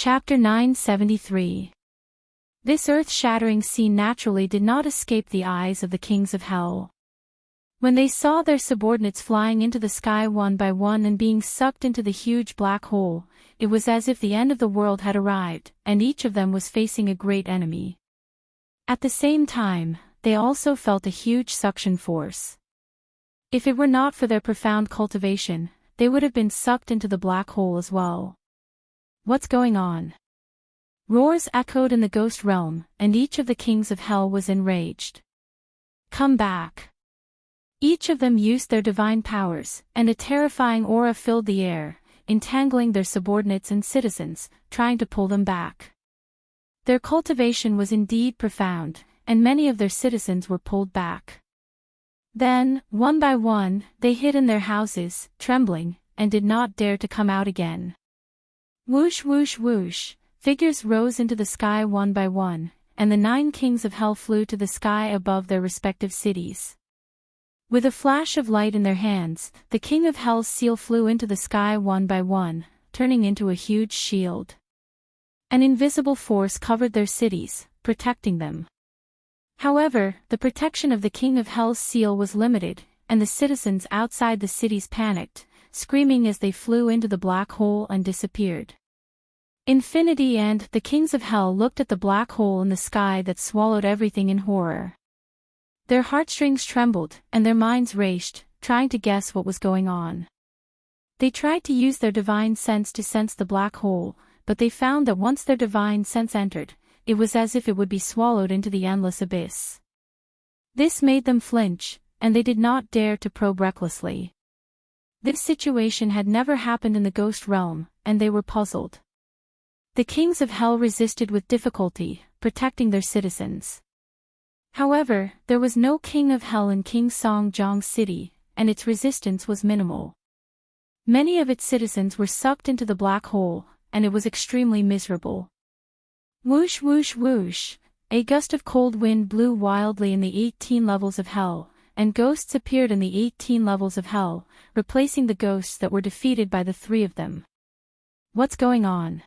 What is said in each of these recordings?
Chapter 973. This earth-shattering scene naturally did not escape the eyes of the kings of hell. When they saw their subordinates flying into the sky one by one and being sucked into the huge black hole, it was as if the end of the world had arrived, and each of them was facing a great enemy. At the same time, they also felt a huge suction force. If it were not for their profound cultivation, they would have been sucked into the black hole as well. What's going on? Roars echoed in the ghost realm, and each of the kings of hell was enraged. Come back! Each of them used their divine powers, and a terrifying aura filled the air, entangling their subordinates and citizens, trying to pull them back. Their cultivation was indeed profound, and many of their citizens were pulled back. Then, one by one, they hid in their houses, trembling, and did not dare to come out again. Whoosh whoosh whoosh, figures rose into the sky one by one, and the 9 kings of hell flew to the sky above their respective cities. With a flash of light in their hands, the king of hell's seal flew into the sky one by one, turning into a huge shield. An invisible force covered their cities, protecting them. However, the protection of the king of hell's seal was limited, and the citizens outside the cities panicked, screaming as they flew into the black hole and disappeared. Infinity and the kings of hell looked at the black hole in the sky that swallowed everything in horror. Their heartstrings trembled, and their minds raced, trying to guess what was going on. They tried to use their divine sense to sense the black hole, but they found that once their divine sense entered, it was as if it would be swallowed into the endless abyss. This made them flinch, and they did not dare to probe recklessly. This situation had never happened in the ghost realm, and they were puzzled. The kings of hell resisted with difficulty, protecting their citizens. However, there was no king of hell in King Songjong's city, and its resistance was minimal. Many of its citizens were sucked into the black hole, and it was extremely miserable. Whoosh whoosh whoosh, a gust of cold wind blew wildly in the 18 levels of hell, and ghosts appeared in the 18 levels of hell, replacing the ghosts that were defeated by the 3 of them. What's going on?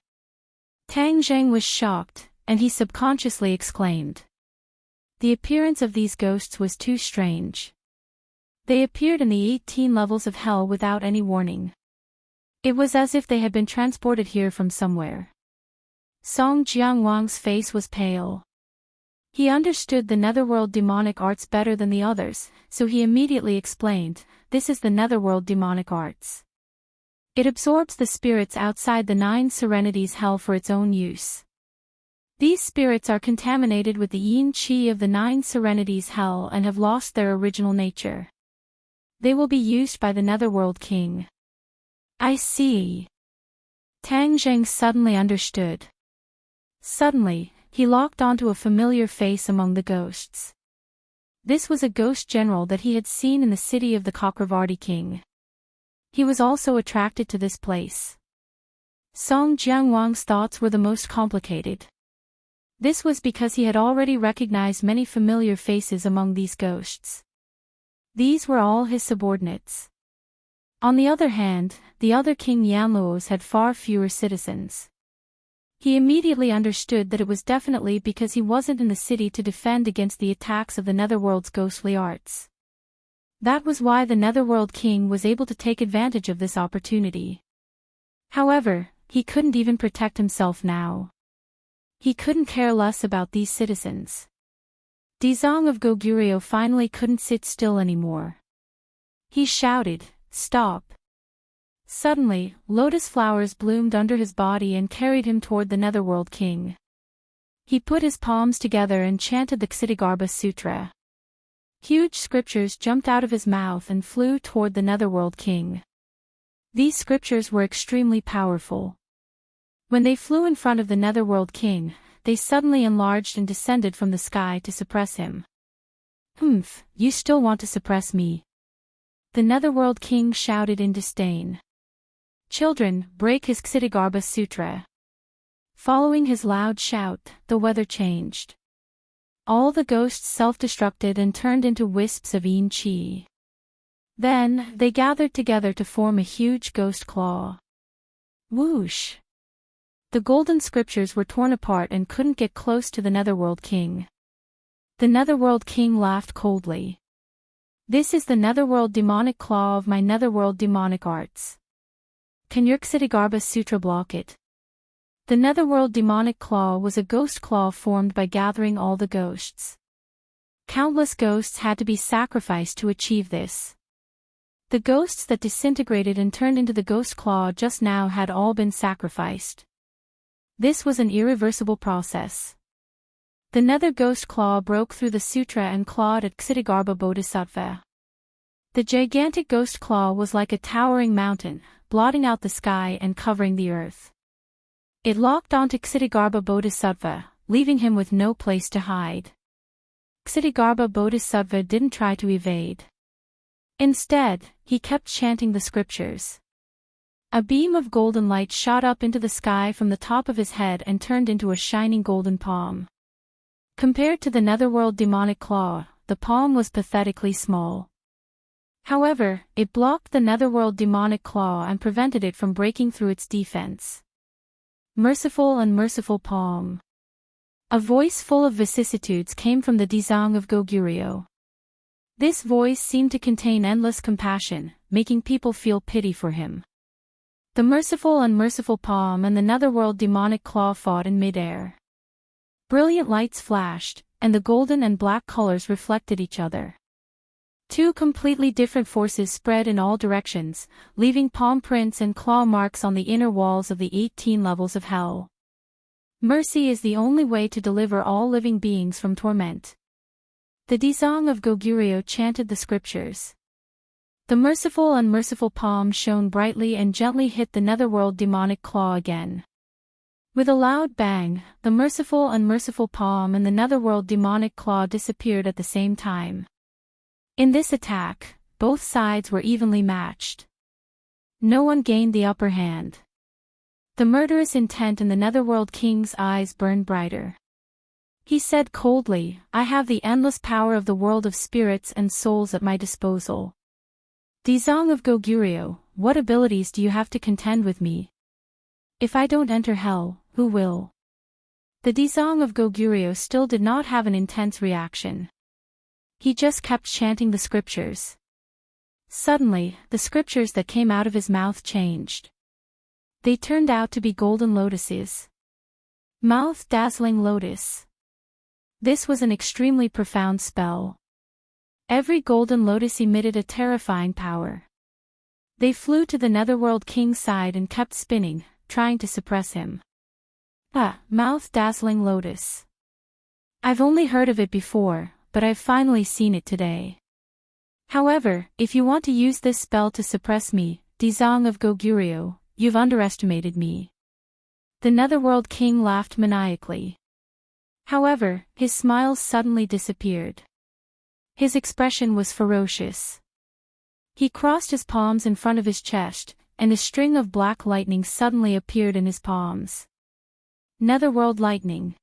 Tang Zheng was shocked, and he subconsciously exclaimed. The appearance of these ghosts was too strange. They appeared in the 18 levels of hell without any warning. It was as if they had been transported here from somewhere. Song Jiangwang's face was pale. He understood the netherworld demonic arts better than the others, so he immediately explained, "This is the netherworld demonic arts. It absorbs the spirits outside the 9 serenities hell for its own use. These spirits are contaminated with the yin qi of the 9 serenities hell and have lost their original nature. They will be used by the netherworld king." I see. Tang Zheng suddenly understood. Suddenly, he locked onto a familiar face among the ghosts. This was a ghost general that he had seen in the city of the Chakravarti king. He was also attracted to this place. Song Jiangwang's thoughts were the most complicated. This was because he had already recognized many familiar faces among these ghosts. These were all his subordinates. On the other hand, the other king Yanluo's had far fewer citizens. He immediately understood that it was definitely because he wasn't in the city to defend against the attacks of the netherworld's ghostly arts. That was why the netherworld king was able to take advantage of this opportunity. However, he couldn't even protect himself now. He couldn't care less about these citizens. Dizong of Goguryeo finally couldn't sit still anymore. He shouted, "Stop!" Suddenly, lotus flowers bloomed under his body and carried him toward the netherworld king. He put his palms together and chanted the Ksitigarbha Sutra. Huge scriptures jumped out of his mouth and flew toward the netherworld king. These scriptures were extremely powerful. When they flew in front of the netherworld king, they suddenly enlarged and descended from the sky to suppress him. "Humph, you still want to suppress me?" The netherworld king shouted in disdain. "Children, break his Ksitigarbha Sutra." Following his loud shout, the weather changed. All the ghosts self-destructed and turned into wisps of yin qi. Then, they gathered together to form a huge ghost claw. Whoosh! The golden scriptures were torn apart and couldn't get close to the Netherworld King. The Netherworld King laughed coldly. This is the Netherworld demonic claw of my Netherworld demonic arts. Can your Ksitigarbha Sutra block it? The Netherworld demonic claw was a ghost claw formed by gathering all the ghosts. Countless ghosts had to be sacrificed to achieve this. The ghosts that disintegrated and turned into the ghost claw just now had all been sacrificed. This was an irreversible process. The nether ghost claw broke through the sutra and clawed at Ksitigarbha Bodhisattva. The gigantic ghost claw was like a towering mountain, blotting out the sky and covering the earth. It locked onto Ksitigarbha Bodhisattva, leaving him with no place to hide. Ksitigarbha Bodhisattva didn't try to evade. Instead, he kept chanting the scriptures. A beam of golden light shot up into the sky from the top of his head and turned into a shining golden palm. Compared to the Netherworld demonic claw, the palm was pathetically small. However, it blocked the Netherworld demonic claw and prevented it from breaking through its defense. Merciful and merciful palm. A voice full of vicissitudes came from the Dzong of Goguryeo. This voice seemed to contain endless compassion, making people feel pity for him. The merciful and merciful palm and the Netherworld demonic claw fought in midair. Brilliant lights flashed, and the golden and black colors reflected each other. Two completely different forces spread in all directions, leaving palm prints and claw marks on the inner walls of the 18 levels of hell. Mercy is the only way to deliver all living beings from torment. The Dzong of Goguryeo chanted the scriptures. The merciful and merciful palm shone brightly and gently hit the Netherworld demonic claw again. With a loud bang, the merciful and merciful palm and the Netherworld demonic claw disappeared at the same time. In this attack, both sides were evenly matched. No one gained the upper hand. The murderous intent in the Netherworld King's eyes burned brighter. He said coldly, "I have the endless power of the world of spirits and souls at my disposal. Dzong of Goguryeo, what abilities do you have to contend with me? If I don't enter hell, who will?" The Dzong of Goguryeo still did not have an intense reaction. He just kept chanting the scriptures. Suddenly, the scriptures that came out of his mouth changed. They turned out to be golden lotuses. Mouth dazzling lotus. This was an extremely profound spell. Every golden lotus emitted a terrifying power. They flew to the Netherworld King's side and kept spinning, trying to suppress him. Mouth dazzling lotus. I've only heard of it before, but I've finally seen it today. However, if you want to use this spell to suppress me, Dzong of Goguryeo, you've underestimated me. The Netherworld King laughed maniacally. However, his smile suddenly disappeared. His expression was ferocious. He crossed his palms in front of his chest, and a string of black lightning suddenly appeared in his palms. Netherworld lightning.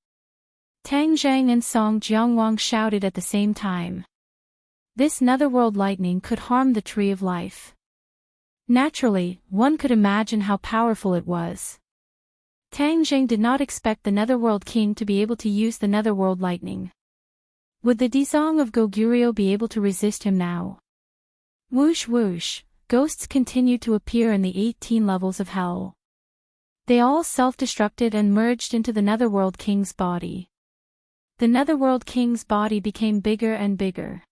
Tang Zhang and Song Jiangwang shouted at the same time. This netherworld lightning could harm the tree of life. Naturally, one could imagine how powerful it was. Tang Zhang did not expect the Netherworld King to be able to use the Netherworld lightning. Would the Dzong of Goguryeo be able to resist him now? Whoosh whoosh, ghosts continued to appear in the 18 levels of hell. They all self-destructed and merged into the Netherworld King's body. The Netherworld King's body became bigger and bigger.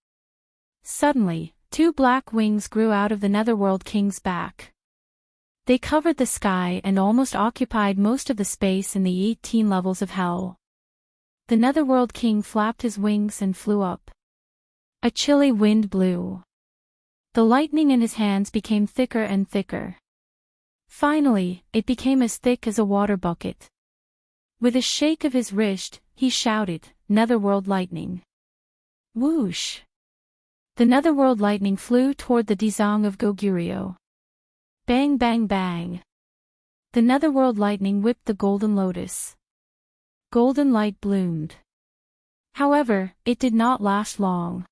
Suddenly, two black wings grew out of the Netherworld King's back. They covered the sky and almost occupied most of the space in the 18 levels of hell. The Netherworld King flapped his wings and flew up. A chilly wind blew. The lightning in his hands became thicker and thicker. Finally, it became as thick as a water bucket. With a shake of his wrist, he shouted, "Netherworld lightning." Whoosh! The Netherworld lightning flew toward the Dzong of Goguryeo. Bang bang bang! The Netherworld lightning whipped the golden lotus. Golden light bloomed. However, it did not last long.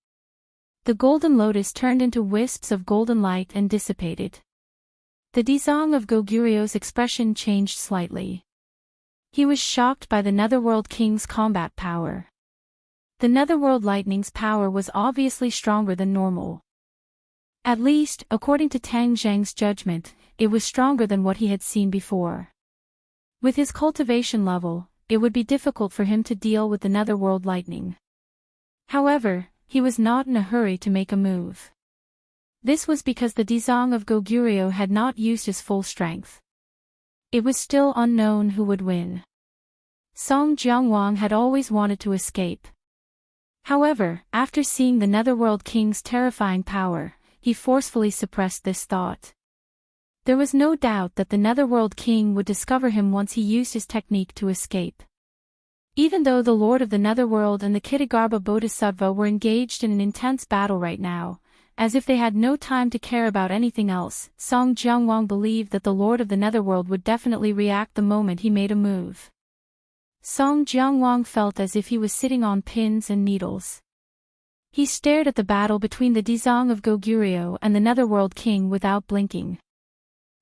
The golden lotus turned into wisps of golden light and dissipated. The Dzong of Goguryeo's expression changed slightly. He was shocked by the Netherworld King's combat power. The Netherworld Lightning's power was obviously stronger than normal. At least, according to Tang Zheng's judgment, it was stronger than what he had seen before. With his cultivation level, it would be difficult for him to deal with the Netherworld Lightning. However, he was not in a hurry to make a move. This was because the Dizong of Goguryeo had not used his full strength. It was still unknown who would win. Song Jiangwang had always wanted to escape. However, after seeing the Netherworld King's terrifying power, he forcefully suppressed this thought. There was no doubt that the Netherworld King would discover him once he used his technique to escape. Even though the Lord of the Netherworld and the Kitagarbha Bodhisattva were engaged in an intense battle right now, as if they had no time to care about anything else, Song Jiangwang believed that the Lord of the Netherworld would definitely react the moment he made a move. Song Jiangwang felt as if he was sitting on pins and needles. He stared at the battle between the Dizong of Goguryeo and the Netherworld King without blinking.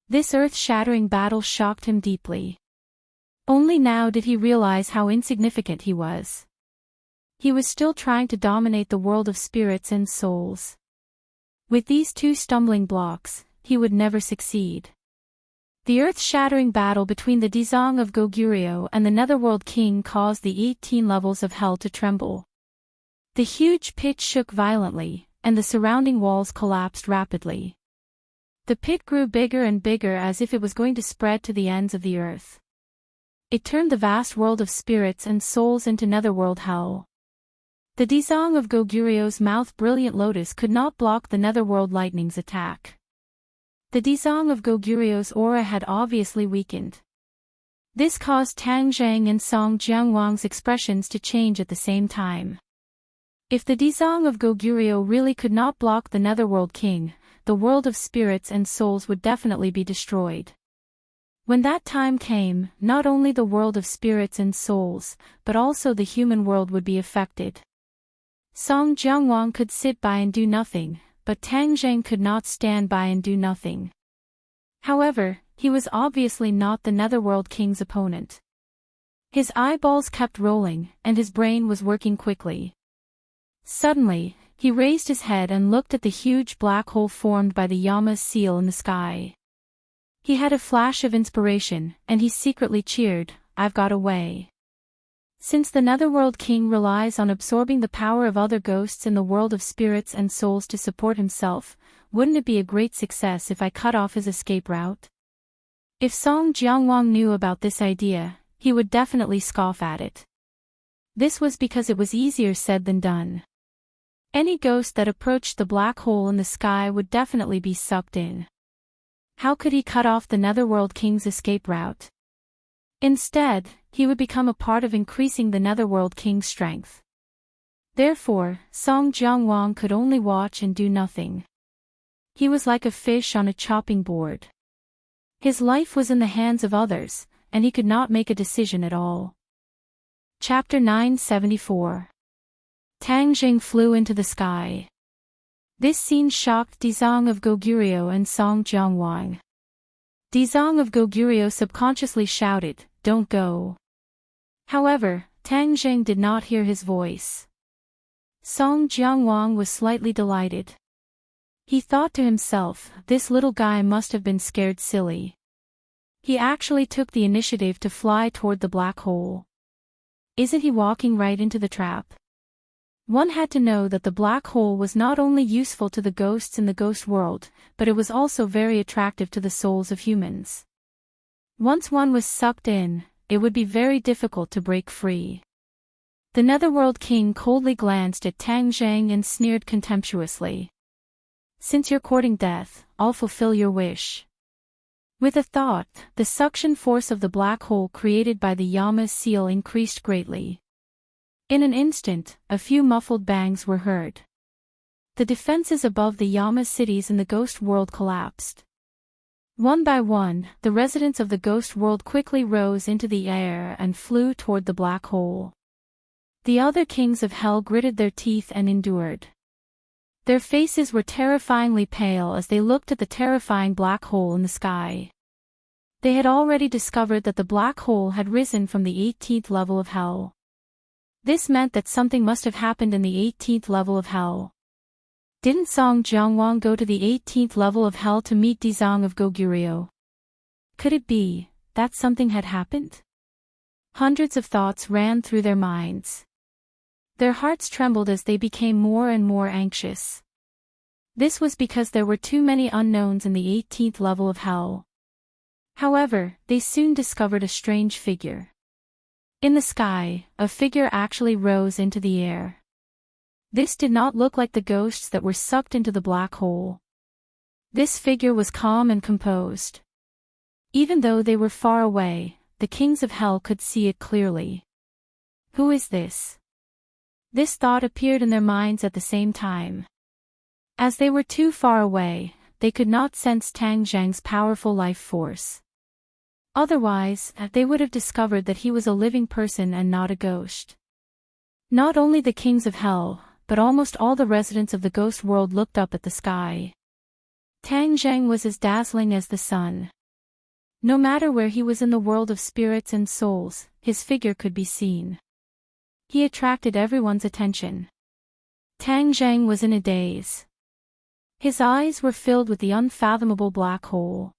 This earth-shattering battle shocked him deeply. Only now did he realize how insignificant he was. He was still trying to dominate the world of spirits and souls. With these two stumbling blocks, he would never succeed. The earth-shattering battle between the Dizong of Goguryeo and the Netherworld King caused the 18 levels of hell to tremble. The huge pit shook violently, and the surrounding walls collapsed rapidly. The pit grew bigger and bigger as if it was going to spread to the ends of the earth. It turned the vast world of spirits and souls into netherworld hell. The Dizong of Goguryeo's mouth brilliant lotus could not block the netherworld lightning's attack. The Dizong of Goguryeo's aura had obviously weakened. This caused Tang Zheng and Song Jiangwang's expressions to change at the same time. If the Dizong of Goguryeo really could not block the Netherworld King, the world of spirits and souls would definitely be destroyed. When that time came, not only the world of spirits and souls, but also the human world would be affected. Song Jiangwang could sit by and do nothing, but Tang Zheng could not stand by and do nothing. However, he was obviously not the Netherworld King's opponent. His eyeballs kept rolling, and his brain was working quickly. Suddenly, he raised his head and looked at the huge black hole formed by the Yama's seal in the sky. He had a flash of inspiration, and he secretly cheered, "I've got a way." Since the Netherworld King relies on absorbing the power of other ghosts in the world of spirits and souls to support himself, wouldn't it be a great success if I cut off his escape route? If Song Jiangwang knew about this idea, he would definitely scoff at it. This was because it was easier said than done. Any ghost that approached the black hole in the sky would definitely be sucked in. How could he cut off the Netherworld King's escape route? Instead, he would become a part of increasing the Netherworld King's strength. Therefore, Song Jiangwang could only watch and do nothing. He was like a fish on a chopping board. His life was in the hands of others, and he could not make a decision at all. Chapter 974. Tang Zheng flew into the sky. This scene shocked Dizong of Goguryeo and Song Jiangwang. Dizong of Goguryeo subconsciously shouted, "Don't go." However, Tang Zheng did not hear his voice. Song Jiangwang was slightly delighted. He thought to himself, this little guy must have been scared silly. He actually took the initiative to fly toward the black hole. Isn't he walking right into the trap? One had to know that the black hole was not only useful to the ghosts in the ghost world, but it was also very attractive to the souls of humans. Once one was sucked in, it would be very difficult to break free. The Netherworld King coldly glanced at Tang Zheng and sneered contemptuously. "Since you're courting death, I'll fulfill your wish." With a thought, the suction force of the black hole created by the Yama's seal increased greatly. In an instant, a few muffled bangs were heard. The defenses above the Yama cities in the ghost world collapsed. One by one, the residents of the ghost world quickly rose into the air and flew toward the black hole. The other kings of hell gritted their teeth and endured. Their faces were terrifyingly pale as they looked at the terrifying black hole in the sky. They had already discovered that the black hole had risen from the 18th level of hell. This meant that something must have happened in the 18th level of hell. Didn't Song Jiangwang go to the 18th level of hell to meet Dizang of Goguryeo? Could it be that something had happened? Hundreds of thoughts ran through their minds. Their hearts trembled as they became more and more anxious. This was because there were too many unknowns in the 18th level of hell. However, they soon discovered a strange figure. In the sky, a figure actually rose into the air. This did not look like the ghosts that were sucked into the black hole. This figure was calm and composed. Even though they were far away, the kings of hell could see it clearly. Who is this? This thought appeared in their minds at the same time. As they were too far away, they could not sense Tang Zheng's powerful life force. Otherwise, they would have discovered that he was a living person and not a ghost. Not only the kings of hell, but almost all the residents of the ghost world looked up at the sky. Tang Zheng was as dazzling as the sun. No matter where he was in the world of spirits and souls, his figure could be seen. He attracted everyone's attention. Tang Zheng was in a daze. His eyes were filled with the unfathomable black hole.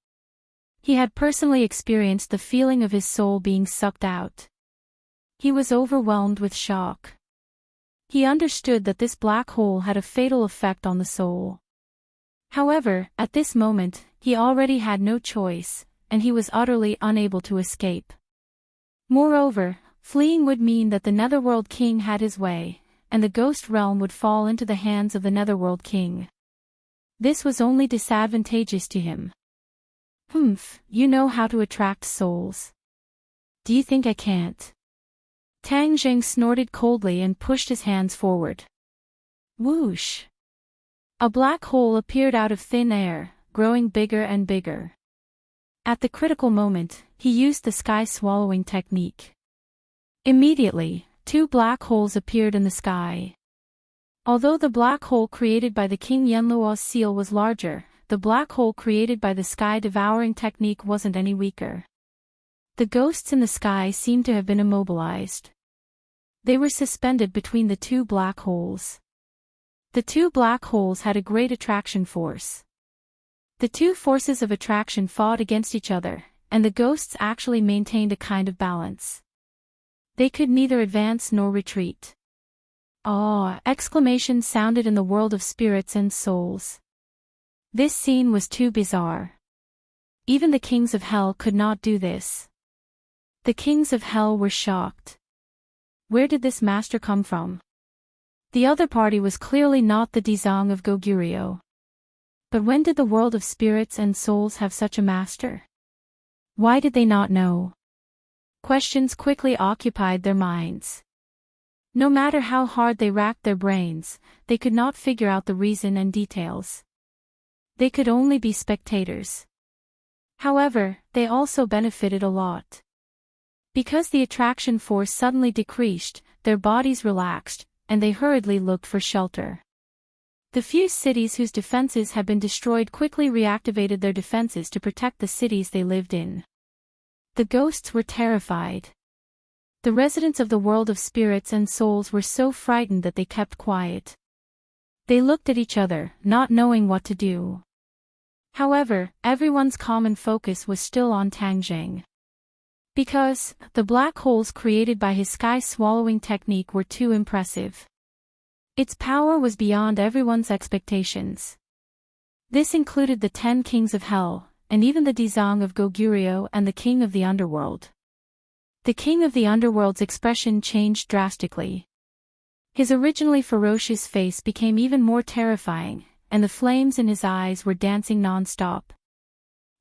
He had personally experienced the feeling of his soul being sucked out. He was overwhelmed with shock. He understood that this black hole had a fatal effect on the soul. However, at this moment, he already had no choice, and he was utterly unable to escape. Moreover, fleeing would mean that the Netherworld King had his way, and the ghost realm would fall into the hands of the Netherworld King. This was only disadvantageous to him. You know how to attract souls. Do you think I can't? Tang Zheng snorted coldly and pushed his hands forward. Whoosh! A black hole appeared out of thin air, growing bigger and bigger. At the critical moment, he used the sky-swallowing technique. Immediately, two black holes appeared in the sky. Although the black hole created by the King Yenluo's seal was larger, the black hole created by the sky-devouring technique wasn't any weaker. The ghosts in the sky seemed to have been immobilized. They were suspended between the two black holes. The two black holes had a great attraction force. The two forces of attraction fought against each other, and the ghosts actually maintained a kind of balance. They could neither advance nor retreat. "Awe!" exclamations sounded in the world of spirits and souls. This scene was too bizarre. Even the kings of hell could not do this. The kings of hell were shocked. Where did this master come from? The other party was clearly not the Dizang of Goguryeo. But when did the world of spirits and souls have such a master? Why did they not know? Questions quickly occupied their minds. No matter how hard they racked their brains, they could not figure out the reason and details. They could only be spectators. However, they also benefited a lot. Because the attraction force suddenly decreased, their bodies relaxed, and they hurriedly looked for shelter. The few cities whose defenses had been destroyed quickly reactivated their defenses to protect the cities they lived in. The ghosts were terrified. The residents of the world of spirits and souls were so frightened that they kept quiet. They looked at each other, not knowing what to do. However, everyone's common focus was still on Tang Zheng. Because the black holes created by his sky-swallowing technique were too impressive. Its power was beyond everyone's expectations. This included the 10 kings of hell, and even the Dizang of Goguryeo and the king of the underworld. The king of the underworld's expression changed drastically. His originally ferocious face became even more terrifying, and the flames in his eyes were dancing non-stop.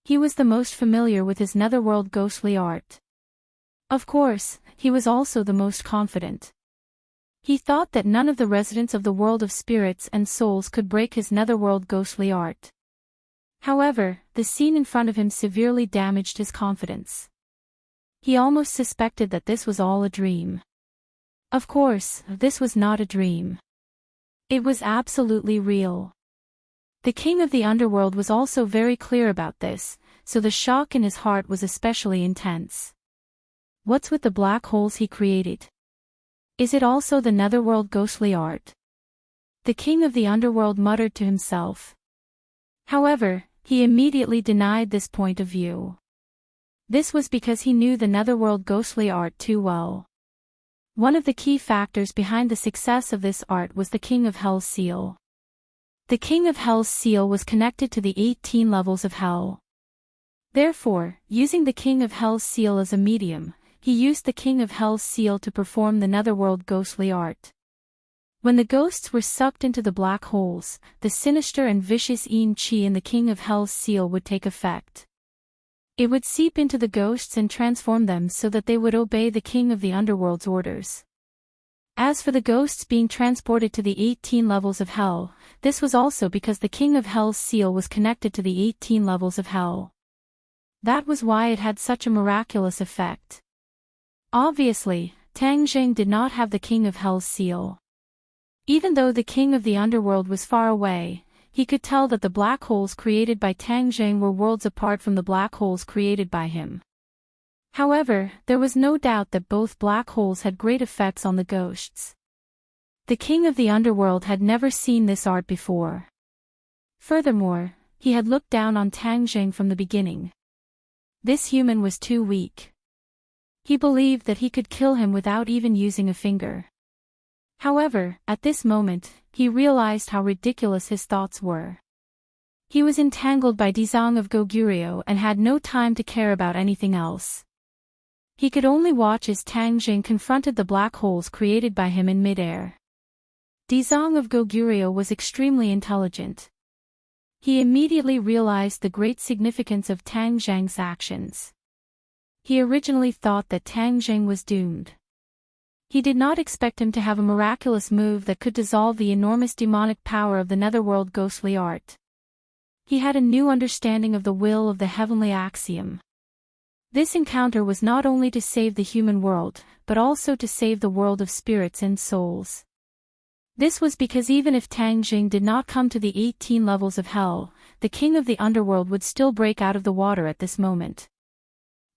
He was the most familiar with his netherworld ghostly art. Of course, he was also the most confident. He thought that none of the residents of the world of spirits and souls could break his netherworld ghostly art. However, the scene in front of him severely damaged his confidence. He almost suspected that this was all a dream. Of course, this was not a dream. It was absolutely real. The king of the underworld was also very clear about this, so the shock in his heart was especially intense. What's with the black holes he created? Is it also the netherworld ghostly art? The king of the underworld muttered to himself. However, he immediately denied this point of view. This was because he knew the netherworld ghostly art too well. One of the key factors behind the success of this art was the King of Hell's seal. The King of Hell's seal was connected to the 18 levels of hell. Therefore, using the King of Hell's seal as a medium, he used the King of Hell's seal to perform the netherworld ghostly art. When the ghosts were sucked into the black holes, the sinister and vicious yin qi in the King of Hell's seal would take effect. It would seep into the ghosts and transform them so that they would obey the King of the Underworld's orders. As for the ghosts being transported to the 18 levels of hell, this was also because the King of Hell's seal was connected to the 18 levels of hell. That was why it had such a miraculous effect. Obviously, Tang Jing did not have the King of Hell's seal. Even though the King of the Underworld was far away, he could tell that the black holes created by Tang Jing were worlds apart from the black holes created by him. However, there was no doubt that both black holes had great effects on the ghosts. The King of the Underworld had never seen this art before. Furthermore, he had looked down on Tang Jing from the beginning. This human was too weak. He believed that he could kill him without even using a finger. However, at this moment, he realized how ridiculous his thoughts were. He was entangled by Dizang of Goguryeo and had no time to care about anything else. He could only watch as Tang Jing confronted the black holes created by him in midair. Dizang of Goguryeo was extremely intelligent. He immediately realized the great significance of Tang Jing's actions. He originally thought that Tang Jing was doomed. He did not expect him to have a miraculous move that could dissolve the enormous demonic power of the netherworld ghostly art. He had a new understanding of the will of the heavenly axiom. This encounter was not only to save the human world, but also to save the world of spirits and souls. This was because even if Tang Jing did not come to the 18 levels of hell, the King of the Underworld would still break out of the water at this moment.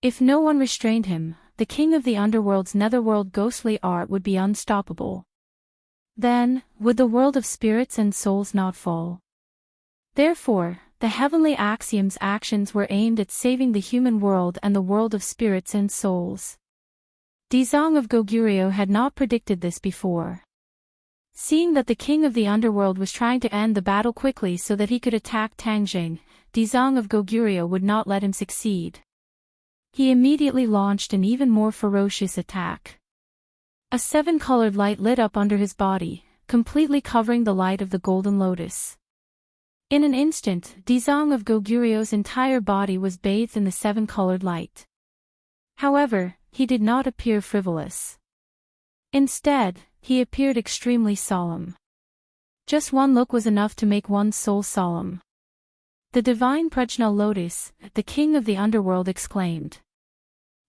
If no one restrained him, the King of the Underworld's netherworld ghostly art would be unstoppable. Then, would the world of spirits and souls not fall? Therefore, the heavenly axiom's actions were aimed at saving the human world and the world of spirits and souls. Dizang of Goguryeo had not predicted this before. Seeing that the King of the Underworld was trying to end the battle quickly so that he could attack Tang Jing, Dizang of Goguryeo would not let him succeed. He immediately launched an even more ferocious attack. A 7-colored light lit up under his body, completely covering the light of the golden lotus. In an instant, Dizang of Goguryeo's entire body was bathed in the 7-colored light. However, he did not appear frivolous. Instead, he appeared extremely solemn. Just one look was enough to make one's soul solemn. The divine Prajna Lotus, the King of the Underworld exclaimed.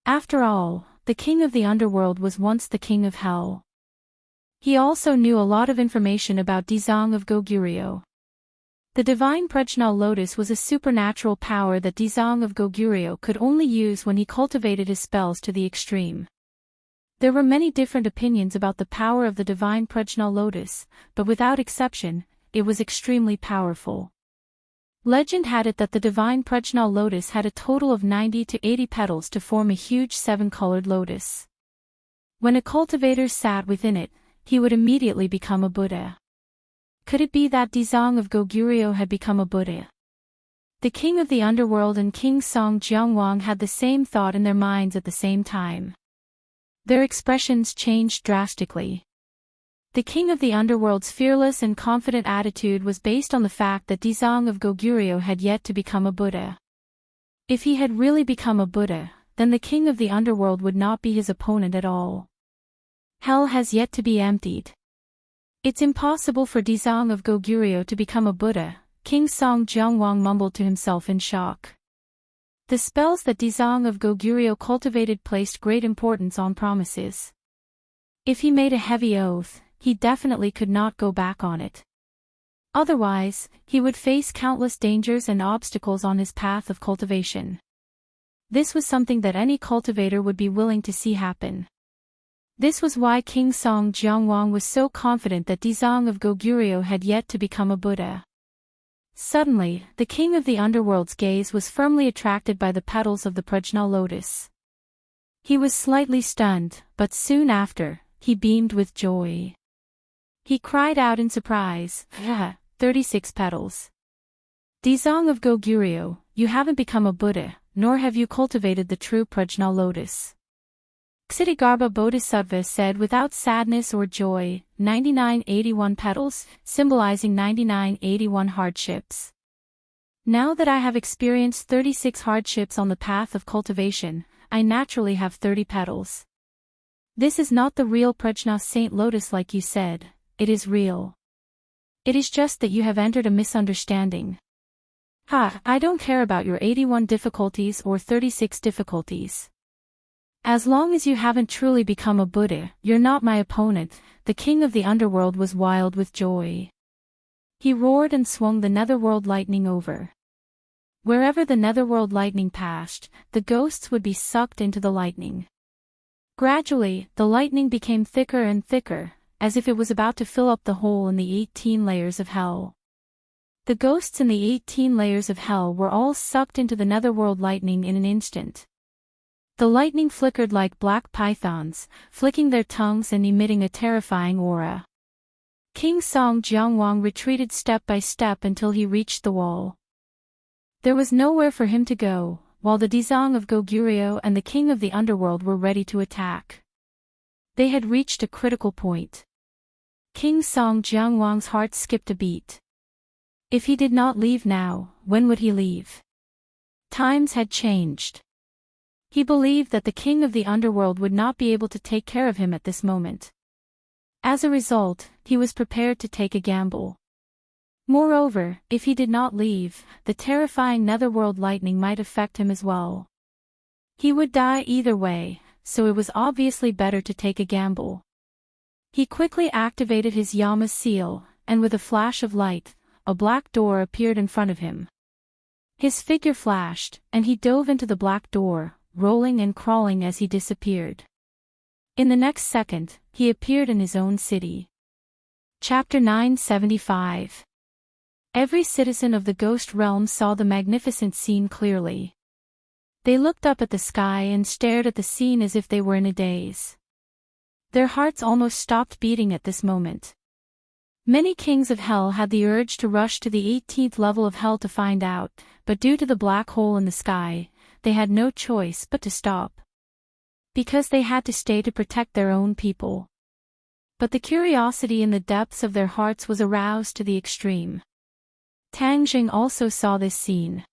After all, the King of the Underworld was once the King of Hell. He also knew a lot of information about Dizang of Goguryeo. The divine Prajna Lotus was a supernatural power that Dizang of Goguryeo could only use when he cultivated his spells to the extreme. There were many different opinions about the power of the divine Prajna Lotus, but without exception, it was extremely powerful. Legend had it that the divine Prajna lotus had a total of 90 to 80 petals to form a huge 7-colored lotus. When a cultivator sat within it, he would immediately become a Buddha. Could it be that Dizang of Goguryeo had become a Buddha? The King of the Underworld and King Song Jiangwang had the same thought in their minds at the same time. Their expressions changed drastically. The King of the Underworld's fearless and confident attitude was based on the fact that Dizang of Goguryeo had yet to become a Buddha. If he had really become a Buddha, then the King of the Underworld would not be his opponent at all. Hell has yet to be emptied. It's impossible for Dizang of Goguryeo to become a Buddha, King Song Jiangwang mumbled to himself in shock. The spells that Dizang of Goguryeo cultivated placed great importance on promises. If he made a heavy oath, he definitely could not go back on it. Otherwise, he would face countless dangers and obstacles on his path of cultivation. This was something that any cultivator would be willing to see happen. This was why King Song Jiangwang was so confident that Dezong of Goguryeo had yet to become a Buddha. Suddenly, the king of the underworld's gaze was firmly attracted by the petals of the Prajna lotus. He was slightly stunned, but soon after, he beamed with joy. He cried out in surprise, 36 petals. Dezong of Goguryeo, you haven't become a Buddha, nor have you cultivated the true Prajna lotus. Ksitigarbha Bodhisattva said without sadness or joy, 9981 petals, symbolizing 9981 hardships. Now that I have experienced 36 hardships on the path of cultivation, I naturally have 30 petals. This is not the real Prajna Saint Lotus like you said, it is real. It is just that you have entered a misunderstanding. I don't care about your 81 difficulties or 36 difficulties. As long as you haven't truly become a Buddha, you're not my opponent. The king of the underworld was wild with joy. He roared and swung the netherworld lightning over. Wherever the netherworld lightning passed, the ghosts would be sucked into the lightning. Gradually, the lightning became thicker and thicker, as if it was about to fill up the hole in the 18 layers of hell. The ghosts in the 18 layers of hell were all sucked into the netherworld lightning in an instant. The lightning flickered like black pythons, flicking their tongues and emitting a terrifying aura. King Song Jiangwang retreated step by step until he reached the wall. There was nowhere for him to go, while the Dezong of Goguryeo and the king of the underworld were ready to attack. They had reached a critical point. King Song Jiangwang's heart skipped a beat. If he did not leave now, when would he leave? Times had changed. He believed that the king of the underworld would not be able to take care of him at this moment. As a result, he was prepared to take a gamble. Moreover, if he did not leave, the terrifying netherworld lightning might affect him as well. He would die either way, so it was obviously better to take a gamble. He quickly activated his Yama seal, and with a flash of light, a black door appeared in front of him. His figure flashed, and he dove into the black door, rolling and crawling as he disappeared. In the next second, he appeared in his own city. Chapter 975. Every citizen of the ghost realm saw the magnificent scene clearly. They looked up at the sky and stared at the scene as if they were in a daze. Their hearts almost stopped beating at this moment. Many kings of hell had the urge to rush to the 18th level of hell to find out, but due to the black hole in the sky, they had no choice but to stop. Because they had to stay to protect their own people. But the curiosity in the depths of their hearts was aroused to the extreme. Tang Jing also saw this scene.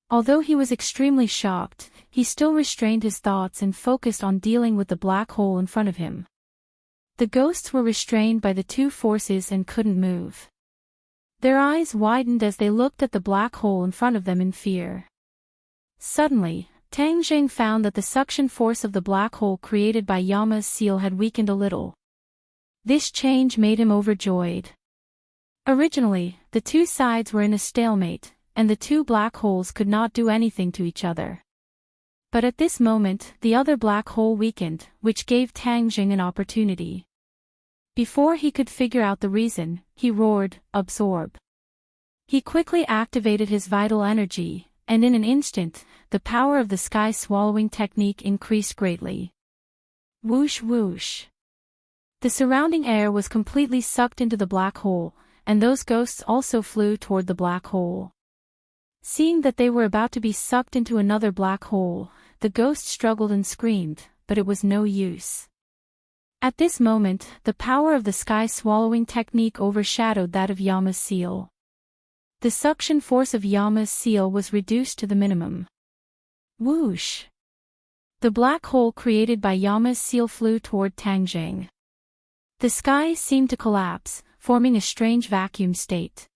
Although he was extremely shocked, he still restrained his thoughts and focused on dealing with the black hole in front of him. The ghosts were restrained by the two forces and couldn't move. Their eyes widened as they looked at the black hole in front of them in fear. Suddenly, Tang Jing found that the suction force of the black hole created by Yama's seal had weakened a little. This change made him overjoyed. Originally, the two sides were in a stalemate, and the two black holes could not do anything to each other. But at this moment, the other black hole weakened, which gave Tang Jing an opportunity. Before he could figure out the reason, he roared, "Absorb." He quickly activated his vital energy, and in an instant, the power of the sky-swallowing technique increased greatly. Whoosh whoosh. The surrounding air was completely sucked into the black hole, and those ghosts also flew toward the black hole. Seeing that they were about to be sucked into another black hole, the ghosts struggled and screamed, but it was no use. At this moment, the power of the sky-swallowing technique overshadowed that of Yama's seal. The suction force of Yama's seal was reduced to the minimum. Whoosh! The black hole created by Yama's seal flew toward Tang Jing. The sky seemed to collapse, forming a strange vacuum state.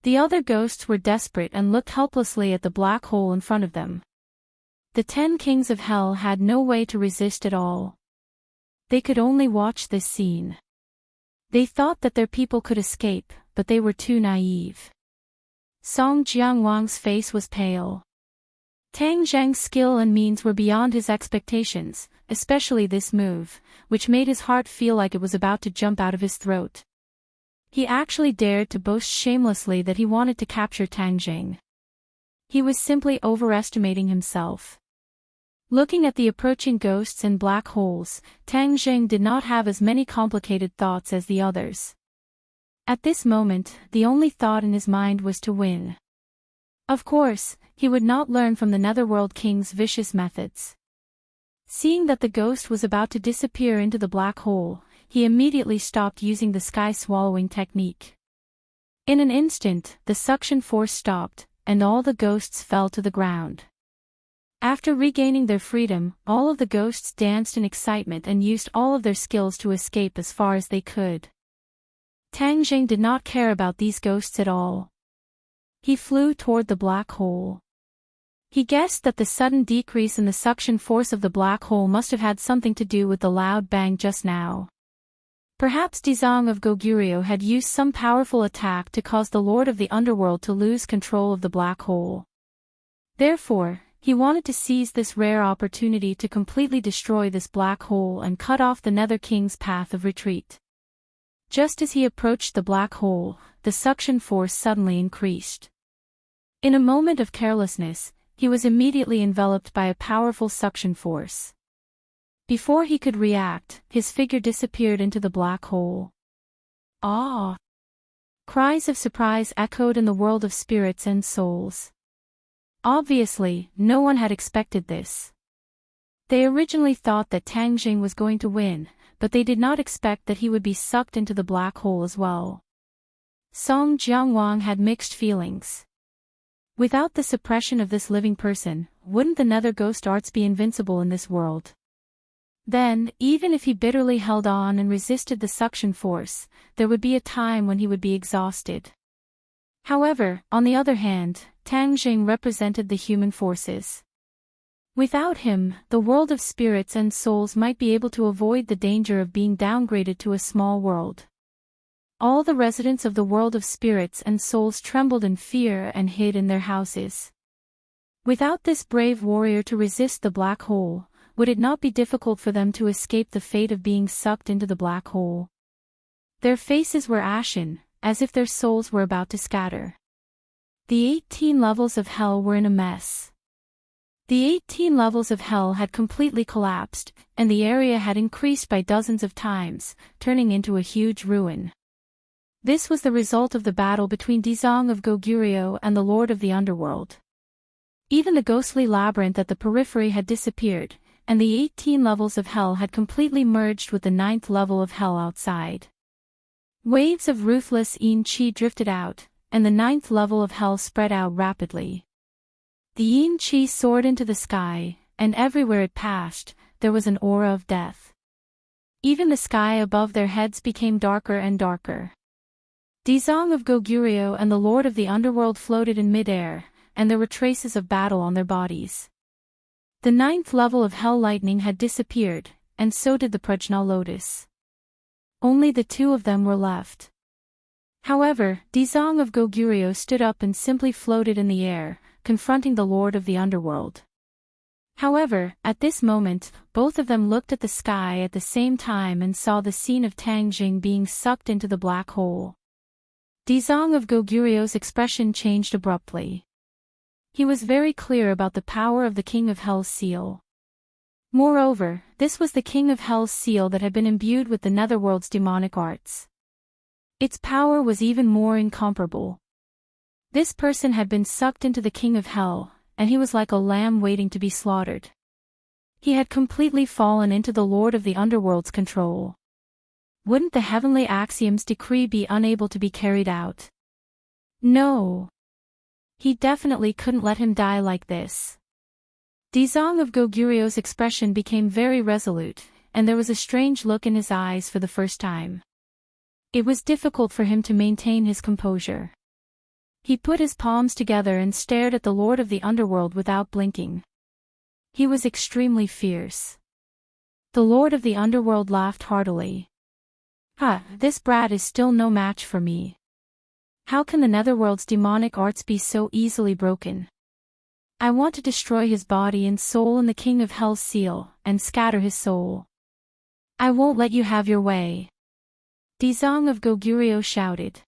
The other ghosts were desperate and looked helplessly at the black hole in front of them. The 10 kings of hell had no way to resist at all. They could only watch this scene. They thought that their people could escape, but they were too naive. Song Jiangwang's face was pale. Tang Zheng's skill and means were beyond his expectations, especially this move, which made his heart feel like it was about to jump out of his throat. He actually dared to boast shamelessly that he wanted to capture Tang Zheng. He was simply overestimating himself. Looking at the approaching ghosts and black holes, Tang Zheng did not have as many complicated thoughts as the others. At this moment, the only thought in his mind was to win. Of course, he would not learn from the Netherworld King's vicious methods. Seeing that the ghost was about to disappear into the black hole, he immediately stopped using the sky-swallowing technique. In an instant, the suction force stopped, and all the ghosts fell to the ground. After regaining their freedom, all of the ghosts danced in excitement and used all of their skills to escape as far as they could. Tang Zheng did not care about these ghosts at all. He flew toward the black hole. He guessed that the sudden decrease in the suction force of the black hole must have had something to do with the loud bang just now. Perhaps Dizong of Goguryeo had used some powerful attack to cause the Lord of the Underworld to lose control of the black hole. Therefore, he wanted to seize this rare opportunity to completely destroy this black hole and cut off the Nether King's path of retreat. Just as he approached the black hole, the suction force suddenly increased. In a moment of carelessness, he was immediately enveloped by a powerful suction force. Before he could react, his figure disappeared into the black hole. Ah! Cries of surprise echoed in the world of spirits and souls. Obviously, no one had expected this. They originally thought that Tang Zheng was going to win, but they did not expect that he would be sucked into the black hole as well. Song Jiangwang had mixed feelings. Without the suppression of this living person, wouldn't the nether ghost arts be invincible in this world? Then, even if he bitterly held on and resisted the suction force, there would be a time when he would be exhausted. However, on the other hand, Tang Zheng represented the human forces. Without him, the world of spirits and souls might be able to avoid the danger of being downgraded to a small world. All the residents of the world of spirits and souls trembled in fear and hid in their houses. Without this brave warrior to resist the black hole, would it not be difficult for them to escape the fate of being sucked into the black hole? Their faces were ashen, as if their souls were about to scatter. The 18 levels of hell were in a mess. The 18 levels of hell had completely collapsed, and the area had increased by dozens of times, turning into a huge ruin. This was the result of the battle between Dizong of Goguryeo and the Lord of the Underworld. Even the ghostly labyrinth at the periphery had disappeared, and the 18 levels of hell had completely merged with the 9th level of hell outside. Waves of ruthless yin qi drifted out, and the 9th level of hell spread out rapidly. The yin qi soared into the sky, and everywhere it passed, there was an aura of death. Even the sky above their heads became darker and darker. Dizong of Goguryeo and the Lord of the Underworld floated in midair, and there were traces of battle on their bodies. The 9th level of hell lightning had disappeared, and so did the Prajna lotus. Only the two of them were left. However, Dizong of Goguryeo stood up and simply floated in the air, confronting the Lord of the Underworld. However, at this moment, both of them looked at the sky at the same time and saw the scene of Tang Zheng being sucked into the black hole. Dizong of Goguryeo's expression changed abruptly. He was very clear about the power of the King of Hell's seal. Moreover, this was the King of Hell's seal that had been imbued with the Netherworld's demonic arts. Its power was even more incomparable. This person had been sucked into the King of Hell, and he was like a lamb waiting to be slaughtered. He had completely fallen into the Lord of the Underworld's control. Wouldn't the heavenly axiom's decree be unable to be carried out? No. He definitely couldn't let him die like this. Dizong of Goguryeo's expression became very resolute, and there was a strange look in his eyes for the first time. It was difficult for him to maintain his composure. He put his palms together and stared at the Lord of the Underworld without blinking. He was extremely fierce. The Lord of the Underworld laughed heartily. This brat is still no match for me. How can the netherworld's demonic arts be so easily broken? I want to destroy his body and soul in the king of hell's seal, and scatter his soul. I won't let you have your way. Dizang of Goguryeo shouted.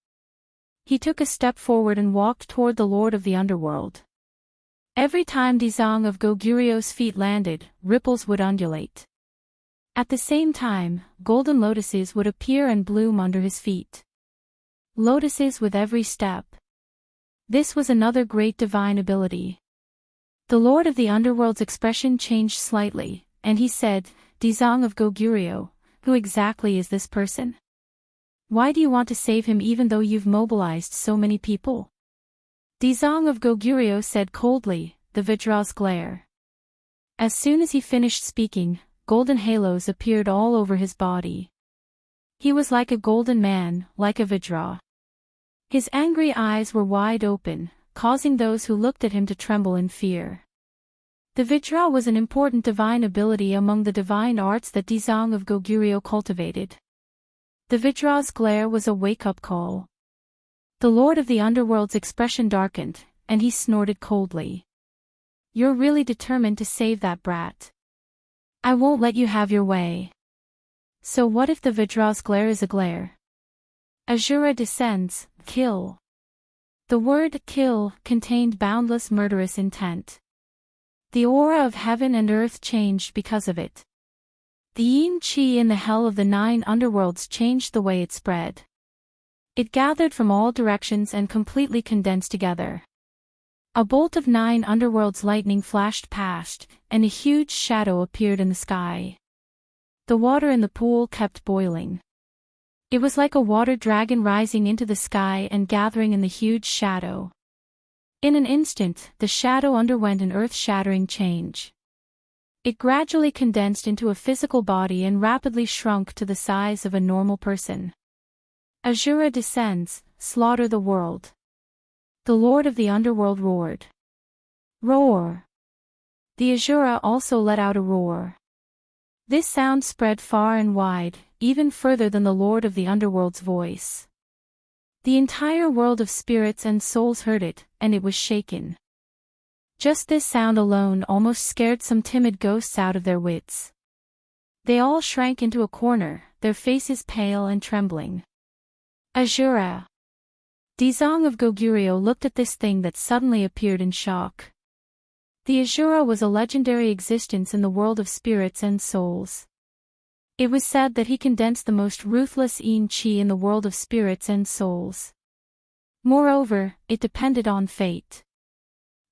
He took a step forward and walked toward the lord of the underworld. Every time Dizang of Goguryeo's feet landed, ripples would undulate. At the same time, golden lotuses would appear and bloom under his feet. Lotuses with every step. This was another great divine ability. The lord of the underworld's expression changed slightly, and he said, Dizang of Goguryeo, who exactly is this person? Why do you want to save him even though you've mobilized so many people? Dizang of Goguryeo said coldly, the Vajra's glare. As soon as he finished speaking, golden halos appeared all over his body. He was like a golden man, like a Vajra. His angry eyes were wide open, causing those who looked at him to tremble in fear. The Vajra was an important divine ability among the divine arts that Dizang of Goguryeo cultivated. The Vajra's glare was a wake-up call. The lord of the underworld's expression darkened, and he snorted coldly. You're really determined to save that brat. I won't let you have your way. So what if the Vajra's glare is a glare? Asura descends, kill. The word kill contained boundless murderous intent. The aura of heaven and earth changed because of it. The yin qi in the hell of the 9 underworlds changed the way it spread. It gathered from all directions and completely condensed together. A bolt of 9 underworlds lightning flashed past, and a huge shadow appeared in the sky. The water in the pool kept boiling. It was like a water dragon rising into the sky and gathering in the huge shadow. In an instant, the shadow underwent an earth-shattering change. It gradually condensed into a physical body and rapidly shrunk to the size of a normal person. Asura descends, slaughter the world. The lord of the underworld roared. Roar! The Asura also let out a roar. This sound spread far and wide, even further than the lord of the underworld's voice. The entire world of spirits and souls heard it, and it was shaken. Just this sound alone almost scared some timid ghosts out of their wits. They all shrank into a corner, their faces pale and trembling. Asura! Dizang of Goguryeo looked at this thing that suddenly appeared in shock. The Asura was a legendary existence in the world of spirits and souls. It was said that he condensed the most ruthless yin qi in the world of spirits and souls. Moreover, it depended on fate.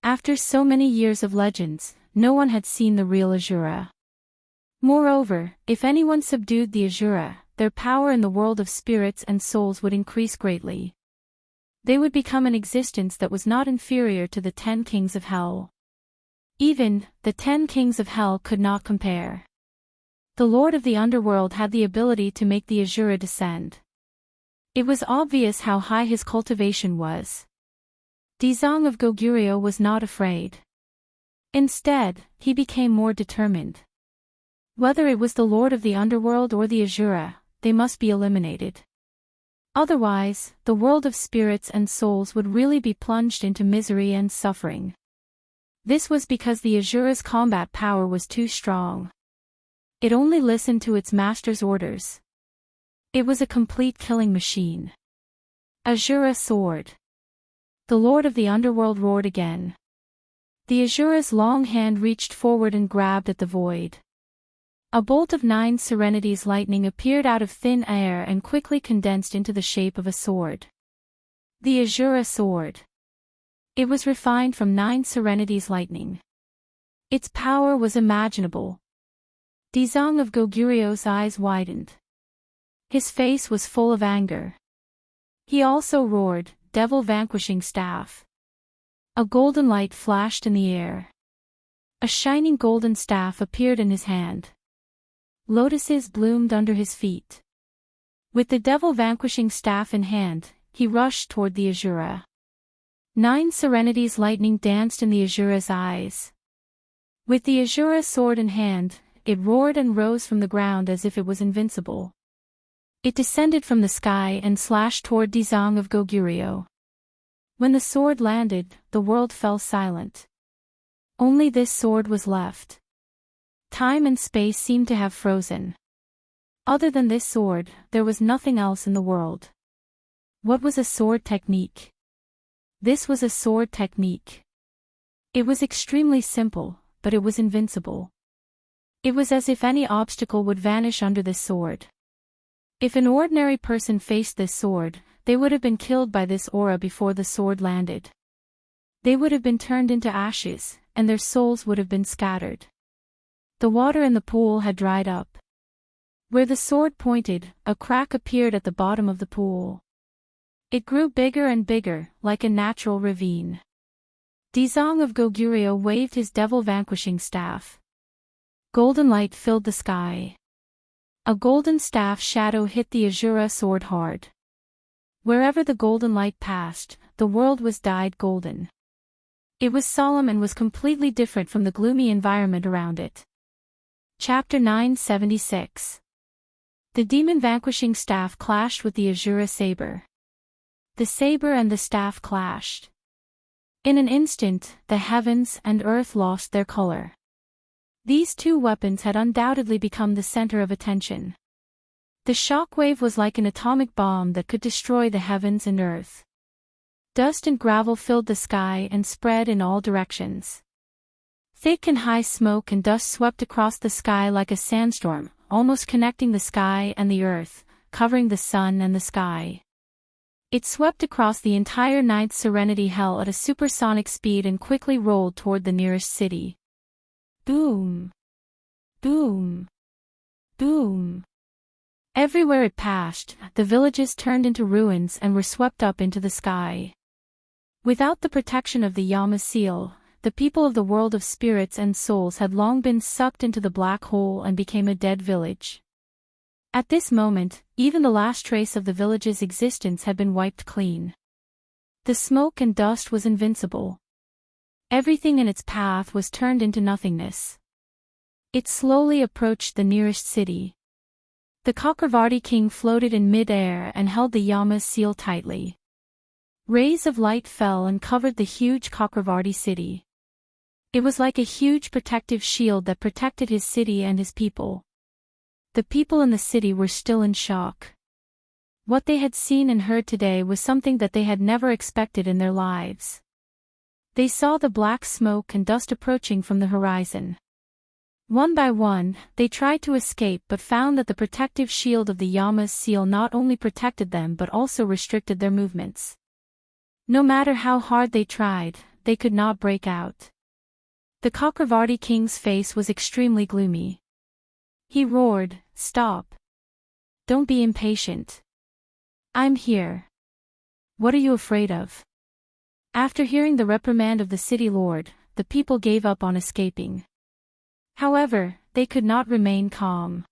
After so many years of legends, no one had seen the real Asura. Moreover, if anyone subdued the Asura, their power in the world of spirits and souls would increase greatly. They would become an existence that was not inferior to the 10 kings of hell. Even, the 10 kings of hell could not compare. The lord of the underworld had the ability to make the Asura descend. It was obvious how high his cultivation was. Dizang of Goguryeo was not afraid. Instead, he became more determined. Whether it was the lord of the underworld or the Asura, they must be eliminated. Otherwise, the world of spirits and souls would really be plunged into misery and suffering. This was because the Asura's combat power was too strong. It only listened to its master's orders. It was a complete killing machine. Asura soared. The lord of the underworld roared again. The Asura's long hand reached forward and grabbed at the void. A bolt of 9 serenities lightning appeared out of thin air and quickly condensed into the shape of a sword. The Asura sword. It was refined from 9 serenities lightning. Its power was imaginable. Dizang of Goguryeo's eyes widened. His face was full of anger. He also roared, devil vanquishing staff. A golden light flashed in the air. A shining golden staff appeared in his hand. Lotuses bloomed under his feet. With the devil vanquishing staff in hand, he rushed toward the Asura. 9 serenities lightning danced in the Asura's eyes. With the Asura sword in hand, it roared and rose from the ground as if it was invincible. It descended from the sky and slashed toward Dizang of Goguryeo. When the sword landed, the world fell silent. Only this sword was left. Time and space seemed to have frozen. Other than this sword, there was nothing else in the world. What was a sword technique? This was a sword technique. It was extremely simple, but it was invincible. It was as if any obstacle would vanish under this sword. If an ordinary person faced this sword, they would have been killed by this aura before the sword landed. They would have been turned into ashes, and their souls would have been scattered. The water in the pool had dried up. Where the sword pointed, a crack appeared at the bottom of the pool. It grew bigger and bigger, like a natural ravine. Dizang of Goguryeo waved his devil-vanquishing staff. Golden light filled the sky. A golden staff shadow hit the Azura sword hard. Wherever the golden light passed, the world was dyed golden. It was solemn and was completely different from the gloomy environment around it. Chapter 976. The demon-vanquishing staff clashed with the Azura saber. The saber and the staff clashed. In an instant, the heavens and earth lost their color. These two weapons had undoubtedly become the center of attention. The shockwave was like an atomic bomb that could destroy the heavens and earth. Dust and gravel filled the sky and spread in all directions. Thick and high smoke and dust swept across the sky like a sandstorm, almost connecting the sky and the earth, covering the sun and the sky. It swept across the entire ninth Serenity Hell at a supersonic speed and quickly rolled toward the nearest city. Boom! Boom! Boom! Everywhere it passed, the villages turned into ruins and were swept up into the sky. Without the protection of the Yama seal, the people of the world of spirits and souls had long been sucked into the black hole and became a dead village. At this moment, even the last trace of the village's existence had been wiped clean. The smoke and dust was invincible. Everything in its path was turned into nothingness. It slowly approached the nearest city. The Chakravarti king floated in mid-air and held the Yama's seal tightly. Rays of light fell and covered the huge Chakravarti city. It was like a huge protective shield that protected his city and his people. The people in the city were still in shock. What they had seen and heard today was something that they had never expected in their lives. They saw the black smoke and dust approaching from the horizon. One by one, they tried to escape but found that the protective shield of the Yama's seal not only protected them but also restricted their movements. No matter how hard they tried, they could not break out. The Chakravarti king's face was extremely gloomy. He roared, "Stop! Don't be impatient. I'm here. What are you afraid of?" After hearing the reprimand of the city lord, the people gave up on escaping. However, they could not remain calm.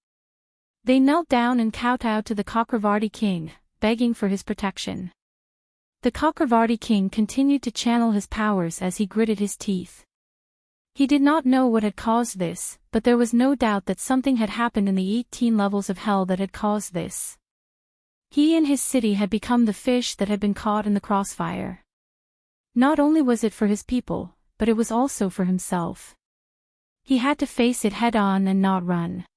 They knelt down and kowtowed to the Chakravarti king, begging for his protection. The Chakravarti king continued to channel his powers as he gritted his teeth. He did not know what had caused this, but there was no doubt that something had happened in the 18 levels of hell that had caused this. He and his city had become the fish that had been caught in the crossfire. Not only was it for his people, but it was also for himself. He had to face it head-on and not run.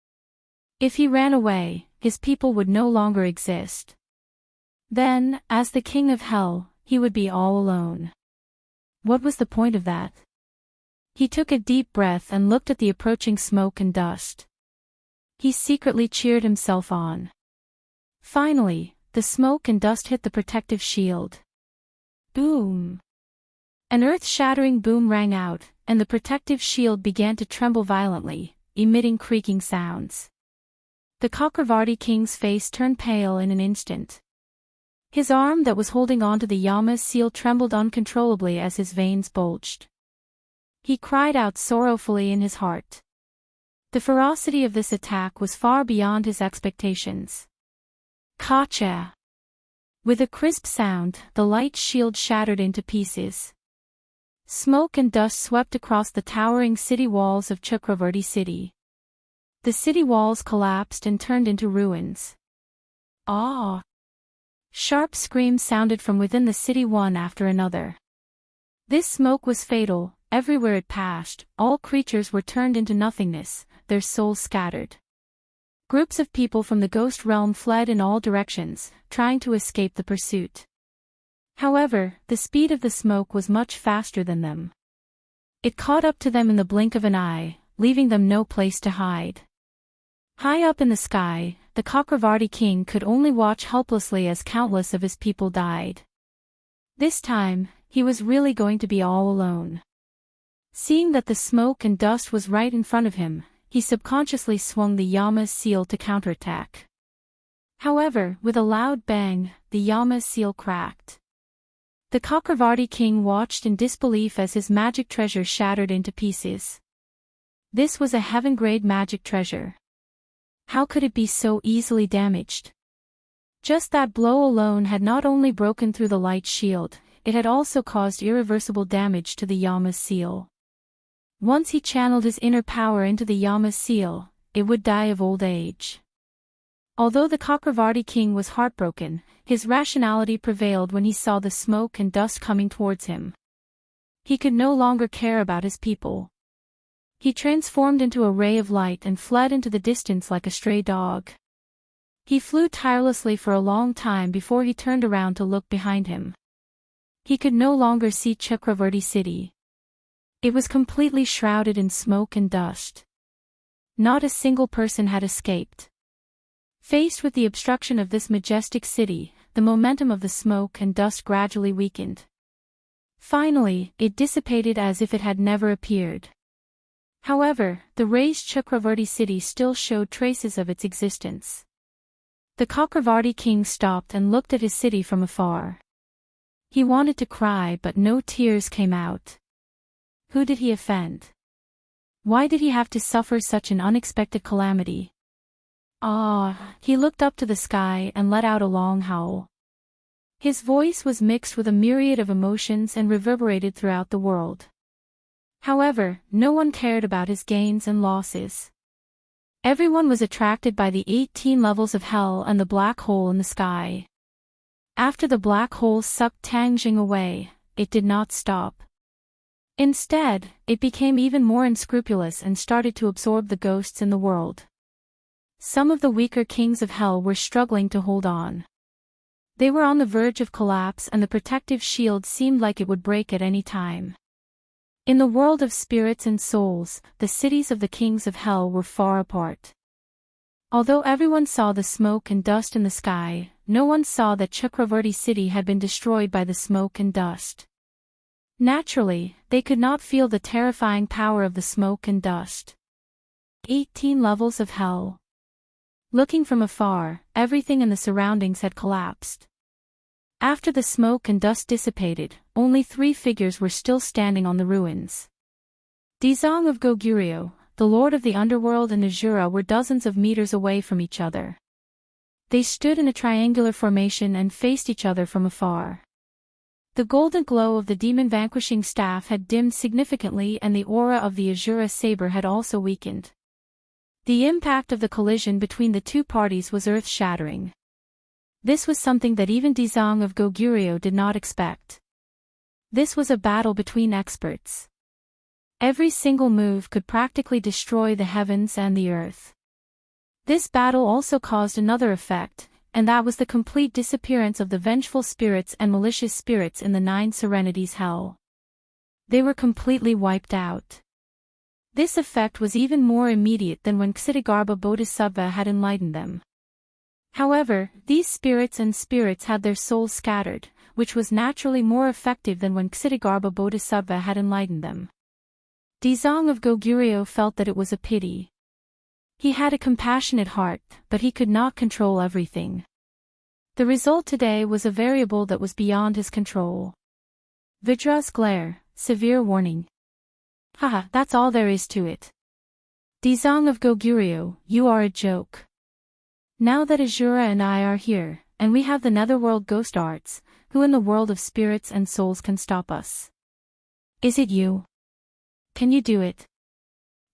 If he ran away, his people would no longer exist. Then, as the king of hell, he would be all alone. What was the point of that? He took a deep breath and looked at the approaching smoke and dust. He secretly cheered himself on. Finally, the smoke and dust hit the protective shield. Boom! An earth-shattering boom rang out, and the protective shield began to tremble violently, emitting creaking sounds. The Chakravarti king's face turned pale in an instant. His arm that was holding onto the Yama's seal trembled uncontrollably as his veins bulged. He cried out sorrowfully in his heart. The ferocity of this attack was far beyond his expectations. Kacha! With a crisp sound, the light shield shattered into pieces. Smoke and dust swept across the towering city walls of Chakravarti city. The city walls collapsed and turned into ruins. Ah! Sharp screams sounded from within the city one after another. This smoke was fatal. Everywhere it passed, all creatures were turned into nothingness, their souls scattered. Groups of people from the ghost realm fled in all directions, trying to escape the pursuit. However, the speed of the smoke was much faster than them. It caught up to them in the blink of an eye, leaving them no place to hide. High up in the sky, the Chakravarti king could only watch helplessly as countless of his people died. This time, he was really going to be all alone. Seeing that the smoke and dust was right in front of him, he subconsciously swung the Yama's seal to counterattack. However, with a loud bang, the Yama's seal cracked. The Chakravarti king watched in disbelief as his magic treasure shattered into pieces. This was a heaven-grade magic treasure. How could it be so easily damaged? Just that blow alone had not only broken through the light shield, it had also caused irreversible damage to the Yama's seal. Once he channeled his inner power into the Yama's seal, it would die of old age. Although the Chakravarti king was heartbroken, his rationality prevailed when he saw the smoke and dust coming towards him. He could no longer care about his people. He transformed into a ray of light and fled into the distance like a stray dog. He flew tirelessly for a long time before he turned around to look behind him. He could no longer see Chakravarti city. It was completely shrouded in smoke and dust. Not a single person had escaped. Faced with the obstruction of this majestic city, the momentum of the smoke and dust gradually weakened. Finally, it dissipated as if it had never appeared. However, the raised Chakravarti city still showed traces of its existence. The Chakravarti king stopped and looked at his city from afar. He wanted to cry but no tears came out. Who did he offend? Why did he have to suffer such an unexpected calamity? He looked up to the sky and let out a long howl. His voice was mixed with a myriad of emotions and reverberated throughout the world. However, no one cared about his gains and losses. Everyone was attracted by the 18 levels of hell and the black hole in the sky. After the black hole sucked Tang Jing away, it did not stop. Instead, it became even more unscrupulous and started to absorb the ghosts in the world. Some of the weaker kings of hell were struggling to hold on. They were on the verge of collapse and the protective shield seemed like it would break at any time. In the world of spirits and souls, the cities of the kings of hell were far apart. Although everyone saw the smoke and dust in the sky, no one saw that Chakravarti city had been destroyed by the smoke and dust. Naturally, they could not feel the terrifying power of the smoke and dust. 18 levels of hell. Looking from afar, everything in the surroundings had collapsed. After the smoke and dust dissipated, only 3 figures were still standing on the ruins. Dezong of Goguryeo, the lord of the underworld, and Azura were dozens of meters away from each other. They stood in a triangular formation and faced each other from afar. The golden glow of the demon-vanquishing staff had dimmed significantly and the aura of the Azura saber had also weakened. The impact of the collision between the two parties was earth-shattering. This was something that even Dezong of Goguryeo did not expect. This was a battle between experts. Every single move could practically destroy the heavens and the earth. This battle also caused another effect, and that was the complete disappearance of the vengeful spirits and malicious spirits in the 9 Serenities hell. They were completely wiped out. This effect was even more immediate than when Ksitigarbha Bodhisattva had enlightened them. However, these spirits had their souls scattered, which was naturally more effective than when Ksitigarbha Bodhisattva had enlightened them. Dezong of Goguryeo felt that it was a pity. He had a compassionate heart, but he could not control everything. The result today was a variable that was beyond his control. Vidra's glare, severe warning. Haha, that's all there is to it. Dezong of Goguryeo, you are a joke. Now that Azura and I are here, and we have the netherworld ghost arts, who in the world of spirits and souls can stop us? Is it you? Can you do it?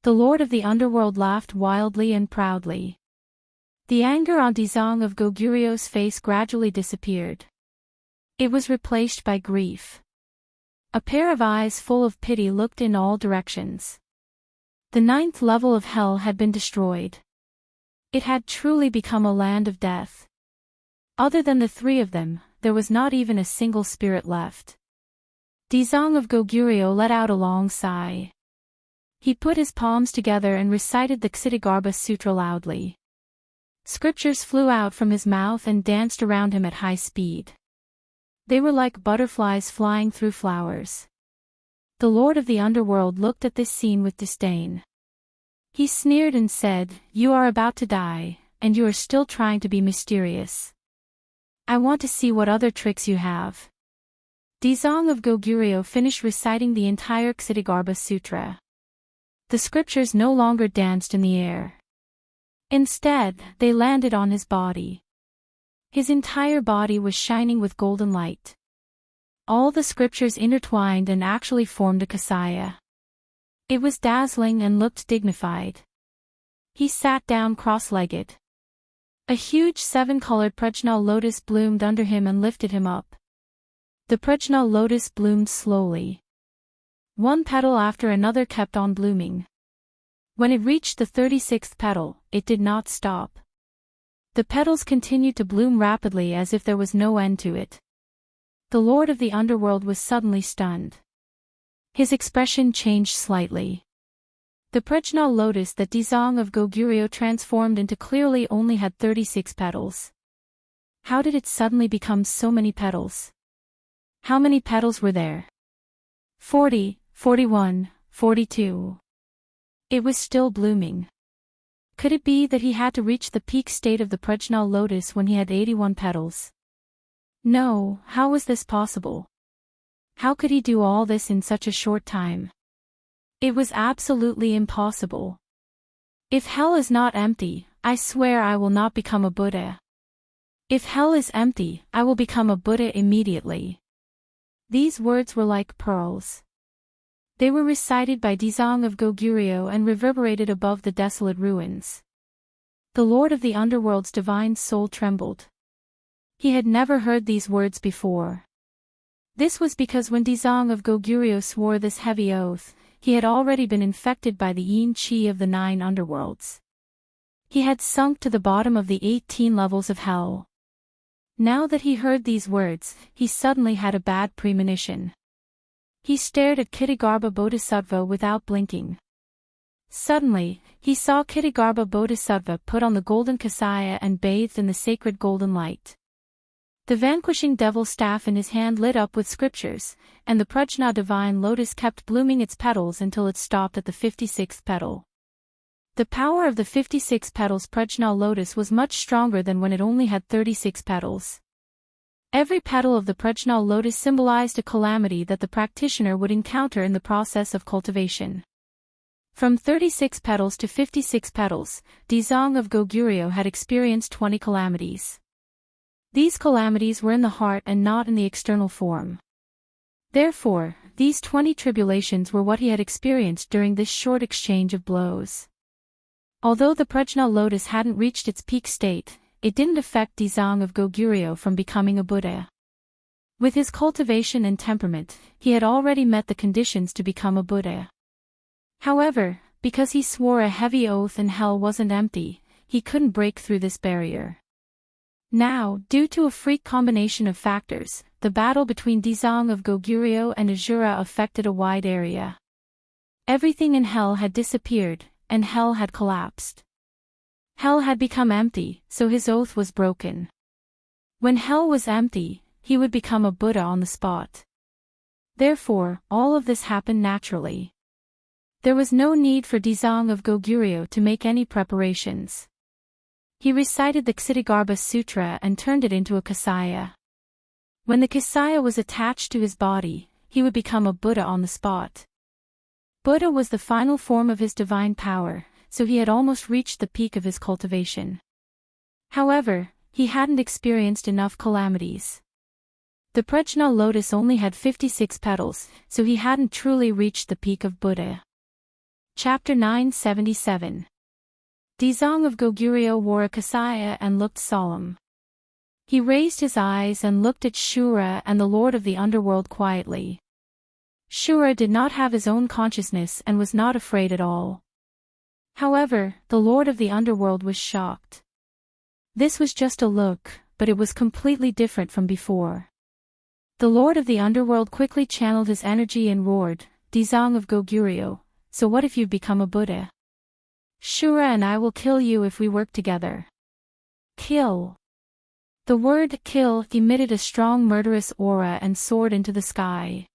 The lord of the underworld laughed wildly and proudly. The anger on Dizang of Goguryeu's face gradually disappeared. It was replaced by grief. A pair of eyes full of pity looked in all directions. The 9th level of hell had been destroyed. It had truly become a land of death. Other than the 3 of them, there was not even a single spirit left. Dizang of Goguryeo let out a long sigh. He put his palms together and recited the Ksitigarbha Sutra loudly. Scriptures flew out from his mouth and danced around him at high speed. They were like butterflies flying through flowers. The Lord of the Underworld looked at this scene with disdain. He sneered and said, "You are about to die, and you are still trying to be mysterious. I want to see what other tricks you have." Dizang of Goguryeo finished reciting the entire Ksitigarbha Sutra. The scriptures no longer danced in the air. Instead, they landed on his body. His entire body was shining with golden light. All the scriptures intertwined and actually formed a kasaya. It was dazzling and looked dignified. He sat down cross-legged. A huge 7-colored prajna lotus bloomed under him and lifted him up. The prajna lotus bloomed slowly. One petal after another kept on blooming. When it reached the 36th petal, it did not stop. The petals continued to bloom rapidly as if there was no end to it. The Lord of the Underworld was suddenly stunned. His expression changed slightly. The prajna lotus that Dizang of Goguryeo transformed into clearly only had 36 petals. How did it suddenly become so many petals? How many petals were there? 40, 41, 42. It was still blooming. Could it be that he had to reach the peak state of the prajna lotus when he had 81 petals? No, how was this possible? How could he do all this in such a short time? It was absolutely impossible. If hell is not empty, I swear I will not become a Buddha. If hell is empty, I will become a Buddha immediately. These words were like pearls. They were recited by Dizang of Goguryeo and reverberated above the desolate ruins. The Lord of the Underworld's divine soul trembled. He had never heard these words before. This was because when Dizang of Goguryeo swore this heavy oath, he had already been infected by the yin qi of the 9 underworlds. He had sunk to the bottom of the 18 levels of hell. Now that he heard these words, he suddenly had a bad premonition. He stared at Ksitigarbha Bodhisattva without blinking. Suddenly, he saw Ksitigarbha Bodhisattva put on the golden kasaya and bathed in the sacred golden light. The vanquishing devil staff in his hand lit up with scriptures, and the prajna divine lotus kept blooming its petals until it stopped at the 56th petal. The power of the 56 petals prajna lotus was much stronger than when it only had 36 petals. Every petal of the prajna lotus symbolized a calamity that the practitioner would encounter in the process of cultivation. From 36 petals to 56 petals, Dizang of Goguryeo had experienced 20 calamities. These calamities were in the heart and not in the external form. Therefore, these 20 tribulations were what he had experienced during this short exchange of blows. Although the prajna lotus hadn't reached its peak state, it didn't affect Dizang of Goguryeo from becoming a Buddha. With his cultivation and temperament, he had already met the conditions to become a Buddha. However, because he swore a heavy oath and hell wasn't empty, he couldn't break through this barrier. Now, due to a freak combination of factors, the battle between Dizang of Goguryeo and Asura affected a wide area. Everything in hell had disappeared, and hell had collapsed. Hell had become empty, so his oath was broken. When hell was empty, he would become a Buddha on the spot. Therefore, all of this happened naturally. There was no need for Dizang of Goguryeo to make any preparations. He recited the Ksitigarbha Sutra and turned it into a kasaya. When the kasaya was attached to his body, he would become a Buddha on the spot. Buddha was the final form of his divine power, so he had almost reached the peak of his cultivation. However, he hadn't experienced enough calamities. The prajna lotus only had 56 petals, so he hadn't truly reached the peak of Buddha. Chapter 977. Dizang of Goguryeo wore a kasaya and looked solemn. He raised his eyes and looked at Shura and the Lord of the Underworld quietly. Shura did not have his own consciousness and was not afraid at all. However, the Lord of the Underworld was shocked. This was just a look, but it was completely different from before. The Lord of the Underworld quickly channeled his energy and roared, Dizang of Goguryeo, so what if you've become a Buddha? Shura and I will kill you if we work together. Kill. The word kill emitted a strong murderous aura and soared into the sky.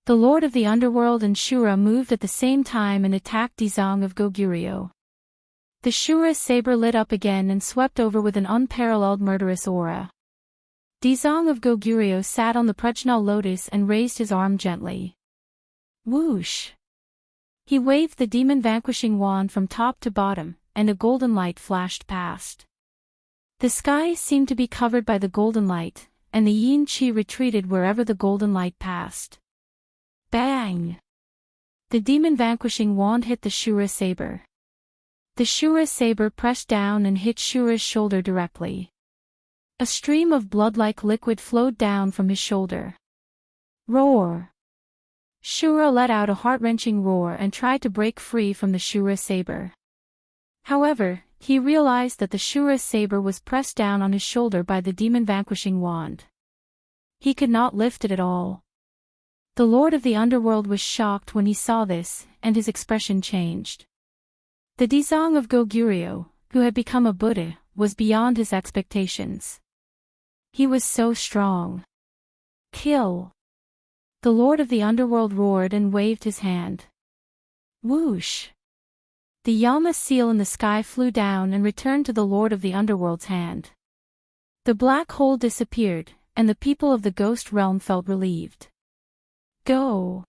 The Lord of the Underworld and Shura moved at the same time and attacked Dizang of Goguryeo. The Shura saber lit up again and swept over with an unparalleled murderous aura. Dizang of Goguryeo sat on the Prajna lotus and raised his arm gently. Whoosh! He waved the demon-vanquishing wand from top to bottom, and a golden light flashed past. The sky seemed to be covered by the golden light, and the yin qi retreated wherever the golden light passed. Bang! The demon-vanquishing wand hit the Shura saber. The Shura saber pressed down and hit Shura's shoulder directly. A stream of blood-like liquid flowed down from his shoulder. Roar! Shura let out a heart-wrenching roar and tried to break free from the Shura saber. However, he realized that the Shura saber was pressed down on his shoulder by the demon-vanquishing wand. He could not lift it at all. The Lord of the Underworld was shocked when he saw this, and his expression changed. The Dizang of Goguryeo, who had become a Buddha, was beyond his expectations. He was so strong. Kill! The Lord of the Underworld roared and waved his hand. Whoosh! The Yama seal in the sky flew down and returned to the Lord of the Underworld's hand. The black hole disappeared, and the people of the ghost realm felt relieved. Go!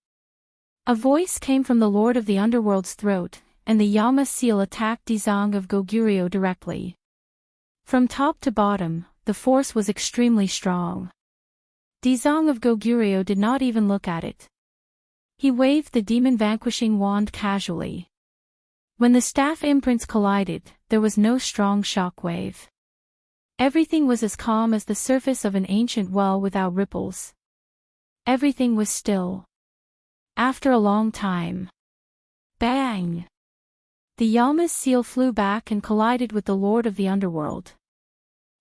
A voice came from the Lord of the Underworld's throat, and the Yama seal attacked Dizang of Goguryeo directly. From top to bottom, the force was extremely strong. Dizang of Goguryeo did not even look at it. He waved the demon-vanquishing wand casually. When the staff imprints collided, there was no strong shock wave. Everything was as calm as the surface of an ancient well without ripples. Everything was still. After a long time. Bang! The Yama's seal flew back and collided with the Lord of the Underworld.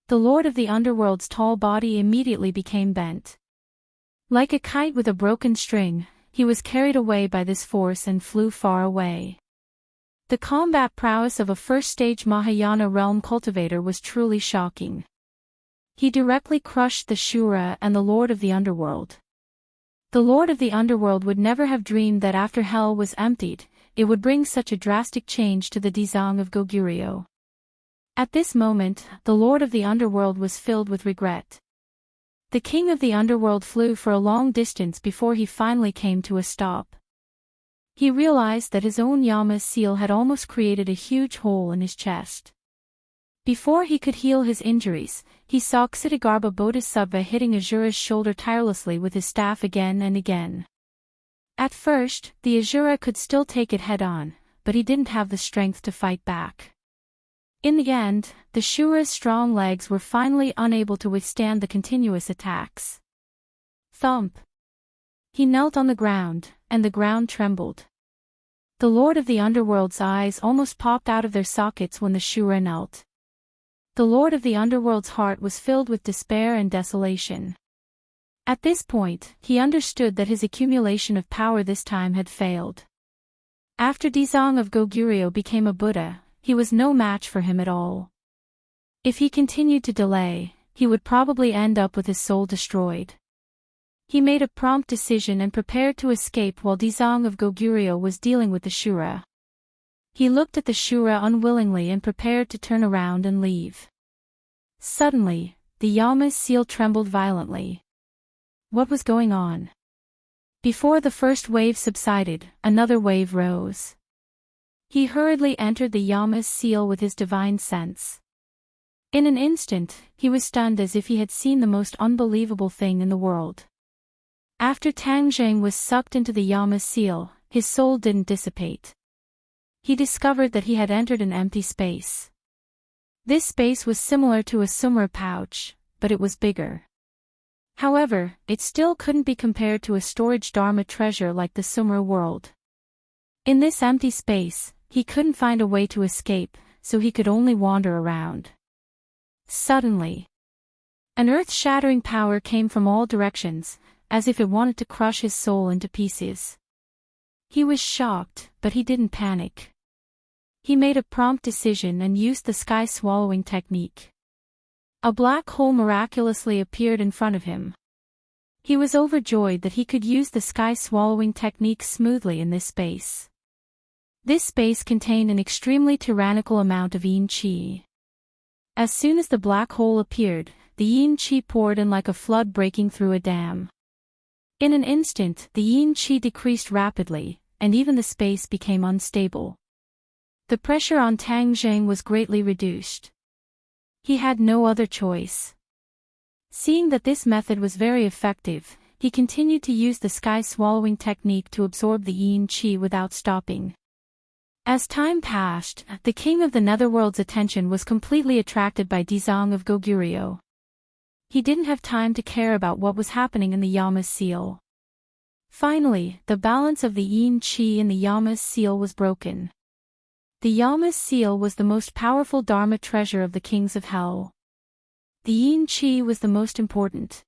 The Lord of the Underworld's tall body immediately became bent. Like a kite with a broken string, he was carried away by this force and flew far away. The combat prowess of a first-stage Mahayana realm cultivator was truly shocking. He directly crushed the Shura and the Lord of the Underworld. The Lord of the Underworld would never have dreamed that after hell was emptied, it would bring such a drastic change to the Dizang of Goguryeo. At this moment, the Lord of the Underworld was filled with regret. The King of the Underworld flew for a long distance before he finally came to a stop. He realized that his own Yama's seal had almost created a huge hole in his chest. Before he could heal his injuries, he saw Ksitagarbha Bodhisattva hitting Asura's shoulder tirelessly with his staff again and again. At first, the Asura could still take it head-on, but he didn't have the strength to fight back. In the end, the Shura's strong legs were finally unable to withstand the continuous attacks. Thump! He knelt on the ground, and the ground trembled. The Lord of the Underworld's eyes almost popped out of their sockets when the Shura knelt. The Lord of the Underworld's heart was filled with despair and desolation. At this point, he understood that his accumulation of power this time had failed. After Dizang of Goguryeo became a Buddha, he was no match for him at all. If he continued to delay, he would probably end up with his soul destroyed. He made a prompt decision and prepared to escape while Dizang of Goguryeo was dealing with the Shura. He looked at the Shura unwillingly and prepared to turn around and leave. Suddenly, the Yama's seal trembled violently. What was going on? Before the first wave subsided, another wave rose. He hurriedly entered the Yama's seal with his divine sense. In an instant, he was stunned as if he had seen the most unbelievable thing in the world. After Tangzheng was sucked into the Yama's seal, his soul didn't dissipate. he discovered that he had entered an empty space. This space was similar to a sumra pouch, but it was bigger. However, it still couldn't be compared to a storage dharma treasure like the sumra world. In this empty space, he couldn't find a way to escape, so he could only wander around. Suddenly, an earth-shattering power came from all directions, as if it wanted to crush his soul into pieces. He was shocked, but he didn't panic. He made a prompt decision and used the sky-swallowing technique. A black hole miraculously appeared in front of him. He was overjoyed that he could use the sky-swallowing technique smoothly in this space. This space contained an extremely tyrannical amount of yin qi. As soon as the black hole appeared, the yin qi poured in like a flood breaking through a dam. In an instant, the yin qi decreased rapidly, and even the space became unstable. The pressure on Tang Zheng was greatly reduced. He had no other choice. Seeing that this method was very effective, he continued to use the sky-swallowing technique to absorb the yin qi without stopping. As time passed, the king of the netherworld's attention was completely attracted by Dizang of Goguryeo. He didn't have time to care about what was happening in the Yama's seal. Finally, the balance of the yin qi in the Yama's seal was broken. The Yama's seal was the most powerful dharma treasure of the kings of hell. The yin qi was the most important.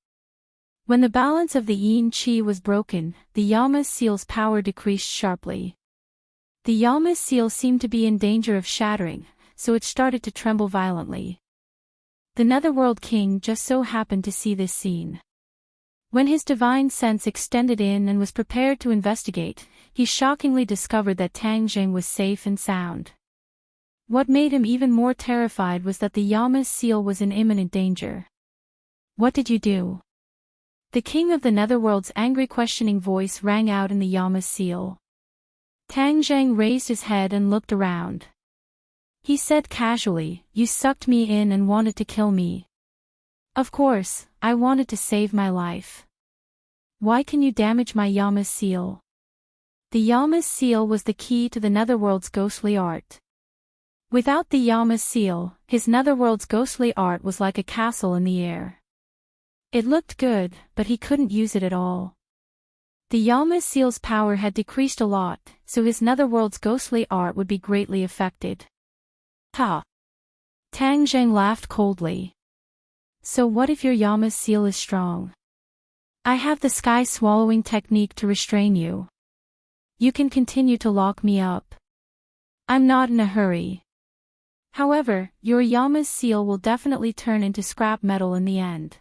When the balance of the yin qi was broken, the Yama's seal's power decreased sharply. The Yama's seal seemed to be in danger of shattering, so it started to tremble violently. The Netherworld King just so happened to see this scene. When his divine sense extended in and was prepared to investigate, he shockingly discovered that Tang Zheng was safe and sound. What made him even more terrified was that the Yama's seal was in imminent danger. "What did you do?" The king of the Netherworld's angry questioning voice rang out in the Yama's seal. Tang Zheng raised his head and looked around. He said casually, "You sucked me in and wanted to kill me." "Of course, I wanted to save my life. Why can you damage my Yama's seal?" The Yama's seal was the key to the Netherworld's ghostly art. Without the Yama's seal, his Netherworld's ghostly art was like a castle in the air. It looked good, but he couldn't use it at all. The Yama's seal's power had decreased a lot, so his Netherworld's ghostly art would be greatly affected. Ha! Tang Zheng laughed coldly. "So what if your Yama's seal is strong? I have the sky-swallowing technique to restrain you. You can continue to lock me up. I'm not in a hurry. However, your Yama's seal will definitely turn into scrap metal in the end."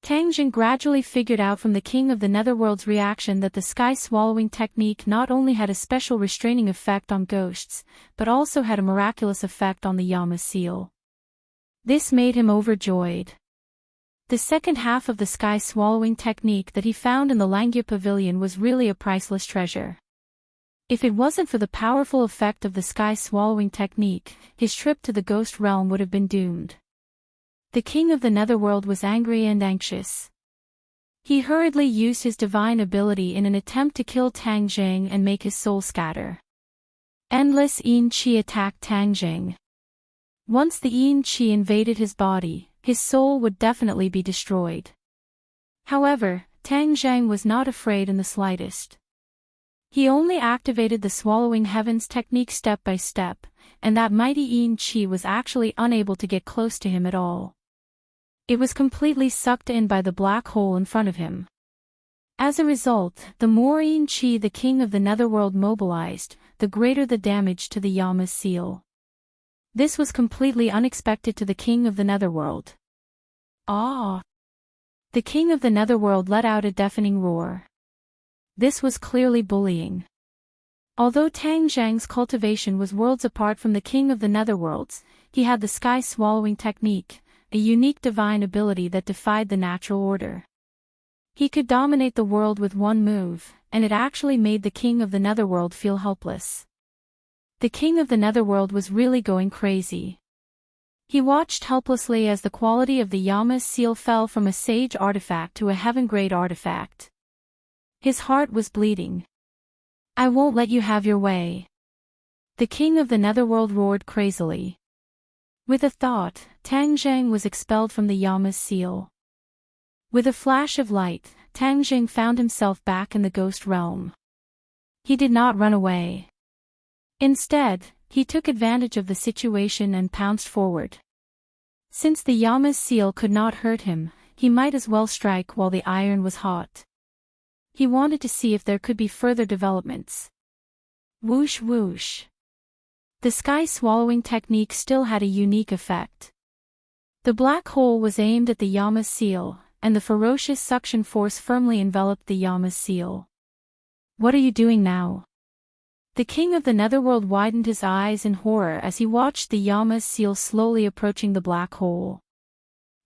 Tang Zheng gradually figured out from the king of the Netherworld's reaction that the sky-swallowing technique not only had a special restraining effect on ghosts, but also had a miraculous effect on the Yama's seal. This made him overjoyed. The second half of the sky-swallowing technique that he found in the Langya Pavilion was really a priceless treasure. If it wasn't for the powerful effect of the sky-swallowing technique, his trip to the ghost realm would have been doomed. The king of the Netherworld was angry and anxious. He hurriedly used his divine ability in an attempt to kill Tang Zheng and make his soul scatter. Endless yin qi attacked Tang Zheng. Once the yin qi invaded his body, his soul would definitely be destroyed. However, Tang Zheng was not afraid in the slightest. He only activated the swallowing heavens technique step by step, and that mighty yin qi was actually unable to get close to him at all. It was completely sucked in by the black hole in front of him. As a result, the more yin qi the king of the Netherworld mobilized, the greater the damage to the Yama's seal. This was completely unexpected to the king of the Netherworld. "Ah!" The king of the Netherworld let out a deafening roar. This was clearly bullying. Although Tang Zheng's cultivation was worlds apart from the king of the Netherworld's, he had the sky-swallowing technique, a unique divine ability that defied the natural order. He could dominate the world with one move, and it actually made the king of the Netherworld feel helpless. The king of the Netherworld was really going crazy. He watched helplessly as the quality of the Yama's seal fell from a sage artifact to a heaven-grade artifact. His heart was bleeding. "I won't let you have your way. The king of the netherworld roared crazily. With a thought, Tang Zheng was expelled from the Yama's seal. With a flash of light, Tang Zheng found himself back in the ghost realm. He did not run away. Instead, he took advantage of the situation and pounced forward. Since the Yama's seal could not hurt him, he might as well strike while the iron was hot. He wanted to see if there could be further developments. Whoosh whoosh. The sky-swallowing technique still had a unique effect. The black hole was aimed at the Yama's seal, and the ferocious suction force firmly enveloped the Yama's seal. What are you doing now? The king of the netherworld widened his eyes in horror as he watched the Yama's seal slowly approaching the black hole.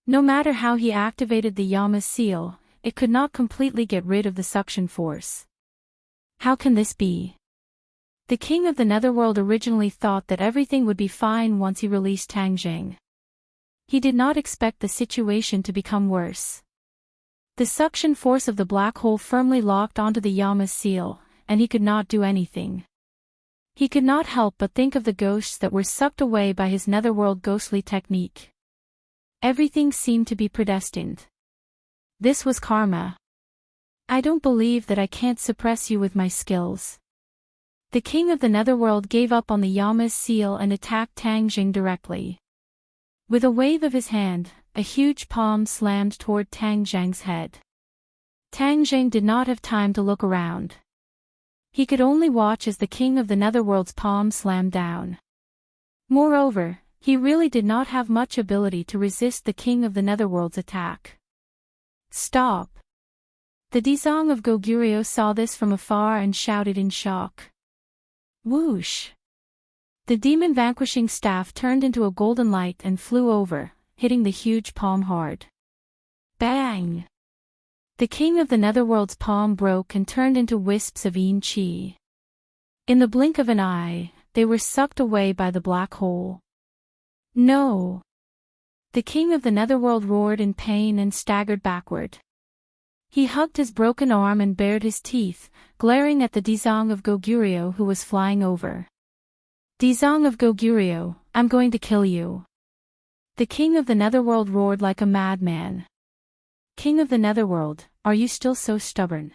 No matter how he activated the Yama's seal, it could not completely get rid of the suction force. How can this be? The king of the netherworld originally thought that everything would be fine once he released Tang Zheng. He did not expect the situation to become worse. The suction force of the black hole firmly locked onto the Yama's seal, and he could not do anything. He could not help but think of the ghosts that were sucked away by his netherworld ghostly technique. Everything seemed to be predestined. This was karma. I don't believe that I can't suppress you with my skills. The king of the netherworld gave up on the Yama's seal and attacked Tang Zheng directly. With a wave of his hand, a huge palm slammed toward Tang Zheng's head. Tang Zheng did not have time to look around. He could only watch as the king of the netherworld's palm slammed down. Moreover, he really did not have much ability to resist the king of the netherworld's attack. Stop! The Dezong of Goguryeo saw this from afar and shouted in shock. Whoosh! The demon-vanquishing staff turned into a golden light and flew over, hitting the huge palm hard. Bang! The king of the netherworld's palm broke and turned into wisps of yin qi. In the blink of an eye, they were sucked away by the black hole. No! The king of the netherworld roared in pain and staggered backward. He hugged his broken arm and bared his teeth, glaring at the Dezong of Goguryeo who was flying over. Dezong of Goguryeo, I'm going to kill you. The king of the netherworld roared like a madman. King of the netherworld, are you still so stubborn?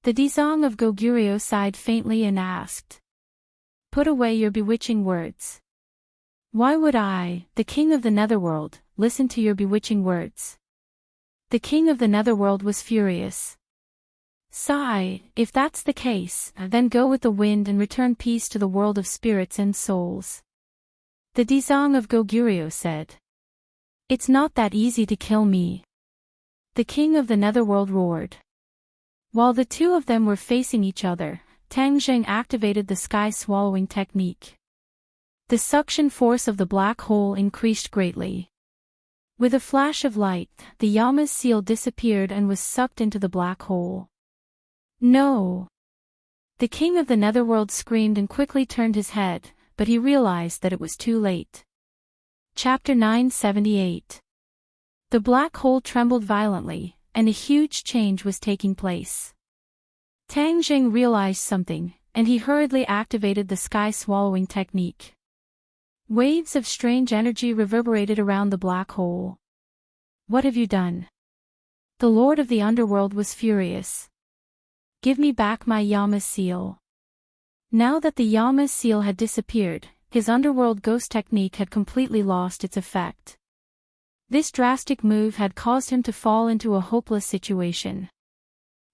The Dezong of Goguryeo sighed faintly and asked. Put away your bewitching words. Why would I, the king of the netherworld, listen to your bewitching words? The king of the netherworld was furious. Sigh, if that's the case, then go with the wind and return peace to the world of spirits and souls. The Dezong of Goguryeo said. It's not that easy to kill me. The king of the netherworld roared. While the two of them were facing each other, Tang Zheng activated the sky-swallowing technique. The suction force of the black hole increased greatly. With a flash of light, the Yama's seal disappeared and was sucked into the black hole. No! The king of the netherworld screamed and quickly turned his head, but he realized that it was too late. Chapter 978. The black hole trembled violently, and a huge change was taking place. Tang Zheng realized something, and he hurriedly activated the sky-swallowing technique. Waves of strange energy reverberated around the black hole. What have you done? The lord of the underworld was furious. Give me back my Yama's seal. Now that the Yama's seal had disappeared, his underworld ghost technique had completely lost its effect. This drastic move had caused him to fall into a hopeless situation.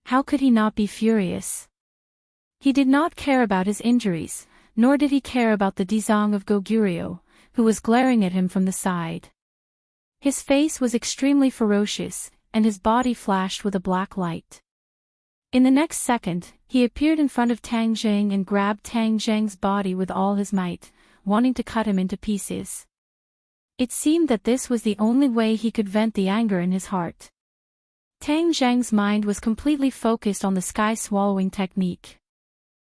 How could he not be furious? He did not care about his injuries, nor did he care about the Dezong of Goguryeo, who was glaring at him from the side. His face was extremely ferocious, and his body flashed with a black light. In the next second, he appeared in front of Tang Zheng and grabbed Tang Zheng's body with all his might, wanting to cut him into pieces. It seemed that this was the only way he could vent the anger in his heart. Tang Zheng's mind was completely focused on the sky-swallowing technique.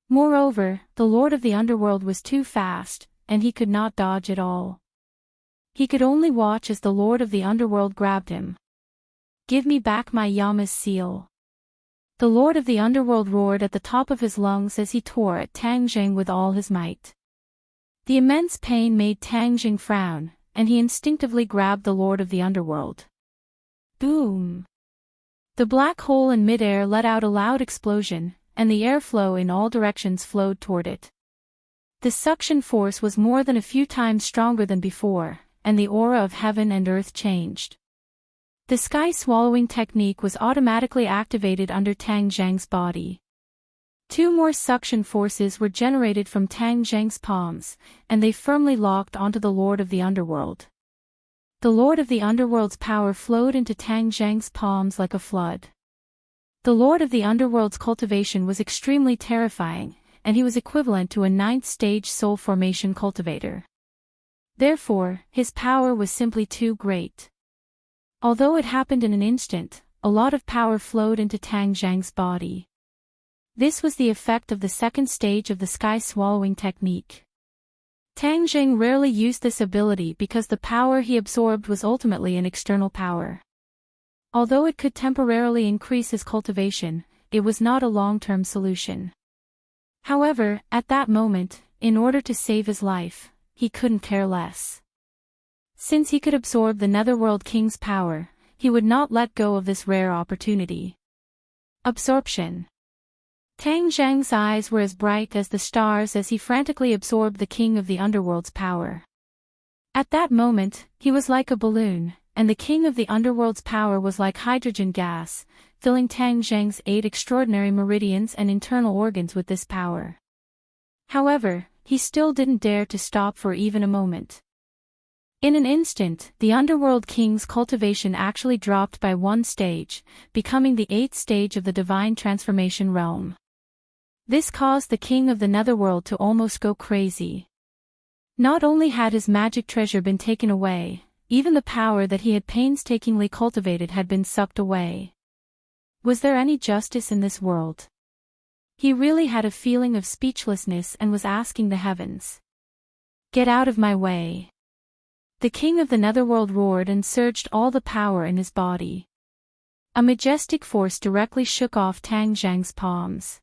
Moreover, the lord of the underworld was too fast, and he could not dodge at all. He could only watch as the lord of the underworld grabbed him. Give me back my Yama's seal. The lord of the underworld roared at the top of his lungs as he tore at Tang Zheng with all his might. The immense pain made Tang Jing frown, and he instinctively grabbed the Lord of the Underworld. Boom! The black hole in midair let out a loud explosion, and the airflow in all directions flowed toward it. The suction force was more than a few times stronger than before, and the aura of heaven and earth changed. The sky-swallowing technique was automatically activated under Tang Zhang's body. 2 more suction forces were generated from Tang Zhang's palms, and they firmly locked onto the Lord of the Underworld. The Lord of the Underworld's power flowed into Tang Zhang's palms like a flood. The Lord of the Underworld's cultivation was extremely terrifying, and he was equivalent to a 9th-stage soul formation cultivator. Therefore, his power was simply too great. Although it happened in an instant, a lot of power flowed into Tang Zhang's body. This was the effect of the 2nd stage of the sky-swallowing technique. Tang Zhang rarely used this ability because the power he absorbed was ultimately an external power. Although it could temporarily increase his cultivation, it was not a long-term solution. However, at that moment, in order to save his life, he couldn't care less. Since he could absorb the Netherworld King's power, he would not let go of this rare opportunity. Absorption. Tang Zhang's eyes were as bright as the stars as he frantically absorbed the King of the Underworld's power. At that moment, he was like a balloon, and the King of the Underworld's power was like hydrogen gas, filling Tang Zhang's 8 extraordinary meridians and internal organs with this power. However, he still didn't dare to stop for even a moment. In an instant, the Underworld King's cultivation actually dropped by 1 stage, becoming the 8th stage of the Divine Transformation realm. This caused the King of the Netherworld to almost go crazy. Not only had his magic treasure been taken away, even the power that he had painstakingly cultivated had been sucked away. Was there any justice in this world? He really had a feeling of speechlessness and was asking the heavens, "Get out of my way." The King of the Netherworld roared and surged all the power in his body. A majestic force directly shook off Tang Zhang's palms.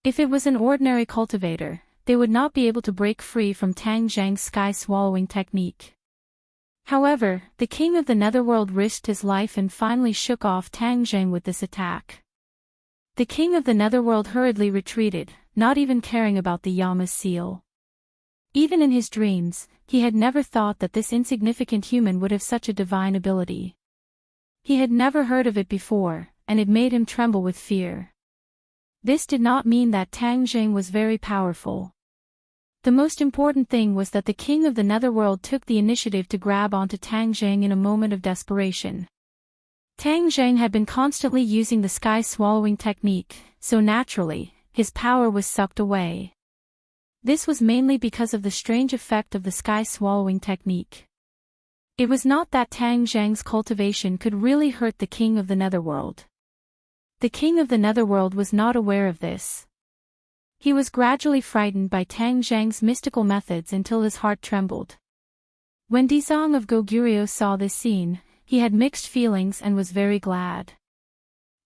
If it was an ordinary cultivator, they would not be able to break free from Tang Zhang's sky-swallowing technique. However, the King of the Netherworld risked his life and finally shook off Tang Zhang with this attack. The King of the Netherworld hurriedly retreated, not even caring about the Yama's seal. Even in his dreams, he had never thought that this insignificant human would have such a divine ability. He had never heard of it before, and it made him tremble with fear. This did not mean that Tang Zhang was very powerful. The most important thing was that the King of the Netherworld took the initiative to grab onto Tang Zhang in a moment of desperation. Tang Zhang had been constantly using the sky-swallowing technique, so naturally, his power was sucked away. This was mainly because of the strange effect of the sky-swallowing technique. It was not that Tang Zhang's cultivation could really hurt the King of the Netherworld. The King of the Netherworld was not aware of this. He was gradually frightened by Tang Zhang's mystical methods until his heart trembled. When Dizang of Goguryeo saw this scene, he had mixed feelings and was very glad.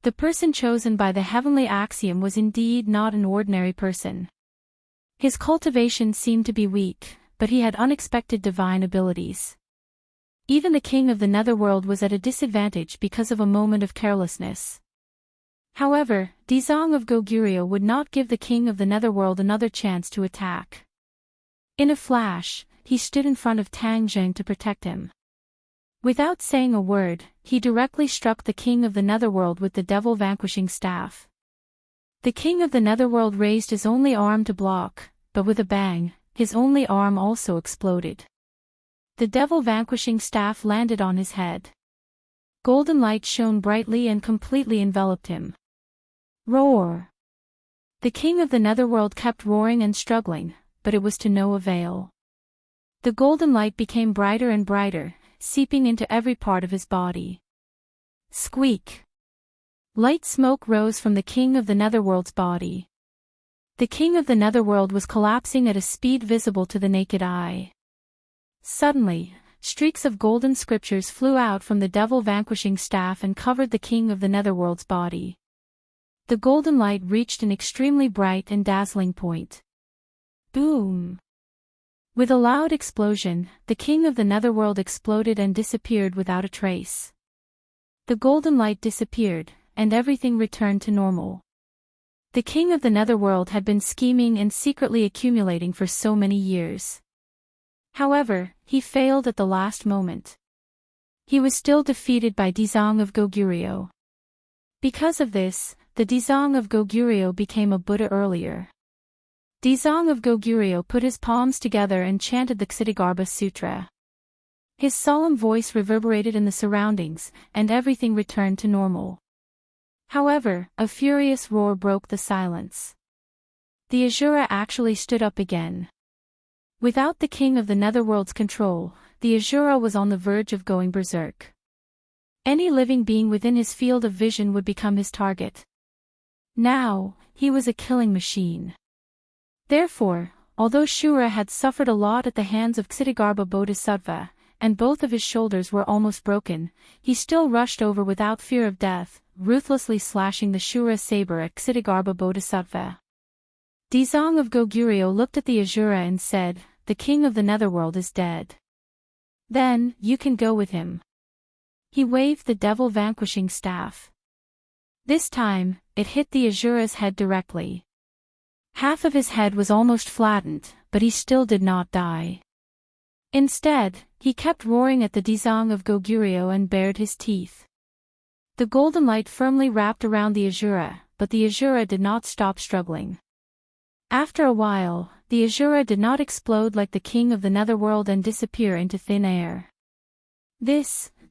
The person chosen by the heavenly axiom was indeed not an ordinary person. His cultivation seemed to be weak, but he had unexpected divine abilities. Even the King of the Netherworld was at a disadvantage because of a moment of carelessness. However, Dizang of Goguryeo would not give the King of the Netherworld another chance to attack. In a flash, he stood in front of Tang Zhang to protect him. Without saying a word, he directly struck the King of the Netherworld with the devil-vanquishing staff. The King of the Netherworld raised his only arm to block, but with a bang, his only arm also exploded. The devil-vanquishing staff landed on his head. Golden light shone brightly and completely enveloped him. Roar! The King of the Netherworld kept roaring and struggling, but it was to no avail. The golden light became brighter and brighter, seeping into every part of his body. Squeak! Light smoke rose from the King of the Netherworld's body. The King of the Netherworld was collapsing at a speed visible to the naked eye. Suddenly, streaks of golden scriptures flew out from the devil-vanquishing staff and covered the King of the Netherworld's body. The golden light reached an extremely bright and dazzling point. Boom! With a loud explosion, the king of the netherworld exploded and disappeared without a trace. The golden light disappeared, and everything returned to normal. The king of the netherworld had been scheming and secretly accumulating for so many years. However, he failed at the last moment. He was still defeated by Dezong of Goguryeo. Because of this, the Dezong of Goguryeo became a Buddha earlier. Dezong of Goguryeo put his palms together and chanted the Ksitigarbha Sutra. His solemn voice reverberated in the surroundings, and everything returned to normal. However, a furious roar broke the silence. The Asura actually stood up again. Without the king of the netherworld's control, the Asura was on the verge of going berserk. Any living being within his field of vision would become his target. Now, he was a killing machine. Therefore, although Shura had suffered a lot at the hands of Ksitigarbha Bodhisattva, and both of his shoulders were almost broken, he still rushed over without fear of death, ruthlessly slashing the Shura saber at Ksitigarbha Bodhisattva. Dezong of Goguryeo looked at the Asura and said, "The king of the netherworld is dead. Then, you can go with him." He waved the devil-vanquishing staff. This time, it hit the Asura's head directly. Half of his head was almost flattened, but he still did not die. Instead, he kept roaring at the Dezong of Goguryeo and bared his teeth. The golden light firmly wrapped around the Asura, but the Asura did not stop struggling. After a while, the Asura did not explode like the king of the netherworld and disappear into thin air. The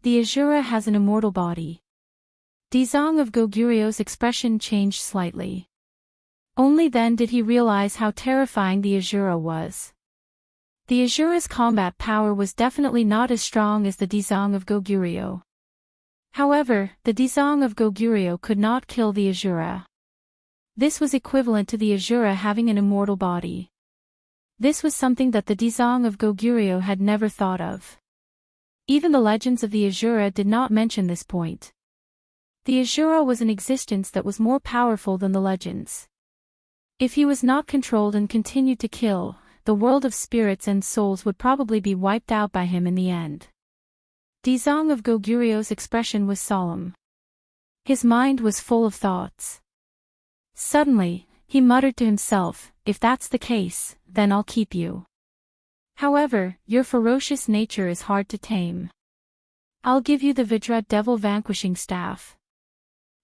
Asura has an immortal body. Dezong of Goguryeo's expression changed slightly. Only then did he realize how terrifying the Asura was. The Asura's combat power was definitely not as strong as the Dezong of Goguryeo. However, the Dezong of Goguryeo could not kill the Asura. This was equivalent to the Asura having an immortal body. This was something that the Dezong of Goguryeo had never thought of. Even the legends of the Asura did not mention this point. The Asura was an existence that was more powerful than the legends. If he was not controlled and continued to kill, the world of spirits and souls would probably be wiped out by him in the end. Dezong of Goguryeo's expression was solemn. His mind was full of thoughts. Suddenly, he muttered to himself, "If that's the case, then I'll keep you. However, your ferocious nature is hard to tame. I'll give you the Vajra devil-vanquishing staff."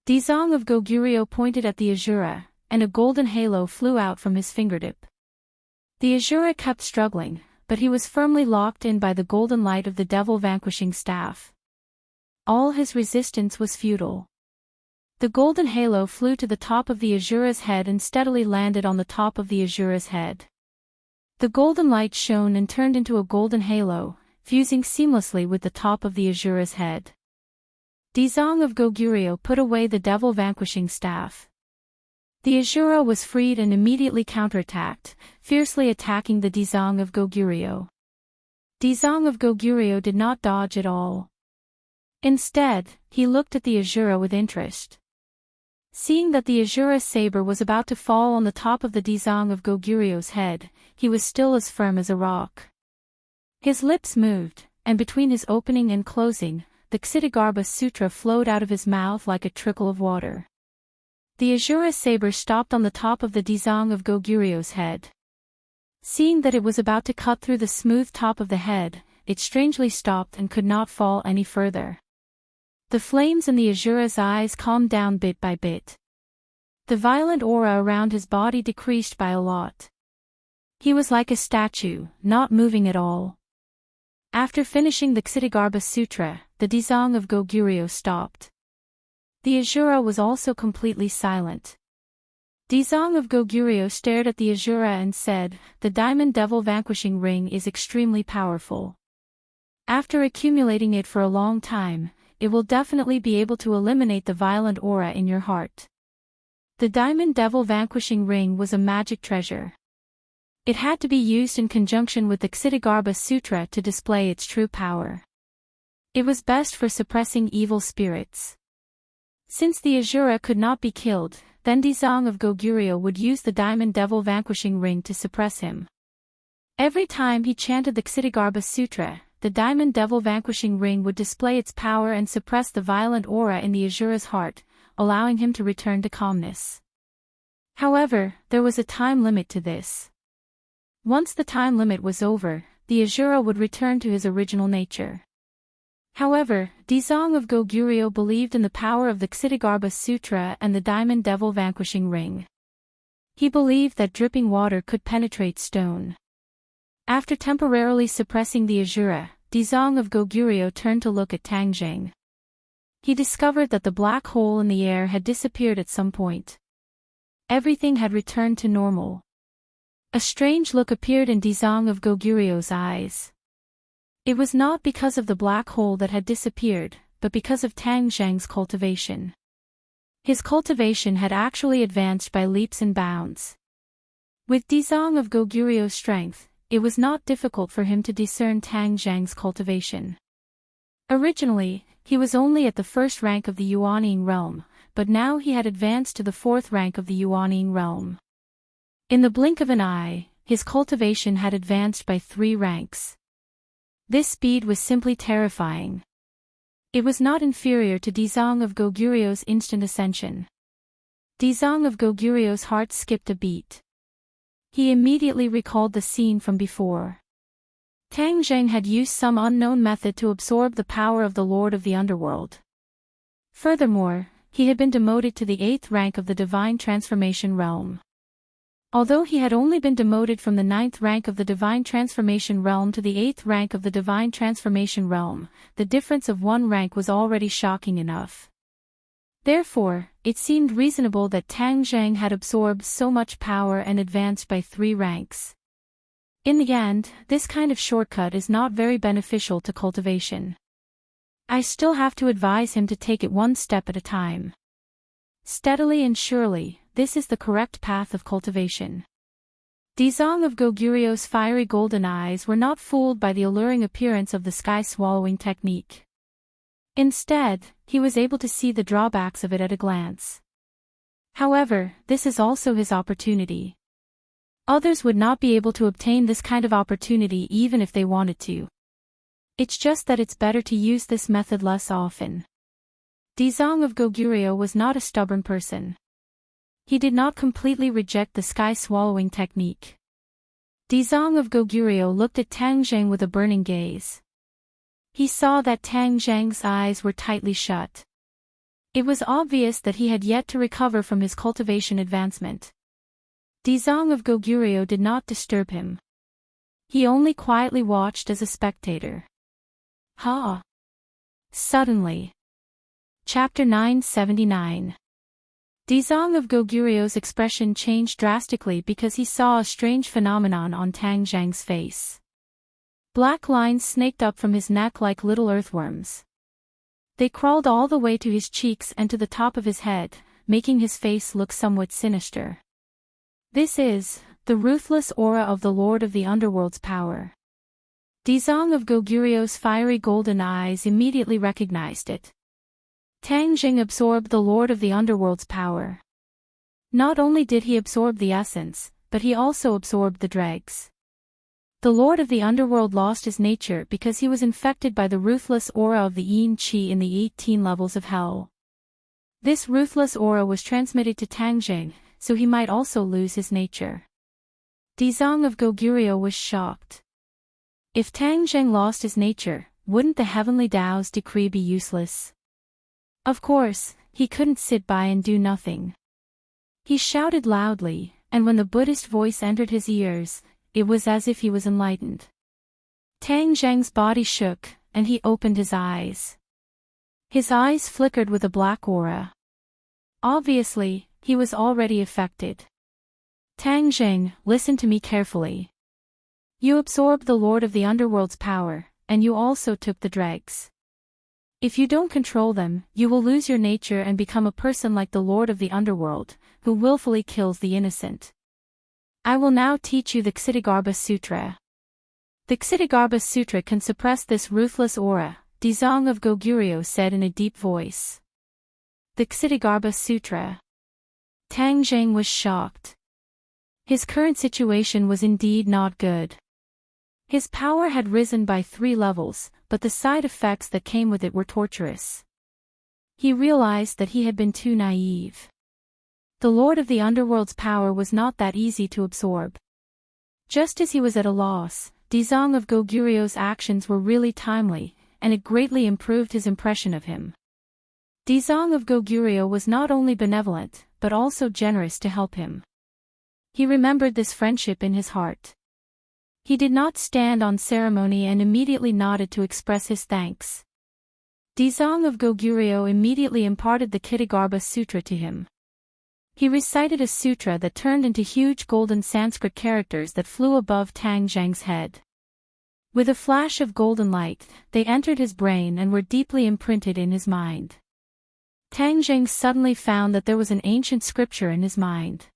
Dezong of Goguryeo pointed at the Asura, and a golden halo flew out from his fingertip. The Asura kept struggling, but he was firmly locked in by the golden light of the devil-vanquishing staff. All his resistance was futile. The golden halo flew to the top of the Asura's head and steadily landed on the top of the Asura's head. The golden light shone and turned into a golden halo, fusing seamlessly with the top of the Asura's head. Dezong of Goguryeo put away the devil-vanquishing staff. The Asura was freed and immediately counterattacked, fiercely attacking the Dezong of Goguryeo. Dezong of Goguryeo did not dodge at all. Instead, he looked at the Asura with interest. Seeing that the Asura's saber was about to fall on the top of the Dezong of Goguryeo's head, he was still as firm as a rock. His lips moved, and between his opening and closing, the Ksitigarbha Sutra flowed out of his mouth like a trickle of water. The Asura's saber stopped on the top of the Dezong of Goguryeo's head. Seeing that it was about to cut through the smooth top of the head, it strangely stopped and could not fall any further. The flames in the Asura's eyes calmed down bit by bit. The violent aura around his body decreased by a lot. He was like a statue, not moving at all. After finishing the Ksitigarbha Sutra, the Dezong of Goguryeo stopped. The Asura was also completely silent. Dezong of Goguryeo stared at the Asura and said, "The diamond devil vanquishing ring is extremely powerful. After accumulating it for a long time, it will definitely be able to eliminate the violent aura in your heart." The diamond devil vanquishing ring was a magic treasure. It had to be used in conjunction with the Ksitigarbha Sutra to display its true power. It was best for suppressing evil spirits. Since the Asura could not be killed, then Dezong of Goguryeo would use the diamond devil vanquishing ring to suppress him. Every time he chanted the Kshitigarbha Sutra, the diamond devil vanquishing ring would display its power and suppress the violent aura in the Asura's heart, allowing him to return to calmness. However, there was a time limit to this. Once the time limit was over, the Asura would return to his original nature. However, Dzong of Goguryeo believed in the power of the Kshitigarbha Sutra and the diamond devil vanquishing ring. He believed that dripping water could penetrate stone. After temporarily suppressing the Asura, Dzong of Goguryeo turned to look at Tang Zheng. He discovered that the black hole in the air had disappeared at some point. Everything had returned to normal. A strange look appeared in Dzong of Goguryeo's eyes. It was not because of the black hole that had disappeared, but because of Tang Zheng's cultivation. His cultivation had actually advanced by leaps and bounds. With Dzong of Goguryeo's strength, it was not difficult for him to discern Tang Zheng's cultivation. Originally, he was only at the first rank of the Yuanying realm, but now he had advanced to the fourth rank of the Yuanying realm. In the blink of an eye, his cultivation had advanced by 3 ranks. This speed was simply terrifying. It was not inferior to Dzong of Goguryeo's instant ascension. Dzong of Goguryeo's heart skipped a beat. He immediately recalled the scene from before. Tang Zheng had used some unknown method to absorb the power of the Lord of the Underworld. Furthermore, he had been demoted to the 8th rank of the Divine Transformation realm. Although he had only been demoted from the 9th rank of the Divine Transformation realm to the 8th rank of the Divine Transformation realm, the difference of 1 rank was already shocking enough. Therefore, it seemed reasonable that Tang Zheng had absorbed so much power and advanced by 3 ranks. In the end, this kind of shortcut is not very beneficial to cultivation. I still have to advise him to take it 1 step at a time. Steadily and surely, this is the correct path of cultivation. Dzong of Goguryeo's fiery golden eyes were not fooled by the alluring appearance of the sky-swallowing technique. Instead, he was able to see the drawbacks of it at a glance. However, this is also his opportunity. Others would not be able to obtain this kind of opportunity even if they wanted to. It's just that it's better to use this method less often. Dzong of Goguryeo was not a stubborn person. He did not completely reject the sky-swallowing technique. Dzong of Goguryeo looked at Tang Zheng with a burning gaze. He saw that Tang Zheng's eyes were tightly shut. It was obvious that he had yet to recover from his cultivation advancement. Dzong of Goguryeo did not disturb him. He only quietly watched as a spectator. Ha! Suddenly. Chapter 979. Dzong of Goguryeo's expression changed drastically because he saw a strange phenomenon on Tang Zheng's face. Black lines snaked up from his neck like little earthworms. They crawled all the way to his cheeks and to the top of his head, making his face look somewhat sinister. This is the ruthless aura of the Lord of the Underworld's power. Dzong of Goguryeo's fiery golden eyes immediately recognized it. Tang Zheng absorbed the Lord of the Underworld's power. Not only did he absorb the essence, but he also absorbed the dregs. The Lord of the Underworld lost his nature because he was infected by the ruthless aura of the Yin Qi in the 18 levels of hell. This ruthless aura was transmitted to Tang Zheng, so he might also lose his nature. Dzong of Goguryeo was shocked. If Tang Zheng lost his nature, wouldn't the heavenly Tao's decree be useless? Of course, he couldn't sit by and do nothing. He shouted loudly, and when the Buddhist voice entered his ears, it was as if he was enlightened. Tang Zheng's body shook, and he opened his eyes. His eyes flickered with a black aura. Obviously, he was already affected. Tang Zheng, listen to me carefully. You absorbed the Lord of the Underworld's power, and you also took the dregs. If you don't control them, you will lose your nature and become a person like the Lord of the Underworld, who willfully kills the innocent. I will now teach you the Kshitigarbha Sutra. The Kshitigarbha Sutra can suppress this ruthless aura, Dzong of Goguryeo said in a deep voice. The Kshitigarbha Sutra. Tang Zheng was shocked. His current situation was indeed not good. His power had risen by 3 levels, but the side effects that came with it were torturous. He realized that he had been too naive. The Lord of the Underworld's power was not that easy to absorb. Just as he was at a loss, Dezong of Goguryeu's actions were really timely, and it greatly improved his impression of him. Dezong of Goguryeo was not only benevolent, but also generous to help him. He remembered this friendship in his heart. He did not stand on ceremony and immediately nodded to express his thanks. Dezong of Goguryeo immediately imparted the Kshitigarbha Sutra to him. He recited a sutra that turned into huge golden Sanskrit characters that flew above Tang Zheng's head. With a flash of golden light, they entered his brain and were deeply imprinted in his mind. Tang Zheng suddenly found that there was an ancient scripture in his mind.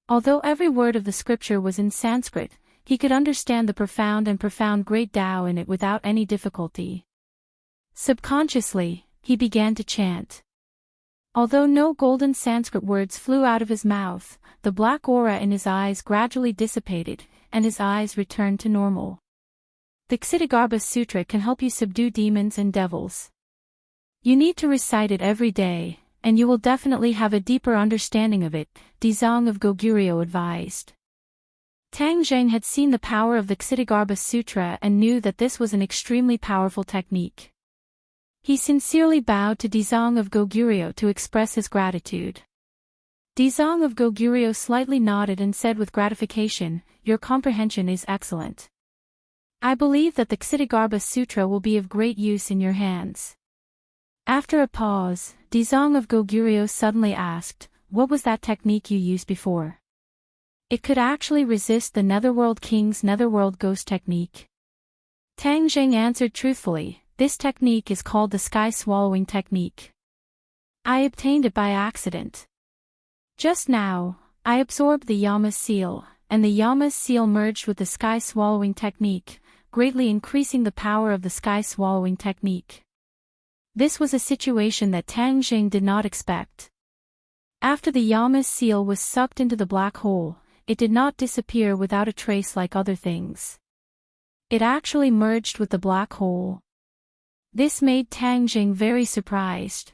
Although every word of the scripture was in Sanskrit, he could understand the profound great Tao in it without any difficulty. Subconsciously, he began to chant. Although no golden Sanskrit words flew out of his mouth, the black aura in his eyes gradually dissipated, and his eyes returned to normal. The Kshitigarbha Sutra can help you subdue demons and devils. You need to recite it every day, and you will definitely have a deeper understanding of it, Dezong of Goguryeo advised. Tang Zheng had seen the power of the Kshitigarbha Sutra and knew that this was an extremely powerful technique. He sincerely bowed to Dezong of Goguryeo to express his gratitude. Dezong of Goguryeo slightly nodded and said with gratification, "Your comprehension is excellent. I believe that the Kshitigarbha Sutra will be of great use in your hands." After a pause, Dezong of Goguryeo suddenly asked, "What was that technique you used before?" "It could actually resist the Netherworld King's Netherworld Ghost technique." Tang Zheng answered truthfully, "This technique is called the Sky Swallowing Technique. I obtained it by accident. Just now, I absorbed the Yama's seal, and the Yama's seal merged with the Sky Swallowing Technique, greatly increasing the power of the Sky Swallowing Technique." This was a situation that Tang Zheng did not expect. After the Yama's seal was sucked into the black hole, it did not disappear without a trace like other things. It actually merged with the black hole. This made Tang Zheng very surprised.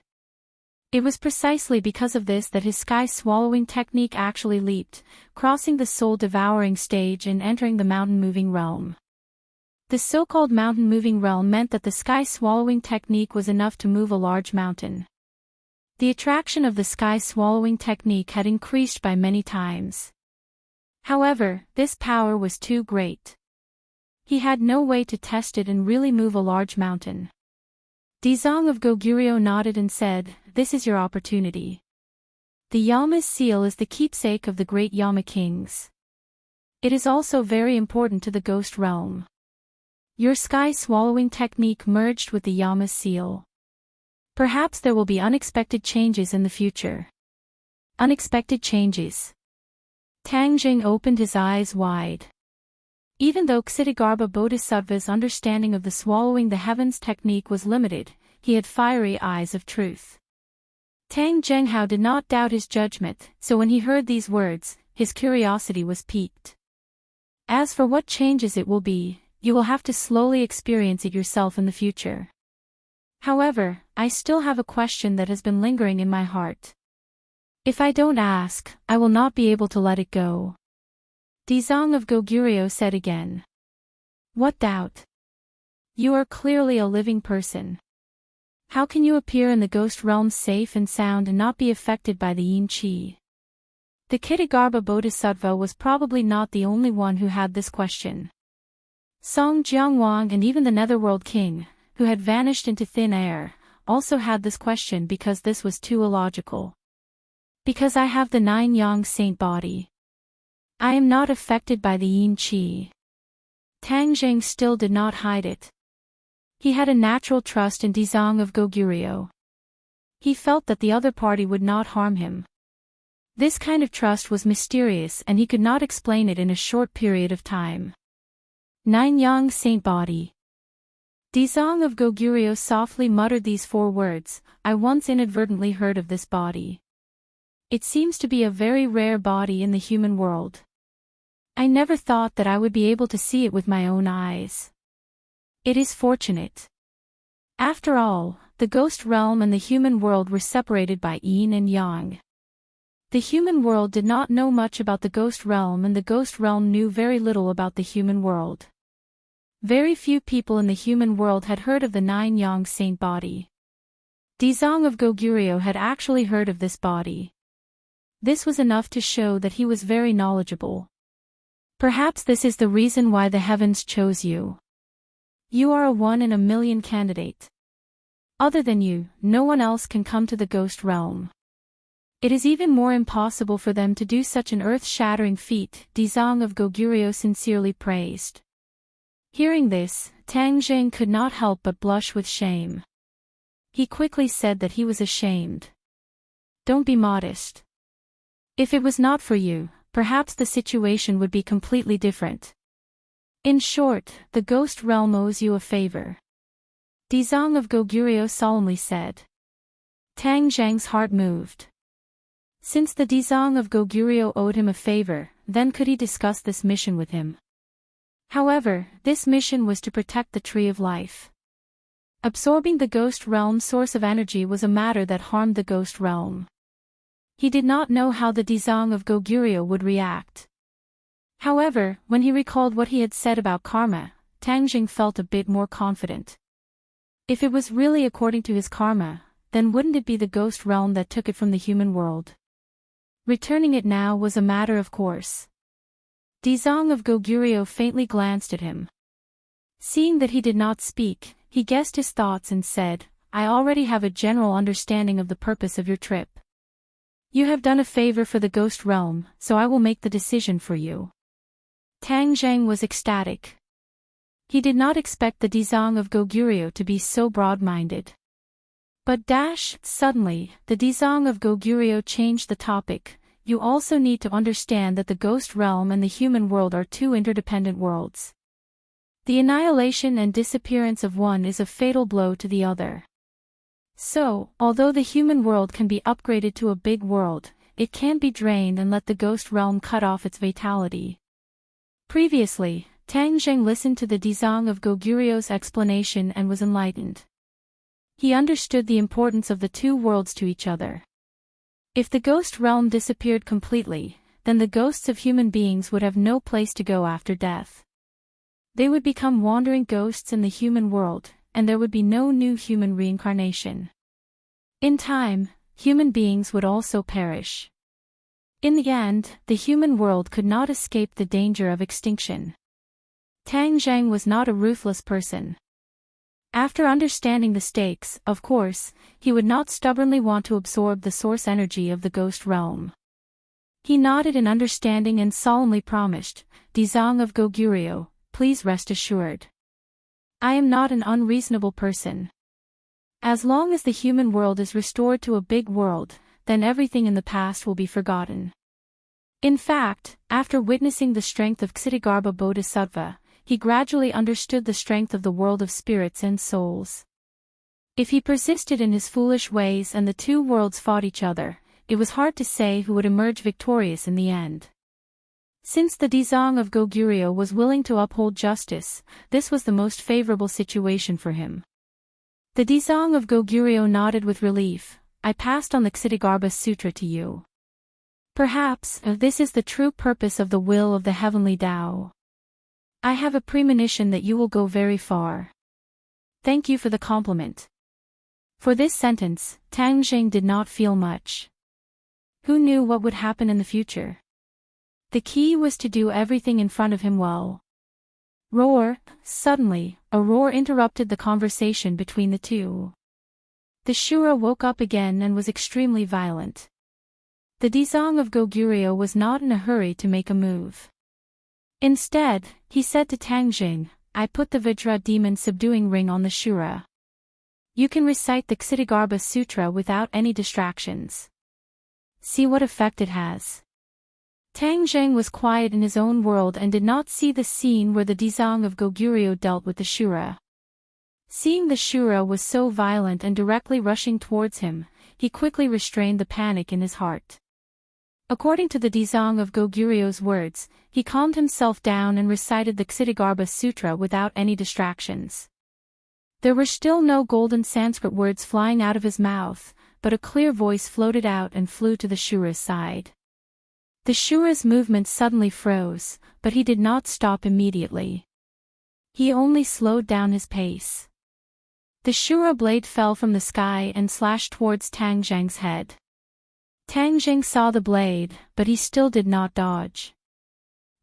It was precisely because of this that his sky-swallowing technique actually leaped, crossing the soul-devouring stage and entering the mountain-moving realm. The so-called mountain-moving realm meant that the sky-swallowing technique was enough to move a large mountain. The attraction of the sky-swallowing technique had increased by many times. However, this power was too great. He had no way to test it and really move a large mountain. Dezong of Goguryeo nodded and said, "This is your opportunity. The Yama's seal is the keepsake of the great Yama kings. It is also very important to the ghost realm. Your sky-swallowing technique merged with the Yama's seal. Perhaps there will be unexpected changes in the future." Unexpected changes. Tang Zheng opened his eyes wide. Even though Kshitigarbha Bodhisattva's understanding of the swallowing the heavens technique was limited, he had fiery eyes of truth. Tang Zhenghao did not doubt his judgment, so when he heard these words, his curiosity was piqued. As for what changes it will be, you will have to slowly experience it yourself in the future. However, I still have a question that has been lingering in my heart. If I don't ask, I will not be able to let it go. Dezong of Goguryeo said again. What doubt? You are clearly a living person. How can you appear in the ghost realm safe and sound and not be affected by the yin qi? The Kshitigarbha Bodhisattva was probably not the only one who had this question. Song Jiangwang and even the Netherworld King, who had vanished into thin air, also had this question because this was too illogical. Because I have the 9 yang saint body. I am not affected by the yin qi. Tang Zheng still did not hide it. He had a natural trust in Dezong of Goguryeo. He felt that the other party would not harm him. This kind of trust was mysterious and he could not explain it in a short period of time. 9 yang saint body. Dezong of Goguryeo softly muttered these 4 words, "I once inadvertently heard of this body. It seems to be a very rare body in the human world. I never thought that I would be able to see it with my own eyes. It is fortunate. After all, the ghost realm and the human world were separated by yin and yang. The human world did not know much about the ghost realm, and the ghost realm knew very little about the human world. Very few people in the human world had heard of the nine-yang saint body. Dezong of Goguryeo had actually heard of this body. This was enough to show that he was very knowledgeable. Perhaps this is the reason why the heavens chose you. You are a one-in-a-million candidate. Other than you, no one else can come to the ghost realm. It is even more impossible for them to do such an earth-shattering feat, Dezong of Goguryeo sincerely praised. Hearing this, Tang Zheng could not help but blush with shame. He quickly said that he was ashamed. Don't be modest. If it was not for you, perhaps the situation would be completely different. In short, the ghost realm owes you a favor. Dezong of Goguryeo solemnly said. Tang Zheng's heart moved. Since the Dezong of Goguryeo owed him a favor, then could he discuss this mission with him? However, this mission was to protect the Tree of Life. Absorbing the ghost realm's source of energy was a matter that harmed the ghost realm. He did not know how the Dezong of Goguryeo would react. However, when he recalled what he had said about karma, Tang Zheng felt a bit more confident. If it was really according to his karma, then wouldn't it be the ghost realm that took it from the human world? Returning it now was a matter of course. Dezong of Goguryeo faintly glanced at him. Seeing that he did not speak, he guessed his thoughts and said, I already have a general understanding of the purpose of your trip. You have done a favor for the ghost realm, so I will make the decision for you. Tang Zheng was ecstatic. He did not expect the Dezong of Goguryeo to be so broad-minded. But suddenly, the Dezong of Goguryeo changed the topic. You also need to understand that the ghost realm and the human world are two interdependent worlds. The annihilation and disappearance of one is a fatal blow to the other. So, although the human world can be upgraded to a big world, it can't be drained and let the ghost realm cut off its vitality. Previously, Tang Zheng listened to the Dezong of Goguryeo's explanation and was enlightened. He understood the importance of the two worlds to each other. If the ghost realm disappeared completely, then the ghosts of human beings would have no place to go after death. They would become wandering ghosts in the human world, and there would be no new human reincarnation. In time, human beings would also perish. In the end, the human world could not escape the danger of extinction. Tang Zheng was not a ruthless person. After understanding the stakes, of course, he would not stubbornly want to absorb the source energy of the ghost realm. He nodded in understanding and solemnly promised, Dezong of Goguryeo, please rest assured. I am not an unreasonable person. As long as the human world is restored to a big world, then everything in the past will be forgotten. In fact, after witnessing the strength of Ksitigarbha Bodhisattva, he gradually understood the strength of the world of spirits and souls. If he persisted in his foolish ways and the two worlds fought each other, it was hard to say who would emerge victorious in the end. Since the Dezong of Goguryeo was willing to uphold justice, this was the most favorable situation for him. The Dezong of Goguryeo nodded with relief. I passed on the Ksitigarbha Sutra to you. Perhaps, this is the true purpose of the will of the heavenly Tao. I have a premonition that you will go very far. Thank you for the compliment. For this sentence, Tang Zheng did not feel much. Who knew what would happen in the future? The key was to do everything in front of him well. Roar! Suddenly, a roar interrupted the conversation between the two. The Shura woke up again and was extremely violent. The Dezong of Goguryeo was not in a hurry to make a move. Instead, he said to Tang Zheng, I put the Vajra demon subduing ring on the Shura. You can recite the Ksitigarbha Sutra without any distractions. See what effect it has. Tang Zheng was quiet in his own world and did not see the scene where the Dezong of Goguryeo dealt with the Shura. Seeing the Shura was so violent and directly rushing towards him, he quickly restrained the panic in his heart. According to the Dzong of Goguryeo words, he calmed himself down and recited the Ksitigarbha Sutra without any distractions. There were still no golden Sanskrit words flying out of his mouth, but a clear voice floated out and flew to the Shura's side. The Shura's movements suddenly froze, but he did not stop immediately. He only slowed down his pace. The Shura blade fell from the sky and slashed towards Tang Zhang's head. Tang Zhang saw the blade, but he still did not dodge.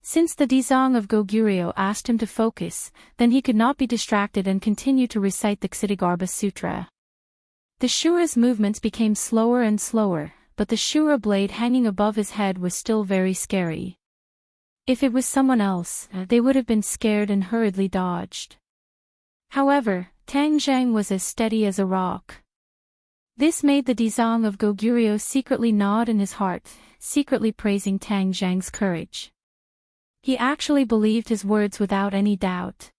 Since the Dzong of Goguryeo asked him to focus, then he could not be distracted and continue to recite the Ksitigarbha Sutra. The Shura's movements became slower and slower, but the Shura blade hanging above his head was still very scary. If it was someone else, they would have been scared and hurriedly dodged. However, Tang Zhang was as steady as a rock. This made the Dzong of Goguryeo secretly nod in his heart, secretly praising Tang Zhang's courage. He actually believed his words without any doubt.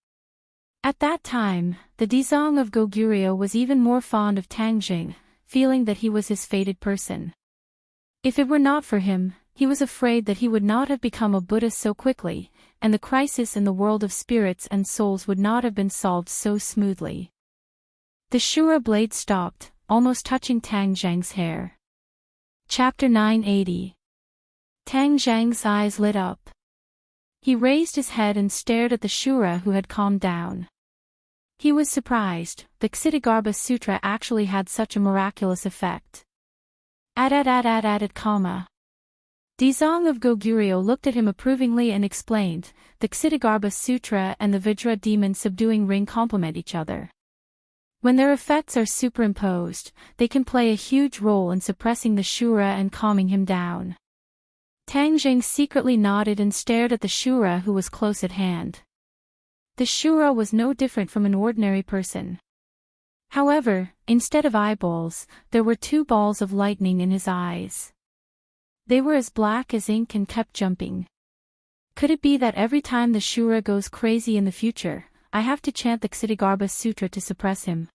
At that time, the Dzong of Goguryeo was even more fond of Tang Zhang, feeling that he was his fated person. If it were not for him, he was afraid that he would not have become a Buddha so quickly, and the crisis in the world of spirits and souls would not have been solved so smoothly. The Shura blade stopped, almost touching Tang Zhang's hair. Chapter 980. Tang Zhang's eyes lit up. He raised his head and stared at the Shura who had calmed down. He was surprised, the Ksitigarbha Sutra actually had such a miraculous effect. Comma. Dzong of Goguryeo looked at him approvingly and explained, the Ksitigarbha Sutra and the Vajra demon subduing ring complement each other. When their effects are superimposed, they can play a huge role in suppressing the Shura and calming him down. Tang Zhang secretly nodded and stared at the Shura who was close at hand. The Shura was no different from an ordinary person. However, instead of eyeballs, there were two balls of lightning in his eyes. They were as black as ink and kept jumping. Could it be that every time the Shura goes crazy in the future, I have to chant the Ksitigarbha Sutra to suppress him?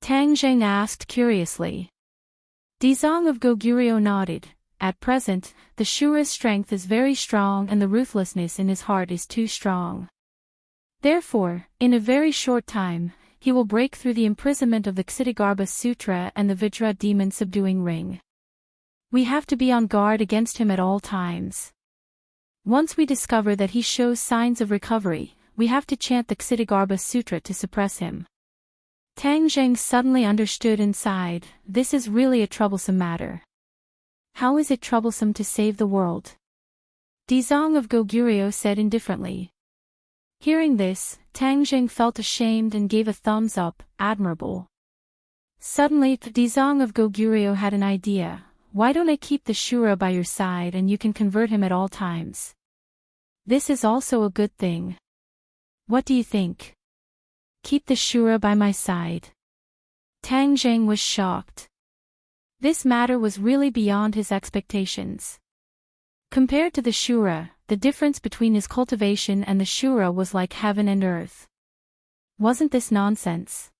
Tang Zhang asked curiously. Dzong of Goguryeo nodded. At present, the Shura's strength is very strong and the ruthlessness in his heart is too strong. Therefore, in a very short time, he will break through the imprisonment of the Ksitigarbha Sutra and the Vajra demon subduing ring. We have to be on guard against him at all times. Once we discover that he shows signs of recovery, we have to chant the Ksitigarbha Sutra to suppress him. Tang Zhang suddenly understood and sighed, this is really a troublesome matter. How is it troublesome to save the world? Dzong of Goguryeo said indifferently. Hearing this, Tang Zhang felt ashamed and gave a thumbs up, admirable. Suddenly, Dzong of Goguryeo had an idea. Why don't I keep the Shura by your side and you can convert him at all times? This is also a good thing. What do you think? Keep the Shura by my side. Tang Zhang was shocked. This matter was really beyond his expectations. Compared to the Shura, the difference between his cultivation and the Shura was like heaven and earth. Wasn't this nonsense?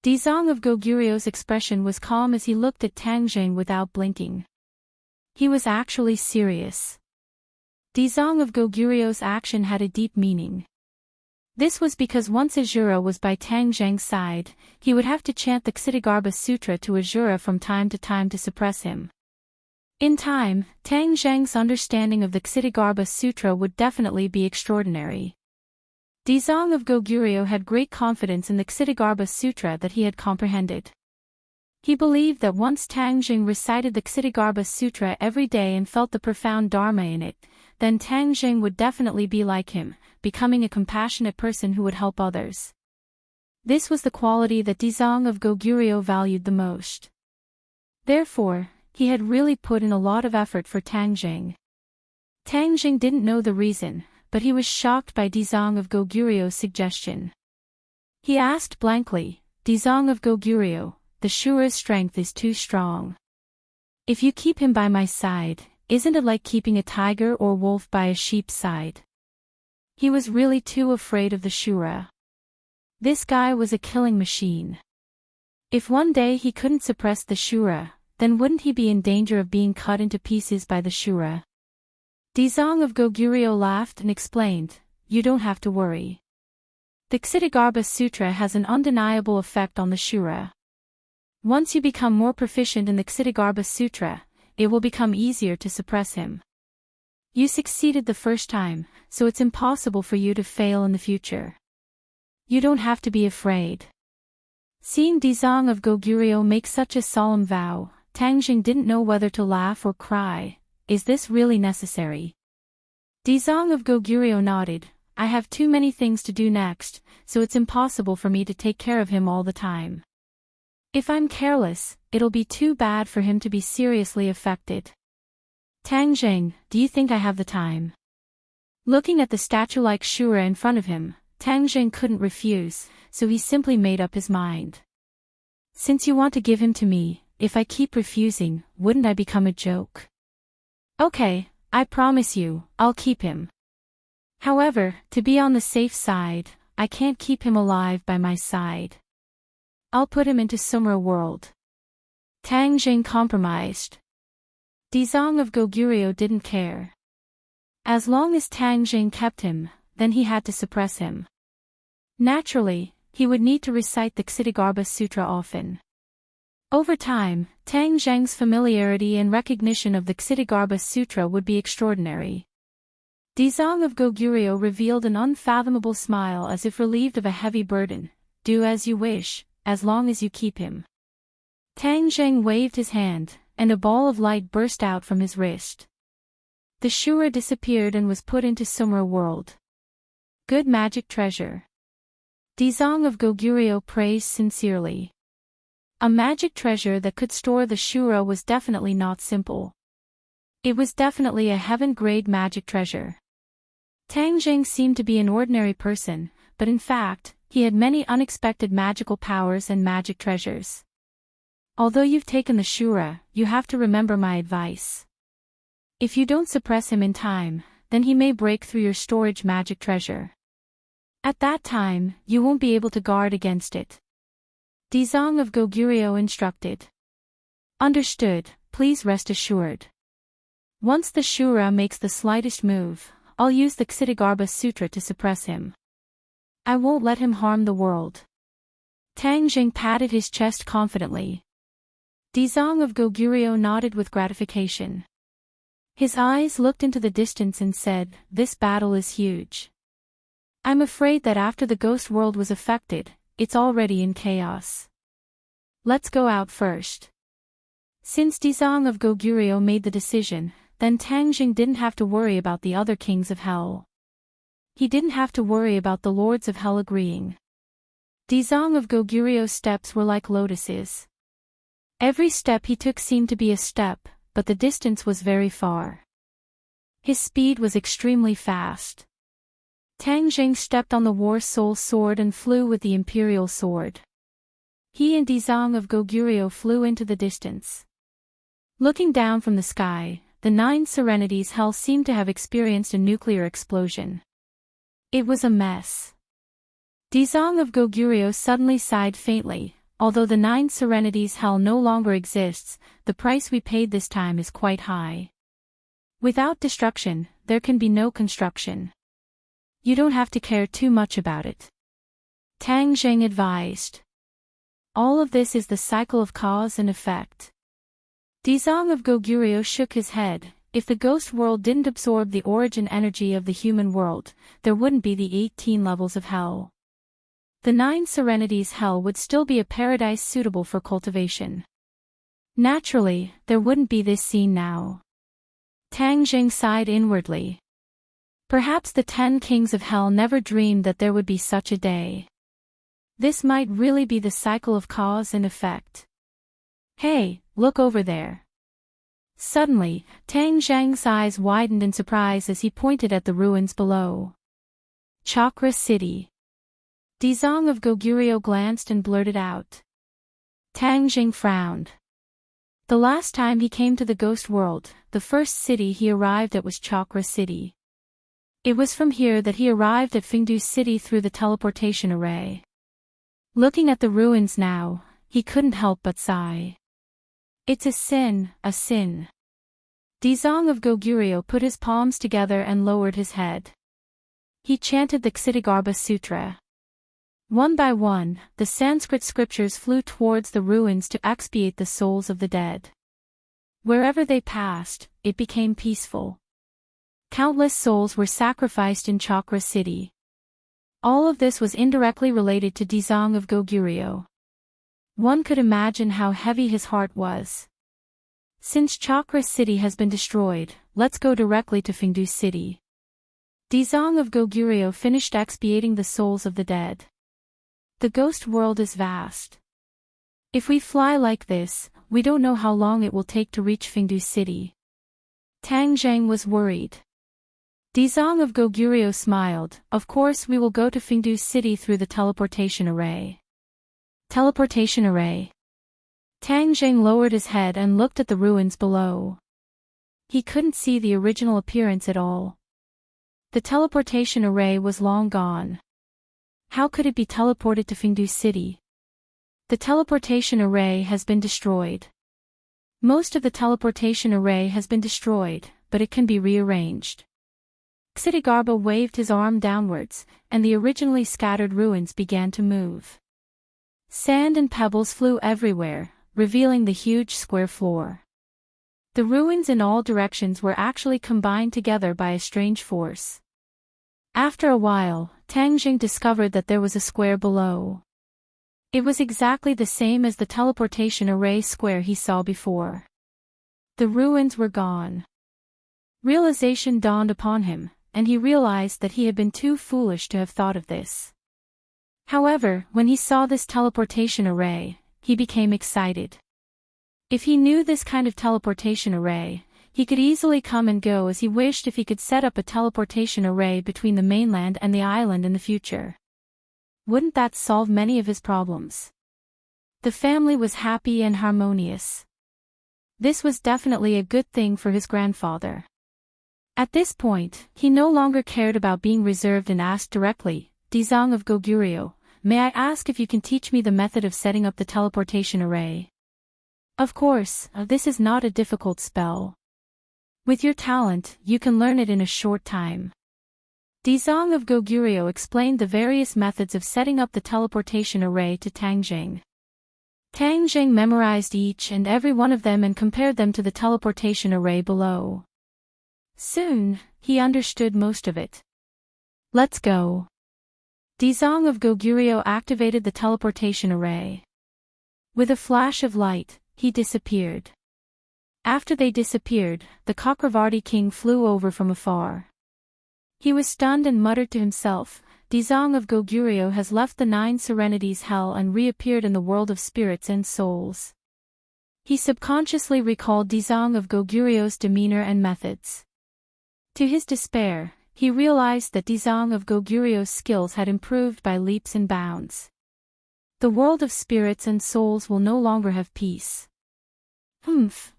Dzong of Goguryo's expression was calm as he looked at Tang Zhang without blinking. He was actually serious. Dzong of Goguryo's action had a deep meaning. This was because once Azura was by Tang Zhang's side, he would have to chant the Ksitigarbha Sutra to Azura from time to suppress him. In time, Tang Zhang's understanding of the Ksitigarbha Sutra would definitely be extraordinary. Dzong of Goguryo had great confidence in the Ksitigarbha Sutra that he had comprehended. He believed that once Tang Zhang recited the Ksitigarbha Sutra every day and felt the profound dharma in it, then Tang Zhang would definitely be like him, becoming a compassionate person who would help others. This was the quality that Dzong of Goguryo valued the most. Therefore, he had really put in a lot of effort for Tang Zhang. Tang Zhang didn't know the reason, but he was shocked by Dzong of Goguryo's suggestion. He asked blankly, Dzong of Goguryo, the Shura's strength is too strong. If you keep him by my side, isn't it like keeping a tiger or wolf by a sheep's side? He was really too afraid of the Shura. This guy was a killing machine. If one day he couldn't suppress the Shura, then wouldn't he be in danger of being cut into pieces by the Shura? Dizang of Goguryeo laughed and explained, "You don't have to worry. The Ksitigarbha Sutra has an undeniable effect on the Shura. Once you become more proficient in the Ksitigarbha Sutra, it will become easier to suppress him. You succeeded the first time, so it's impossible for you to fail in the future. You don't have to be afraid." Seeing Dizang of Goguryeo make such a solemn vow, Tangjing didn't know whether to laugh or cry. Is this really necessary? Dizang of Goguryeo nodded. I have too many things to do next, so it's impossible for me to take care of him all the time. If I'm careless, it'll be too bad for him to be seriously affected. Tangjing, do you think I have the time? Looking at the statue-like Shura in front of him, Tangjing couldn't refuse, so he simply made up his mind. Since you want to give him to me, if I keep refusing, wouldn't I become a joke? Okay, I promise you, I'll keep him. However, to be on the safe side, I can't keep him alive by my side. I'll put him into Sumra world. Tangjing compromised. Dizang of Goguryeo didn't care. As long as Tangjing kept him, then he had to suppress him. Naturally, he would need to recite the Ksitigarbha Sutra often. Over time, Tangjing's familiarity and recognition of the Ksitigarbha Sutra would be extraordinary. Dizang of Goguryeo revealed an unfathomable smile as if relieved of a heavy burden. Do as you wish, as long as you keep him. Tangjing waved his hand, and a ball of light burst out from his wrist. The Shura disappeared and was put into Sumra world. Good magic treasure. Dizang of Goguryeo praised sincerely. A magic treasure that could store the Shura was definitely not simple. It was definitely a heaven-grade magic treasure. Tangjing seemed to be an ordinary person, but in fact, he had many unexpected magical powers and magic treasures. Although you've taken the Shura, you have to remember my advice. If you don't suppress him in time, then he may break through your storage magic treasure. At that time, you won't be able to guard against it. Dizang of Goguryeo instructed. Understood, please rest assured. Once the Shura makes the slightest move, I'll use the Ksitigarbha Sutra to suppress him. I won't let him harm the world. Tangjing patted his chest confidently. Dizang of Goguryeo nodded with gratification. His eyes looked into the distance and said, "This battle is huge. I'm afraid that after the ghost world was affected, it's already in chaos. Let's go out first." Since Dizang of Goguryeo made the decision, then Tangjing didn't have to worry about the other kings of hell. He didn't have to worry about the lords of hell agreeing. Dizang of Goguryeo's steps were like lotuses. Every step he took seemed to be a step, but the distance was very far. His speed was extremely fast. Tangjing stepped on the War Soul sword and flew with the Imperial sword. He and Dizang of Goguryeo flew into the distance. Looking down from the sky, the 9 Serenities Hell seemed to have experienced a nuclear explosion. It was a mess. Dizang of Goguryeo suddenly sighed faintly. Although the 9 Serenities Hell no longer exists, the price we paid this time is quite high. Without destruction, there can be no construction. You don't have to care too much about it. Tangjing advised. All of this is the cycle of cause and effect. Dizang of Goguryeo shook his head. If the ghost world didn't absorb the origin energy of the human world, there wouldn't be the 18 levels of hell. The 9 Serenities Hell would still be a paradise suitable for cultivation. Naturally, there wouldn't be this scene now. Tangjing sighed inwardly. Perhaps the 10 kings of hell never dreamed that there would be such a day. This might really be the cycle of cause and effect. Hey, look over there. Suddenly, Tangjing's eyes widened in surprise as he pointed at the ruins below. Chakra City. Dizang of Goguryeo glanced and blurted out. Tangjing frowned. The last time he came to the ghost world, the first city he arrived at was Chakra City. It was from here that he arrived at Fengdu City through the teleportation array. Looking at the ruins now, he couldn't help but sigh. It's a sin, a sin. Dizang of Goguryeo put his palms together and lowered his head. He chanted the Ksitigarbha Sutra. One by one, the Sanskrit scriptures flew towards the ruins to expiate the souls of the dead. Wherever they passed, it became peaceful. Countless souls were sacrificed in Chakra City. All of this was indirectly related to Dizang of Goguryeo. One could imagine how heavy his heart was. Since Chakra City has been destroyed, let's go directly to Fengdu City. Dizang of Goguryeo finished expiating the souls of the dead. The ghost world is vast. If we fly like this, we don't know how long it will take to reach Fengdu City. Tang Zheng was worried. Dizang of Goguryeo smiled. Of course we will go to Fengdu City through the teleportation array. Teleportation array. Tang Zheng lowered his head and looked at the ruins below. He couldn't see the original appearance at all. The teleportation array was long gone. How could it be teleported to Fengdu City? The teleportation array has been destroyed. Most of the teleportation array has been destroyed, but it can be rearranged. Ksitigarbha waved his arm downwards, and the originally scattered ruins began to move. Sand and pebbles flew everywhere, revealing the huge square floor. The ruins in all directions were actually combined together by a strange force. After a while, Tang Jing discovered that there was a square below. It was exactly the same as the teleportation array square he saw before. The ruins were gone. Realization dawned upon him, and he realized that he had been too foolish to have thought of this. However, when he saw this teleportation array, he became excited. If he knew this kind of teleportation array, he could easily come and go as he wished if he could set up a teleportation array between the mainland and the island in the future. Wouldn't that solve many of his problems? The family was happy and harmonious. This was definitely a good thing for his grandfather. At this point, he no longer cared about being reserved and asked directly, Dizang of Goguryeo, may I ask if you can teach me the method of setting up the teleportation array? Of course, this is not a difficult spell. With your talent, you can learn it in a short time. Dizang of Goguryeo explained the various methods of setting up the teleportation array to Tang Jing. Tang Jing memorized each and every one of them and compared them to the teleportation array below. Soon, he understood most of it. Let's go. Dizang of Goguryeo activated the teleportation array. With a flash of light, he disappeared. After they disappeared, the Chakravarti king flew over from afar. He was stunned and muttered to himself, Dizang of Goguryeo has left the 9 serenities hell and reappeared in the world of spirits and souls. He subconsciously recalled Dizang of Goguryeo's demeanor and methods. To his despair, he realized that Dizang of Goguryeo's skills had improved by leaps and bounds. The world of spirits and souls will no longer have peace.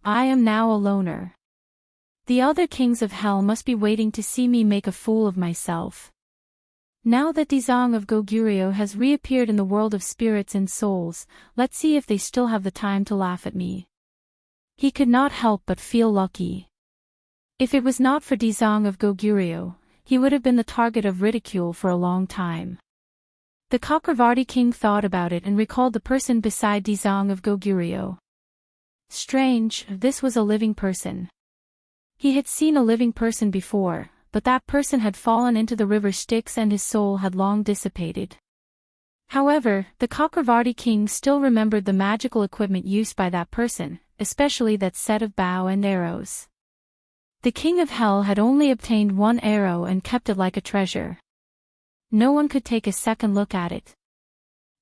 I am now a loner. The other kings of hell must be waiting to see me make a fool of myself. Now that Dizang of Goguryeo has reappeared in the world of spirits and souls, let's see if they still have the time to laugh at me. He could not help but feel lucky. If it was not for Dizang of Goguryeo, he would have been the target of ridicule for a long time. The Chakravarti king thought about it and recalled the person beside Dizang of Goguryeo. Strange, this was a living person. He had seen a living person before, but that person had fallen into the river Styx and his soul had long dissipated. However, the Chakravarti king still remembered the magical equipment used by that person, especially that set of bow and arrows. The king of hell had only obtained 1 arrow and kept it like a treasure. No one could take a second look at it.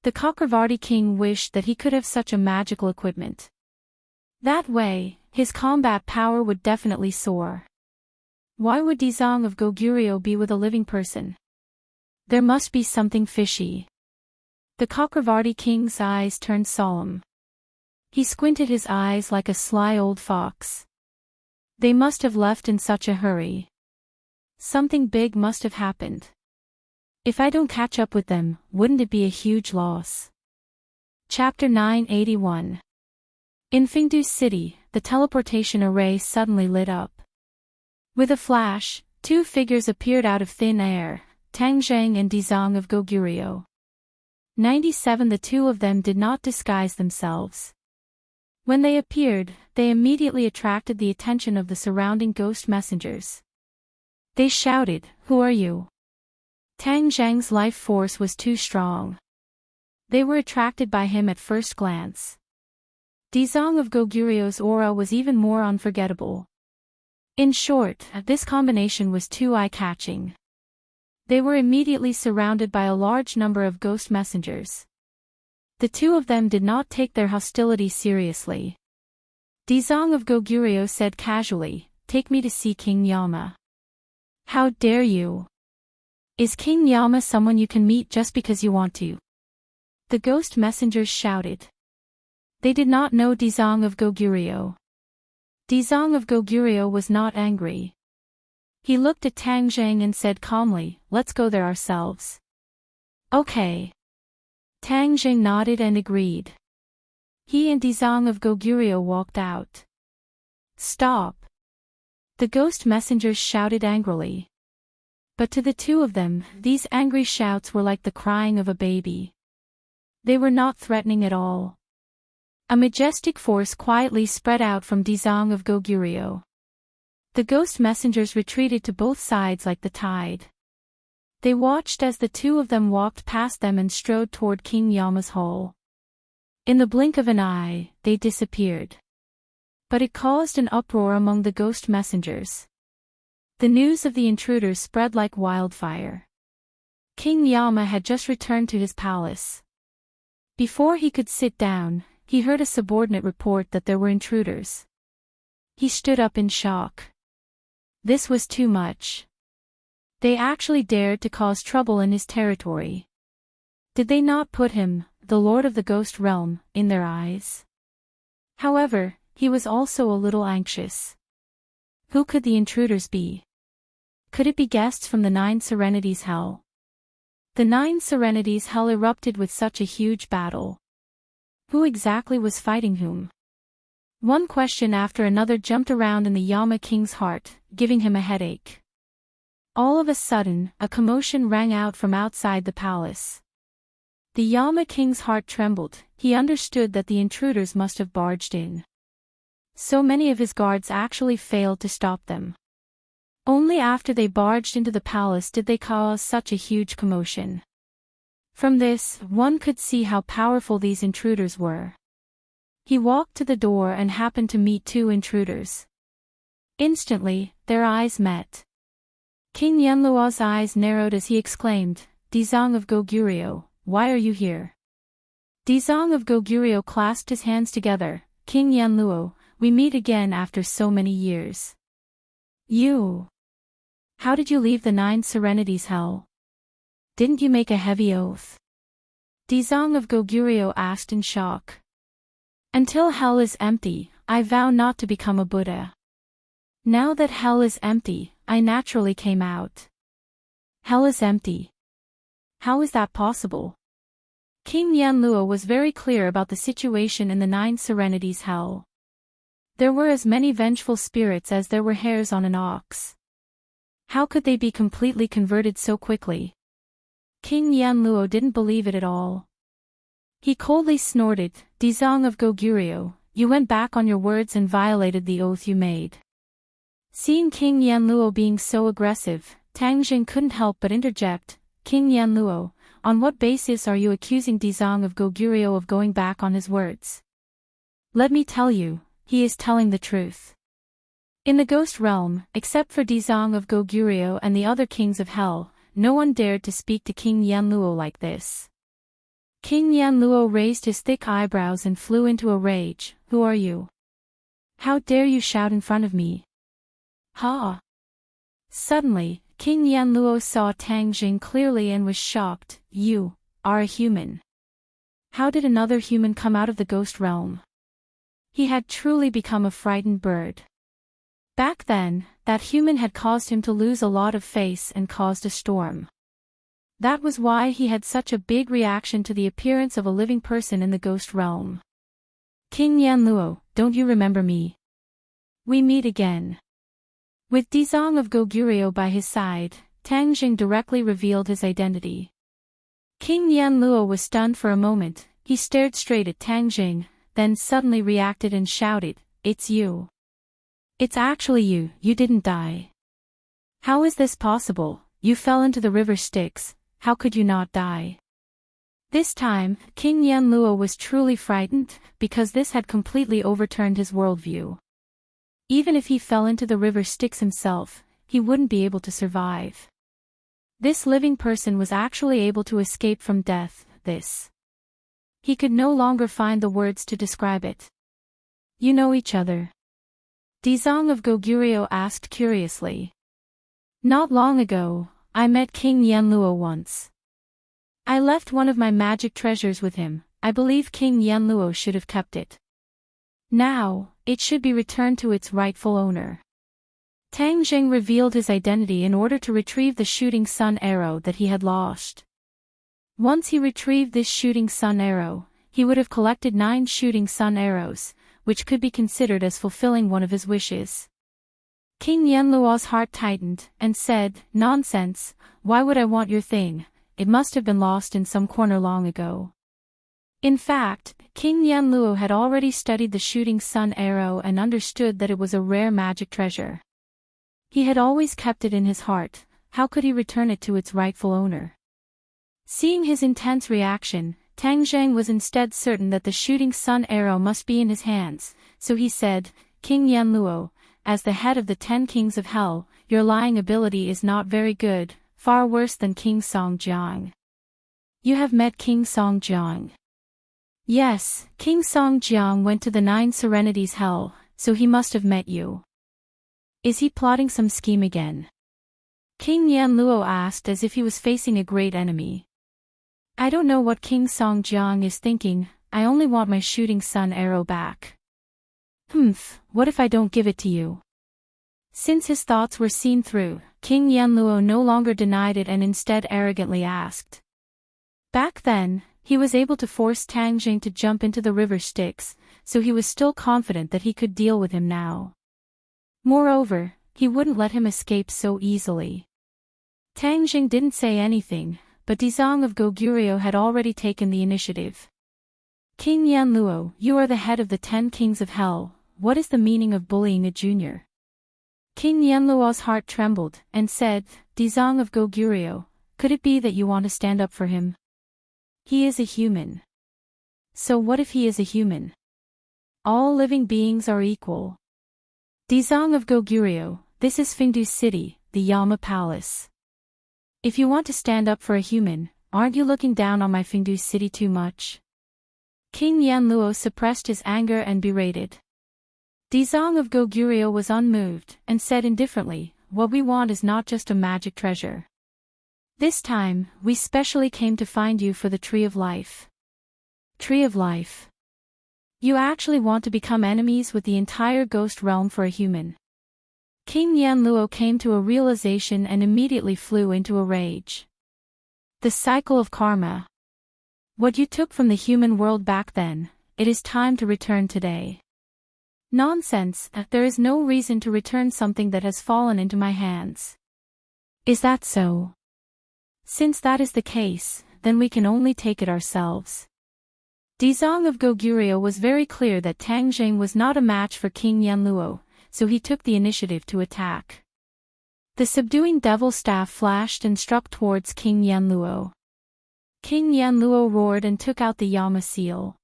The Chakravarti king wished that he could have such a magical equipment. That way, his combat power would definitely soar. Why would Dizang of Goguryeo be with a living person? There must be something fishy. The Chakravarti king's eyes turned solemn. He squinted his eyes like a sly old fox. They must have left in such a hurry. Something big must have happened. If I don't catch up with them, wouldn't it be a huge loss? Chapter 981. In Fengdu City, the teleportation array suddenly lit up. With a flash, two figures appeared out of thin air, Tang Zheng and Dizang of Goguryeo. 97 The two of them did not disguise themselves. When they appeared, they immediately attracted the attention of the surrounding ghost messengers. They shouted, "Who are you?" Tang Zheng's life force was too strong. They were attracted by him at first glance. Dizang of Goguryo's aura was even more unforgettable. In short, this combination was too eye-catching. They were immediately surrounded by a large number of ghost messengers. The two of them did not take their hostility seriously. Dizang of Goguryo said casually, "Take me to see King Yama." "How dare you? Is King Yama someone you can meet just because you want to?" The ghost messengers shouted. They did not know Dizang of Goguryo. Dizang of Goguryo was not angry. He looked at Tang Zheng and said calmly, "Let's go there ourselves." "Okay." Tang Zheng nodded and agreed. He and Dizang of Goguryo walked out. "Stop!" The ghost messengers shouted angrily. But to the two of them, these angry shouts were like the crying of a baby. They were not threatening at all. A majestic force quietly spread out from Dizang of Goguryo. The ghost messengers retreated to both sides like the tide. They watched as the two of them walked past them and strode toward King Yama's hall. In the blink of an eye, they disappeared. But it caused an uproar among the ghost messengers. The news of the intruders spread like wildfire. King Yama had just returned to his palace. Before he could sit down, he heard a subordinate report that there were intruders. He stood up in shock. This was too much. They actually dared to cause trouble in his territory. Did they not put him, the Lord of the Ghost Realm, in their eyes? However, he was also a little anxious. Who could the intruders be? Could it be guests from the Nine Serenities Hell? The Nine Serenities Hell erupted with such a huge battle. Who exactly was fighting whom? One question after another jumped around in the Yama King's heart, giving him a headache. All of a sudden, a commotion rang out from outside the palace. The Yama King's heart trembled. He understood that the intruders must have barged in. So many of his guards actually failed to stop them. Only after they barged into the palace did they cause such a huge commotion. From this, one could see how powerful these intruders were. He walked to the door and happened to meet two intruders. Instantly, their eyes met. King Yanluo's eyes narrowed as he exclaimed, "Dizang of Goguryo, why are you here?" Dizang of Goguryo clasped his hands together, "King Yanluo, we meet again after so many years." "You? How did you leave the Nine Serenities Hell? Didn't you make a heavy oath?" Dizang of Goguryo asked in shock. "Until hell is empty, I vow not to become a Buddha. Now that hell is empty, I naturally came out." "Hell is empty? How is that possible?" King Yanluo was very clear about the situation in the Nine Serenities Hell. There were as many vengeful spirits as there were hairs on an ox. How could they be completely converted so quickly? King Yanluo didn't believe it at all. He coldly snorted, "Dizang of Goguryo, you went back on your words and violated the oath you made." Seeing King Yanluo being so aggressive, Tang Jing couldn't help but interject, "King Yanluo, on what basis are you accusing Dizang of Goguryo of going back on his words?" "Let me tell you, he is telling the truth." In the ghost realm, except for Dizang of Goguryo and the other kings of hell, no one dared to speak to King Yanluo like this. King Yanluo raised his thick eyebrows and flew into a rage. "Who are you? How dare you shout in front of me?" "Ha!" Suddenly, King Yanluo saw Tang Jing clearly and was shocked. "You are a human. How did another human come out of the ghost realm?" He had truly become a frightened bird. Back then, that human had caused him to lose a lot of face and caused a storm. That was why he had such a big reaction to the appearance of a living person in the ghost realm. "King Yanluo, don't you remember me? We meet again. With Dizong of Goguryeo by his side, Tang Jing directly revealed his identity. King Yanluo was stunned for a moment. He stared straight at Tang Jing, then suddenly reacted and shouted, "It's you. It's actually you, you didn't die. How is this possible? You fell into the river Styx, how could you not die?" This time, King Yanluo was truly frightened, because this had completely overturned his worldview. Even if he fell into the river Styx himself, he wouldn't be able to survive. This living person was actually able to escape from death, He could no longer find the words to describe it. "You know each other?" Dizong of Goguryeo asked curiously. "Not long ago, I met King Yanluo once. I left one of my magic treasures with him. I believe King Yanluo should have kept it. Now, it should be returned to its rightful owner." Tang Jing revealed his identity in order to retrieve the shooting sun arrow that he had lost. Once he retrieved this shooting sun arrow, he would have collected 9 shooting sun arrows, which could be considered as fulfilling one of his wishes. King Yanluo's heart tightened, and said, "Nonsense, why would I want your thing? It must have been lost in some corner long ago." In fact, King Yanluo had already studied the shooting sun arrow and understood that it was a rare magic treasure. He had always kept it in his heart. How could he return it to its rightful owner? Seeing his intense reaction, Tang Jing was instead certain that the shooting sun arrow must be in his hands, so he said, "King Yanluo, as the head of the 10 kings of hell, your lying ability is not very good, far worse than King Songjiang." "You have met King Songjiang?" "Yes, King Songjiang went to the 9 Serenities hell, so he must have met you." "Is he plotting some scheme again?" King Yanluo asked as if he was facing a great enemy. "I don't know what King Songjiang is thinking, I only want my shooting sun arrow back." What if I don't give it to you?" Since his thoughts were seen through, King Yanluo no longer denied it and instead arrogantly asked. Back then, he was able to force Tang Jing to jump into the river Styx, so he was still confident that he could deal with him now. Moreover, he wouldn't let him escape so easily. Tang Jing didn't say anything, but Dizong of Goguryeo had already taken the initiative. "King Yanluo, you are the head of the 10 kings of hell. What is the meaning of bullying a junior?" King Yanluo's heart trembled, and said, "Dizong of Goguryeo, could it be that you want to stand up for him? He is a human." "So what if he is a human? All living beings are equal." "Dizong of Goguryeo, this is Fingdu City, the Yama Palace. If you want to stand up for a human, aren't you looking down on my Fingdu City too much?" King Yanluo suppressed his anger and berated. Dizong of Goguryeo was unmoved, and said indifferently, "What we want is not just a magic treasure. This time, we specially came to find you for the Tree of Life." "Tree of Life? You actually want to become enemies with the entire ghost realm for a human?" King Yanluo came to a realization and immediately flew into a rage. "The cycle of karma. What you took from the human world back then, it is time to return today." "Nonsense, there is no reason to return something that has fallen into my hands." "Is that so? Since that is the case, then we can only take it ourselves." Dizong of Goguryeo was very clear that Tang Jing was not a match for King Yanluo, so he took the initiative to attack. The subduing devil staff flashed and struck towards King Yanluo. King Yanluo roared and took out the Yama seal.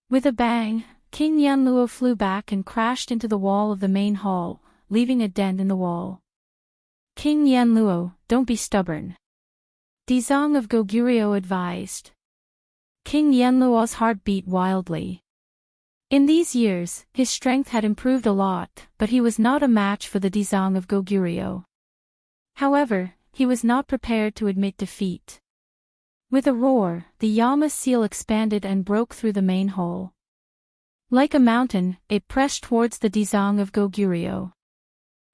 With a bang, King Yanluo flew back and crashed into the wall of the main hall, leaving a dent in the wall. "King Yanluo, don't be stubborn," Dizong of Goguryeo advised. King Yanluo's heart beat wildly. In these years, his strength had improved a lot, but he was not a match for the Dizong of Goguryeo. However, he was not prepared to admit defeat. With a roar, the Yama seal expanded and broke through the main hole. Like a mountain, it pressed towards the Dizong of Goguryeo.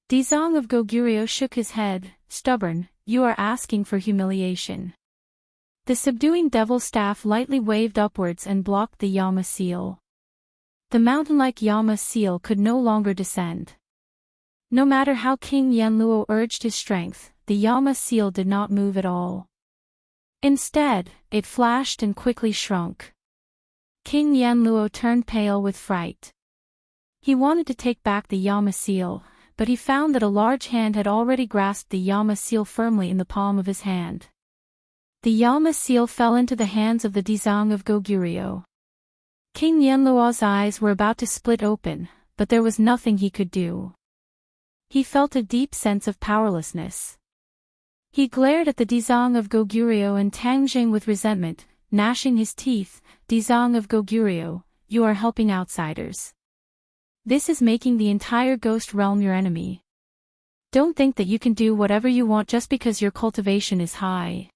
Dizong of Goguryeo shook his head. "Stubborn, you are asking for humiliation." The subduing devil staff lightly waved upwards and blocked the Yama seal. The mountain-like Yama seal could no longer descend. No matter how King Yanluo urged his strength, the Yama seal did not move at all. Instead, it flashed and quickly shrunk. King Yanluo turned pale with fright. He wanted to take back the Yama seal, but he found that a large hand had already grasped the Yama seal firmly in the palm of his hand. The Yama seal fell into the hands of the Dizang of Goguryeo. King Yanluo's eyes were about to split open, but there was nothing he could do. He felt a deep sense of powerlessness. He glared at the Dizang of Goguryeo and Tangjing with resentment, gnashing his teeth. Dizang of Goguryeo, you are helping outsiders. This is making the entire ghost realm your enemy. Don't think that you can do whatever you want just because your cultivation is high.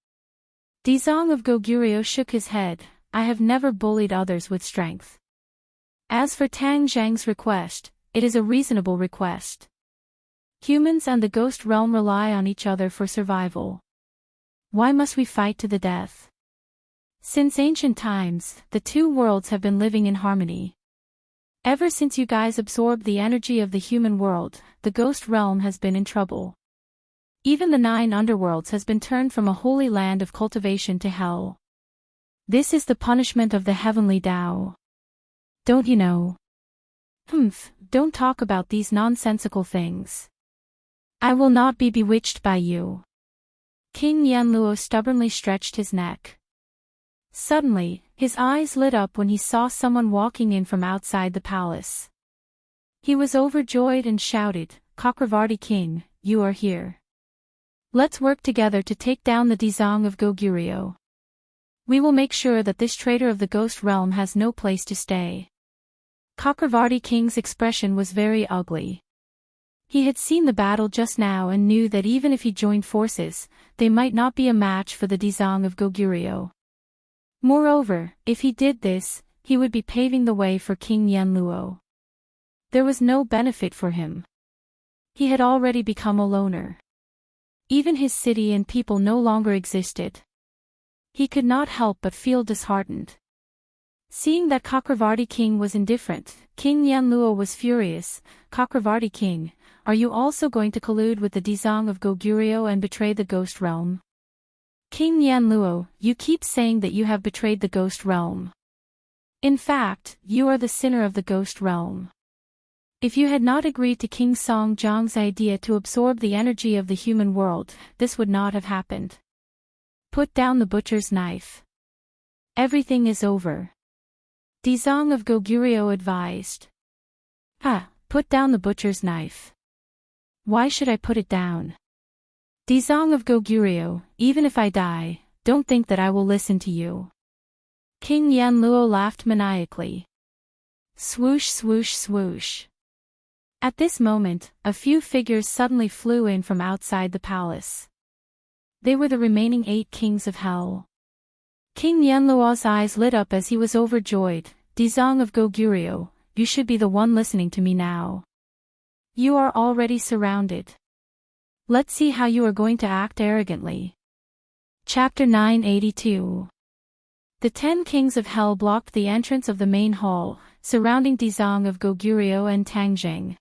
Dizang of Goguryeo shook his head. I have never bullied others with strength. As for Tang Zhang's request, it is a reasonable request. Humans and the ghost realm rely on each other for survival. Why must we fight to the death? Since ancient times, the two worlds have been living in harmony. Ever since you guys absorbed the energy of the human world, the ghost realm has been in trouble. Even the 9 underworlds has been turned from a holy land of cultivation to hell. This is the punishment of the heavenly Tao. Don't you know? Don't talk about these nonsensical things. I will not be bewitched by you. King Yanluo stubbornly stretched his neck. Suddenly, his eyes lit up when he saw someone walking in from outside the palace. He was overjoyed and shouted, Chakravarti King, you are here. Let's work together to take down the Dizang of Goguryeo. We will make sure that this traitor of the ghost realm has no place to stay. Chakravarti King's expression was very ugly. He had seen the battle just now and knew that even if he joined forces, they might not be a match for the Dizang of Goguryeo. Moreover, if he did this, he would be paving the way for King Yanluo. There was no benefit for him. He had already become a loner. Even his city and people no longer existed. He could not help but feel disheartened. Seeing that Chakravarti King was indifferent, King Yanluo was furious. Chakravarti King, are you also going to collude with the Dizang of Goguryeo and betray the ghost realm? King Yanluo, you keep saying that you have betrayed the ghost realm. In fact, you are the sinner of the ghost realm. If you had not agreed to King Songjiang's idea to absorb the energy of the human world, this would not have happened. Put down the butcher's knife. Everything is over. Dizang of Goguryeo advised. Put down the butcher's knife. Why should I put it down? Dizang of Goguryeo, even if I die, don't think that I will listen to you. King Yanluo laughed maniacally. Swoosh swoosh swoosh. At this moment, a few figures suddenly flew in from outside the palace. They were the remaining 8 kings of hell. King Yanluo's eyes lit up as he was overjoyed. Dizang of Goguryeo, you should be the one listening to me now. You are already surrounded. Let's see how you are going to act arrogantly. Chapter 982. The 10 kings of hell blocked the entrance of the main hall, surrounding Dizang of Goguryeo and Tangjing.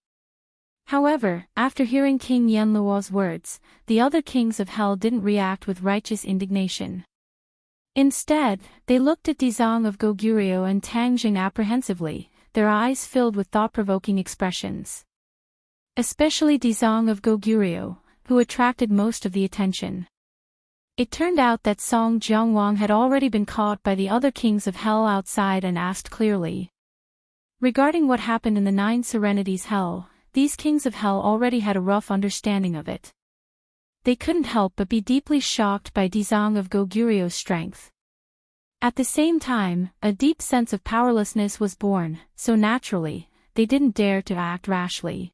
However, after hearing King Yanluo's words, the other kings of hell didn't react with righteous indignation. Instead, they looked at Dizang of Goguryeo and Tangjing apprehensively, their eyes filled with thought-provoking expressions. Especially Dizang of Goguryeo, who attracted most of the attention. It turned out that Song Jiangwang had already been caught by the other kings of hell outside and asked clearly. Regarding what happened in the 9 Serenities hell, these kings of hell already had a rough understanding of it. They couldn't help but be deeply shocked by Dizang of Goguryo's strength. At the same time, a deep sense of powerlessness was born, so naturally, they didn't dare to act rashly.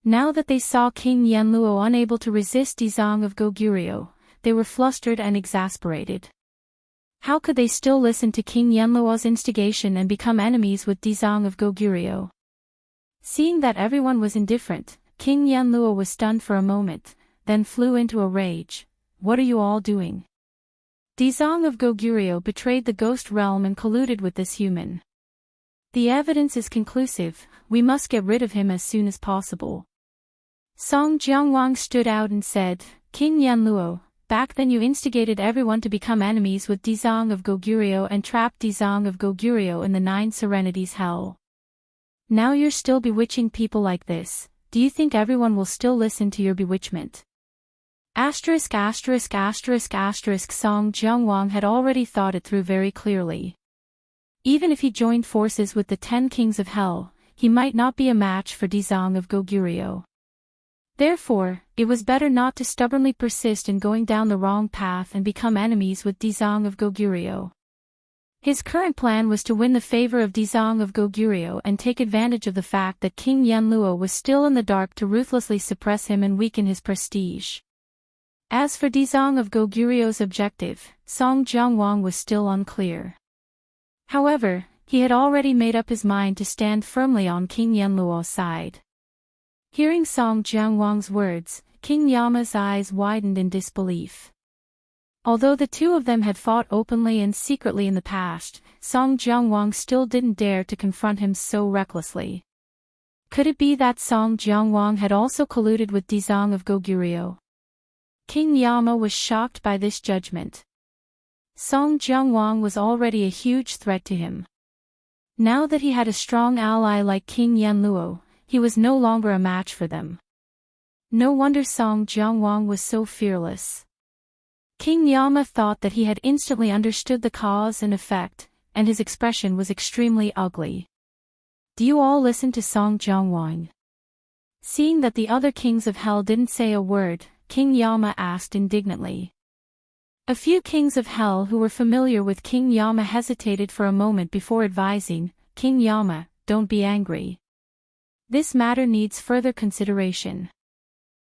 Now that they saw King Yanluo unable to resist Dizang of Goguryo, they were flustered and exasperated. How could they still listen to King Yanluo's instigation and become enemies with Dizang of Goguryo? Seeing that everyone was indifferent, King Yanluo was stunned for a moment, then flew into a rage. What are you all doing? Dizang of Goguryo betrayed the ghost realm and colluded with this human. The evidence is conclusive, we must get rid of him as soon as possible. Song Jiangwang stood out and said, King Yanluo, back then you instigated everyone to become enemies with Dizang of Goguryeo and trapped Dizang of Goguryeo in the 9 Serenities hell. Now you're still bewitching people like this, do you think everyone will still listen to your bewitchment? Song Jiangwang had already thought it through very clearly. Even if he joined forces with the 10 kings of hell, he might not be a match for Dizang of Goguryeo. Therefore, it was better not to stubbornly persist in going down the wrong path and become enemies with Dizang of Goguryeo. His current plan was to win the favor of Dizang of Goguryeo and take advantage of the fact that King Yanluo was still in the dark to ruthlessly suppress him and weaken his prestige. As for Dizang of Goguryeo's objective, Song Jiangwang was still unclear. However, he had already made up his mind to stand firmly on King Yanluo's side. Hearing Song Jiangwang's words, King Yama's eyes widened in disbelief. Although the two of them had fought openly and secretly in the past, Song Jiangwang still didn't dare to confront him so recklessly. Could it be that Song Jiangwang had also colluded with Dizang of Goguryeo? King Yama was shocked by this judgment. Song Jiangwang was already a huge threat to him. Now that he had a strong ally like King Yanluo, he was no longer a match for them. No wonder Song Jiangwang was so fearless. King Yama thought that he had instantly understood the cause and effect, and his expression was extremely ugly. Do you all listen to Song Jiangwang? Seeing that the other kings of hell didn't say a word, King Yama asked indignantly. A few kings of hell who were familiar with King Yama hesitated for a moment before advising, King Yama, don't be angry. This matter needs further consideration.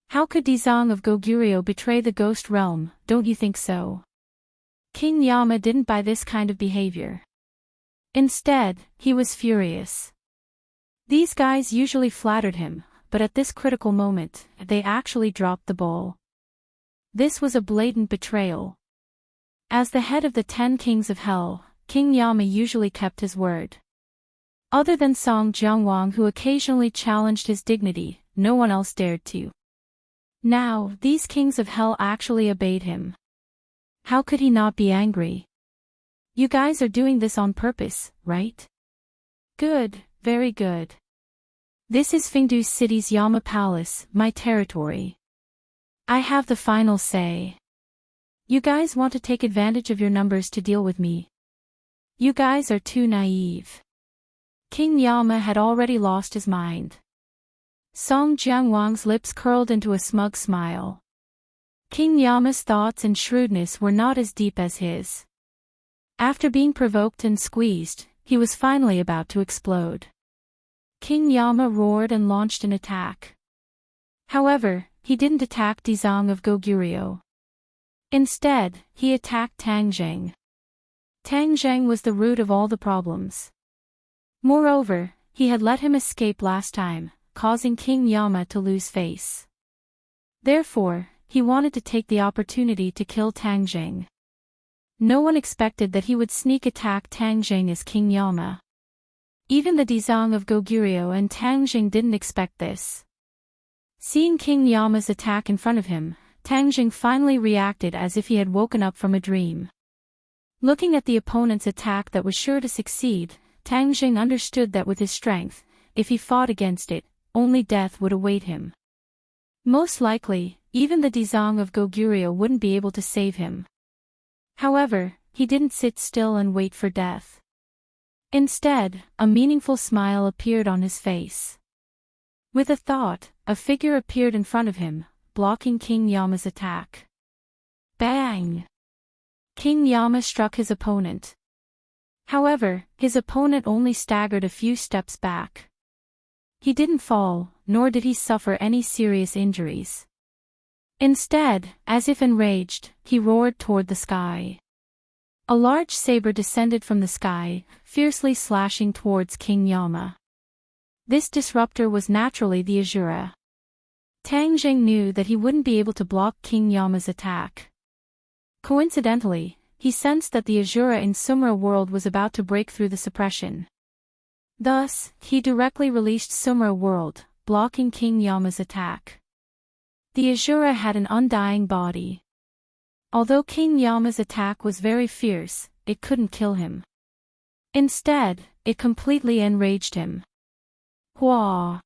How could Dizang of Goguryeo betray the ghost realm, don't you think so? King Yama didn't buy this kind of behavior. Instead, he was furious. These guys usually flattered him, but at this critical moment, they actually dropped the ball. This was a blatant betrayal. As the head of the 10 kings of hell, King Yama usually kept his word. Other than Song Jiangwang, who occasionally challenged his dignity, no one else dared to. Now, these kings of hell actually obeyed him. How could he not be angry? You guys are doing this on purpose, right? Good, very good. This is Fengdu City's Yama Palace, my territory. I have the final say. You guys want to take advantage of your numbers to deal with me. You guys are too naive. King Yama had already lost his mind. Song Jiangwang's lips curled into a smug smile. King Yama's thoughts and shrewdness were not as deep as his. After being provoked and squeezed, he was finally about to explode. King Yama roared and launched an attack. However, he didn't attack Dizang of Goguryeo. Instead, he attacked Tang Zheng. Tang Zheng was the root of all the problems. Moreover, he had let him escape last time, causing King Yama to lose face. Therefore, he wanted to take the opportunity to kill Tang Zheng. No one expected that he would sneak attack Tang Zheng as King Yama. Even the Dizang of Goguryeo and Tang Zheng didn't expect this. Seeing King Yama's attack in front of him, Tang Zheng finally reacted as if he had woken up from a dream. Looking at the opponent's attack that was sure to succeed, Tang Zheng understood that with his strength, if he fought against it, only death would await him. Most likely, even the Dizang of Goguryeo wouldn't be able to save him. However, he didn't sit still and wait for death. Instead, a meaningful smile appeared on his face. With a thought, a figure appeared in front of him, blocking King Yama's attack. Bang! King Yama struck his opponent. However, his opponent only staggered a few steps back. He didn't fall, nor did he suffer any serious injuries. Instead, as if enraged, he roared toward the sky. A large saber descended from the sky, fiercely slashing towards King Yama. This disruptor was naturally the Asura. Tang Zheng knew that he wouldn't be able to block King Yama's attack. Coincidentally, he sensed that the Asura in Sumra world was about to break through the suppression. Thus, he directly released Sumra world, blocking King Yama's attack. The Asura had an undying body. Although King Yama's attack was very fierce, it couldn't kill him. Instead, it completely enraged him. Hua!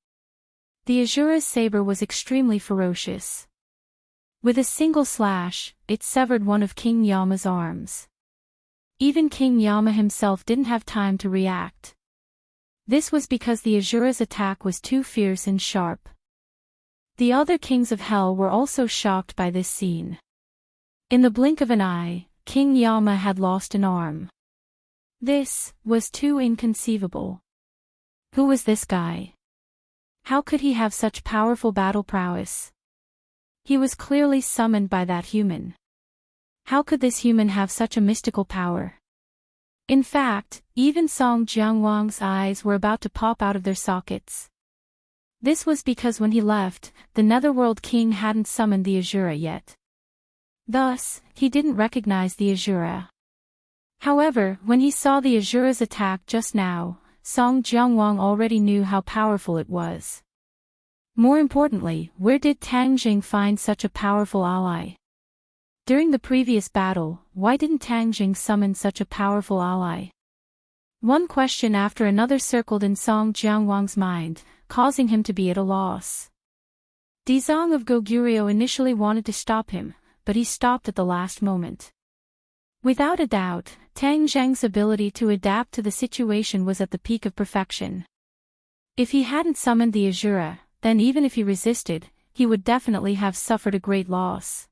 The Asura's saber was extremely ferocious. With a single slash, it severed one of King Yama's arms. Even King Yama himself didn't have time to react. This was because the Asura's attack was too fierce and sharp. The other kings of hell were also shocked by this scene. In the blink of an eye, King Yama had lost an arm. This was too inconceivable. Who was this guy? How could he have such powerful battle prowess? He was clearly summoned by that human. How could this human have such a mystical power? In fact, even Song Jiangwang's eyes were about to pop out of their sockets. This was because when he left, the Netherworld King hadn't summoned the Asura yet. Thus, he didn't recognize the Asura. However, when he saw the Asura's attack just now, Song Jiangwang already knew how powerful it was. More importantly, where did Tang Jing find such a powerful ally? During the previous battle, why didn't Tang Jing summon such a powerful ally? One question after another circled in Song Jiangwang's mind, causing him to be at a loss. Dizong of Goguryeo initially wanted to stop him, but he stopped at the last moment. Without a doubt, Tang Zheng's ability to adapt to the situation was at the peak of perfection. If he hadn't summoned the Asura, then even if he resisted, he would definitely have suffered a great loss.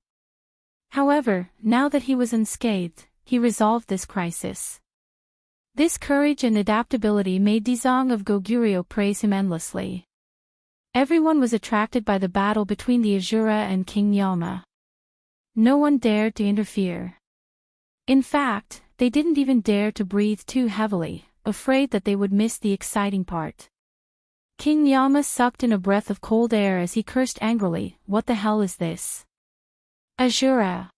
However, now that he was unscathed, he resolved this crisis. This courage and adaptability made Dizong of Goguryeo praise him endlessly. Everyone was attracted by the battle between the Asura and King Yama. No one dared to interfere. In fact, they didn't even dare to breathe too heavily, afraid that they would miss the exciting part. King Yama sucked in a breath of cold air as he cursed angrily, "What the hell is this?" Asura.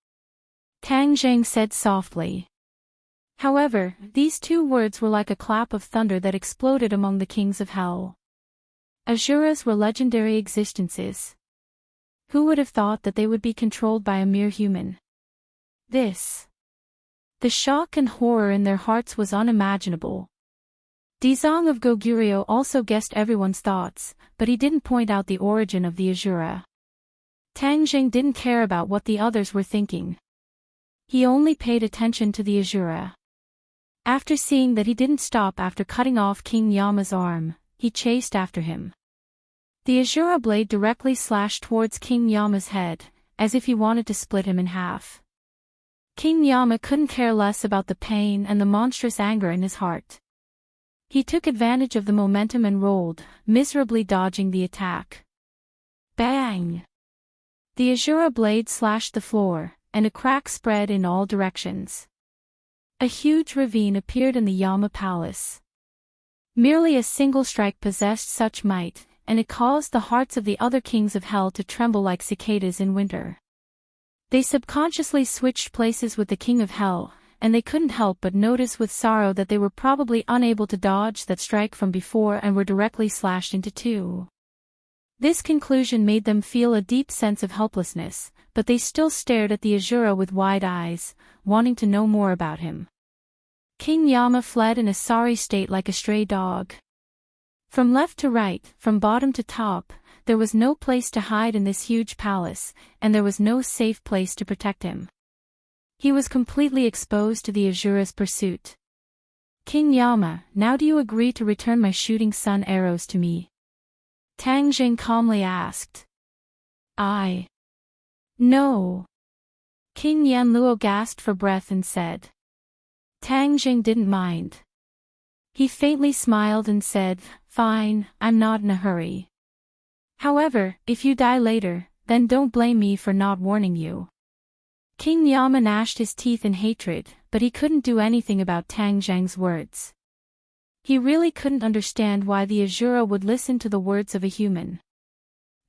Tang Zheng said softly. However, these two words were like a clap of thunder that exploded among the kings of hell. Asuras were legendary existences. Who would have thought that they would be controlled by a mere human? The shock and horror in their hearts was unimaginable. Dizong of Goguryeo also guessed everyone's thoughts, but he didn't point out the origin of the Asura. Tang Jing didn't care about what the others were thinking. He only paid attention to the Asura. After seeing that he didn't stop after cutting off King Yama's arm, he chased after him. The Asura blade directly slashed towards King Yama's head, as if he wanted to split him in half. King Yama couldn't care less about the pain and the monstrous anger in his heart. He took advantage of the momentum and rolled, miserably dodging the attack. Bang! The Asura blade slashed the floor, and a crack spread in all directions. A huge ravine appeared in the Yama palace. Merely a single strike possessed such might, and it caused the hearts of the other kings of hell to tremble like cicadas in winter. They subconsciously switched places with the king of hell, and they couldn't help but notice with sorrow that they were probably unable to dodge that strike from before and were directly slashed into two. This conclusion made them feel a deep sense of helplessness, but they still stared at the Asura with wide eyes, wanting to know more about him. King Yama fled in a sorry state like a stray dog. From left to right, from bottom to top, there was no place to hide in this huge palace, and there was no safe place to protect him. He was completely exposed to the Asura's pursuit. "King Yama, now do you agree to return my shooting sun arrows to me?" Tang Jing calmly asked. No. King Yanluo gasped for breath and said. Tang Jing didn't mind. He faintly smiled and said, "Fine, I'm not in a hurry. However, if you die later, then don't blame me for not warning you." King Yama gnashed his teeth in hatred, but he couldn't do anything about Tang Zheng's words. He really couldn't understand why the Asura would listen to the words of a human.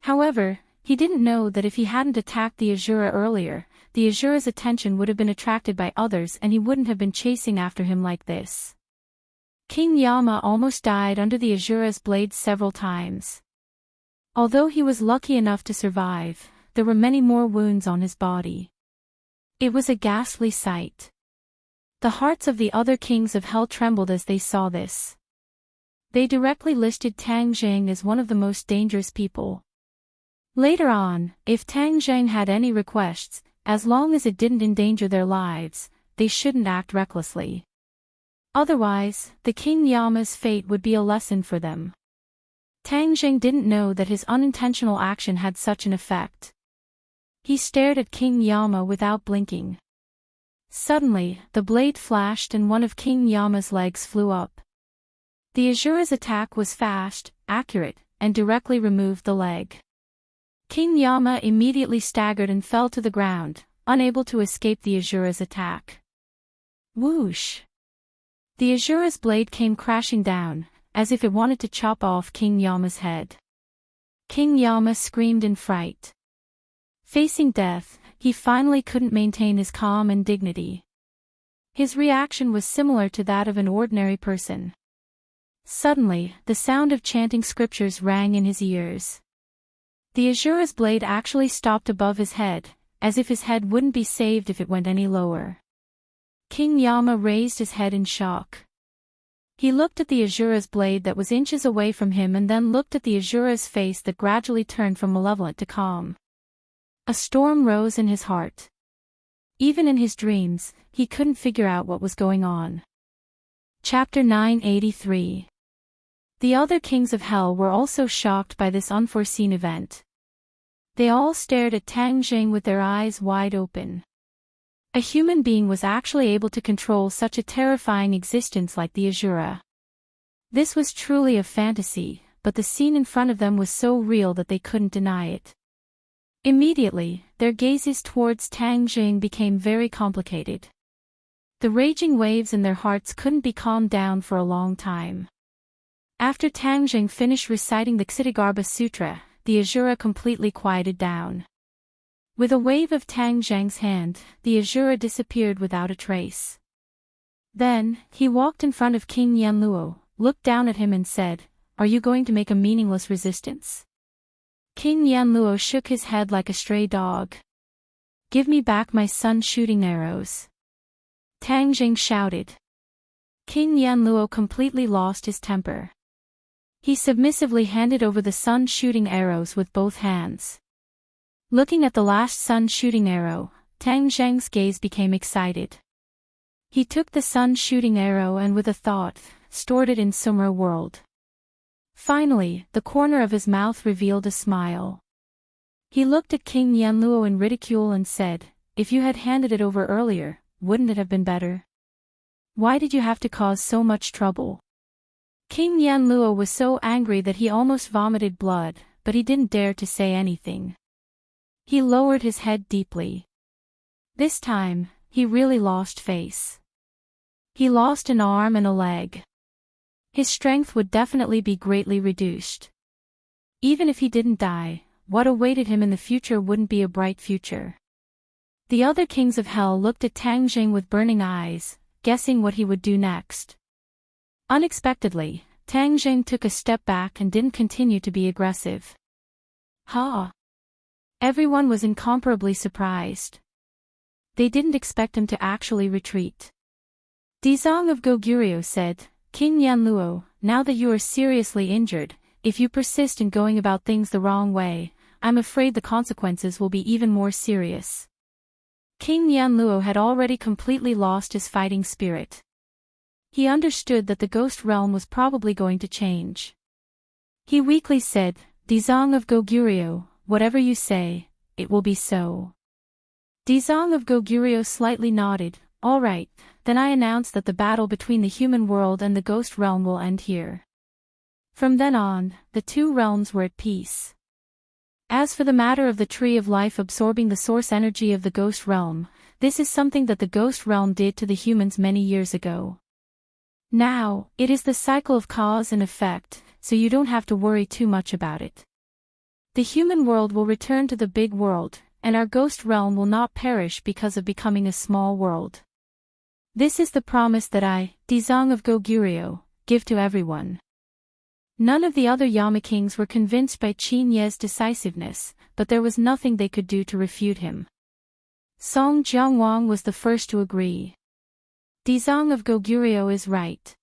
However, he didn't know that if he hadn't attacked the Asura earlier, the Asura's attention would have been attracted by others and he wouldn't have been chasing after him like this. King Yama almost died under the Asura's blades several times. Although he was lucky enough to survive, there were many more wounds on his body. It was a ghastly sight. The hearts of the other kings of hell trembled as they saw this. They directly listed Tang Zheng as one of the most dangerous people. Later on, if Tang Zheng had any requests, as long as it didn't endanger their lives, they shouldn't act recklessly. Otherwise, the King Yama's fate would be a lesson for them. Tang Zheng didn't know that his unintentional action had such an effect. He stared at King Yama without blinking. Suddenly, the blade flashed and one of King Yama's legs flew up. The Asura's attack was fast, accurate, and directly removed the leg. King Yama immediately staggered and fell to the ground, unable to escape the Asura's attack. Whoosh! The Asura's blade came crashing down, as if it wanted to chop off King Yama's head. King Yama screamed in fright. Facing death, he finally couldn't maintain his calm and dignity. His reaction was similar to that of an ordinary person. Suddenly, the sound of chanting scriptures rang in his ears. The Asura's blade actually stopped above his head, as if his head wouldn't be saved if it went any lower. King Yama raised his head in shock. He looked at the Asura's blade that was inches away from him and then looked at the Asura's face that gradually turned from malevolent to calm. A storm rose in his heart. Even in his dreams, he couldn't figure out what was going on. Chapter 983. The other kings of hell were also shocked by this unforeseen event. They all stared at Tang Zheng with their eyes wide open. A human being was actually able to control such a terrifying existence like the Asura. This was truly a fantasy, but the scene in front of them was so real that they couldn't deny it. Immediately, their gazes towards Tang Zheng became very complicated. The raging waves in their hearts couldn't be calmed down for a long time. After Tang Zheng finished reciting the Kshitigarbha Sutra, the Asura completely quieted down. With a wave of Tang Zheng's hand, the Asura disappeared without a trace. Then, he walked in front of King Yanluo, looked down at him and said, "Are you going to make a meaningless resistance?" King Yanluo shook his head like a stray dog. "Give me back my sun shooting arrows!" Tang Zheng shouted. King Yanluo completely lost his temper. He submissively handed over the sun shooting arrows with both hands. Looking at the last sun shooting arrow, Tang Zheng's gaze became excited. He took the sun shooting arrow and with a thought, stored it in Sumra world. Finally, the corner of his mouth revealed a smile. He looked at King Yanluo in ridicule and said, "If you had handed it over earlier, wouldn't it have been better? Why did you have to cause so much trouble?" King Yanluo was so angry that he almost vomited blood, but he didn't dare to say anything. He lowered his head deeply. This time, he really lost face. He lost an arm and a leg. His strength would definitely be greatly reduced. Even if he didn't die, what awaited him in the future wouldn't be a bright future. The other kings of hell looked at Tang Zheng with burning eyes, guessing what he would do next. Unexpectedly, Tang Zheng took a step back and didn't continue to be aggressive. Ha! Everyone was incomparably surprised. They didn't expect him to actually retreat. Dizong of Goguryeo said, "King Yanluo, now that you are seriously injured, if you persist in going about things the wrong way, I'm afraid the consequences will be even more serious." King Yanluo had already completely lost his fighting spirit. He understood that the ghost realm was probably going to change. He weakly said, "Dizong of Goguryeo, whatever you say, it will be so." Dizong of Goguryeo slightly nodded. "All right, then I announce that the battle between the human world and the ghost realm will end here." From then on, the two realms were at peace. As for the matter of the tree of life absorbing the source energy of the ghost realm, this is something that the ghost realm did to the humans many years ago. Now, it is the cycle of cause and effect, so you don't have to worry too much about it. The human world will return to the big world, and our ghost realm will not perish because of becoming a small world. This is the promise that I, Dizong of Goguryeo, give to everyone. None of the other Yama kings were convinced by Qin Ye's decisiveness, but there was nothing they could do to refute him. Song Jianguang was the first to agree. Dizang of Goguryeo is right.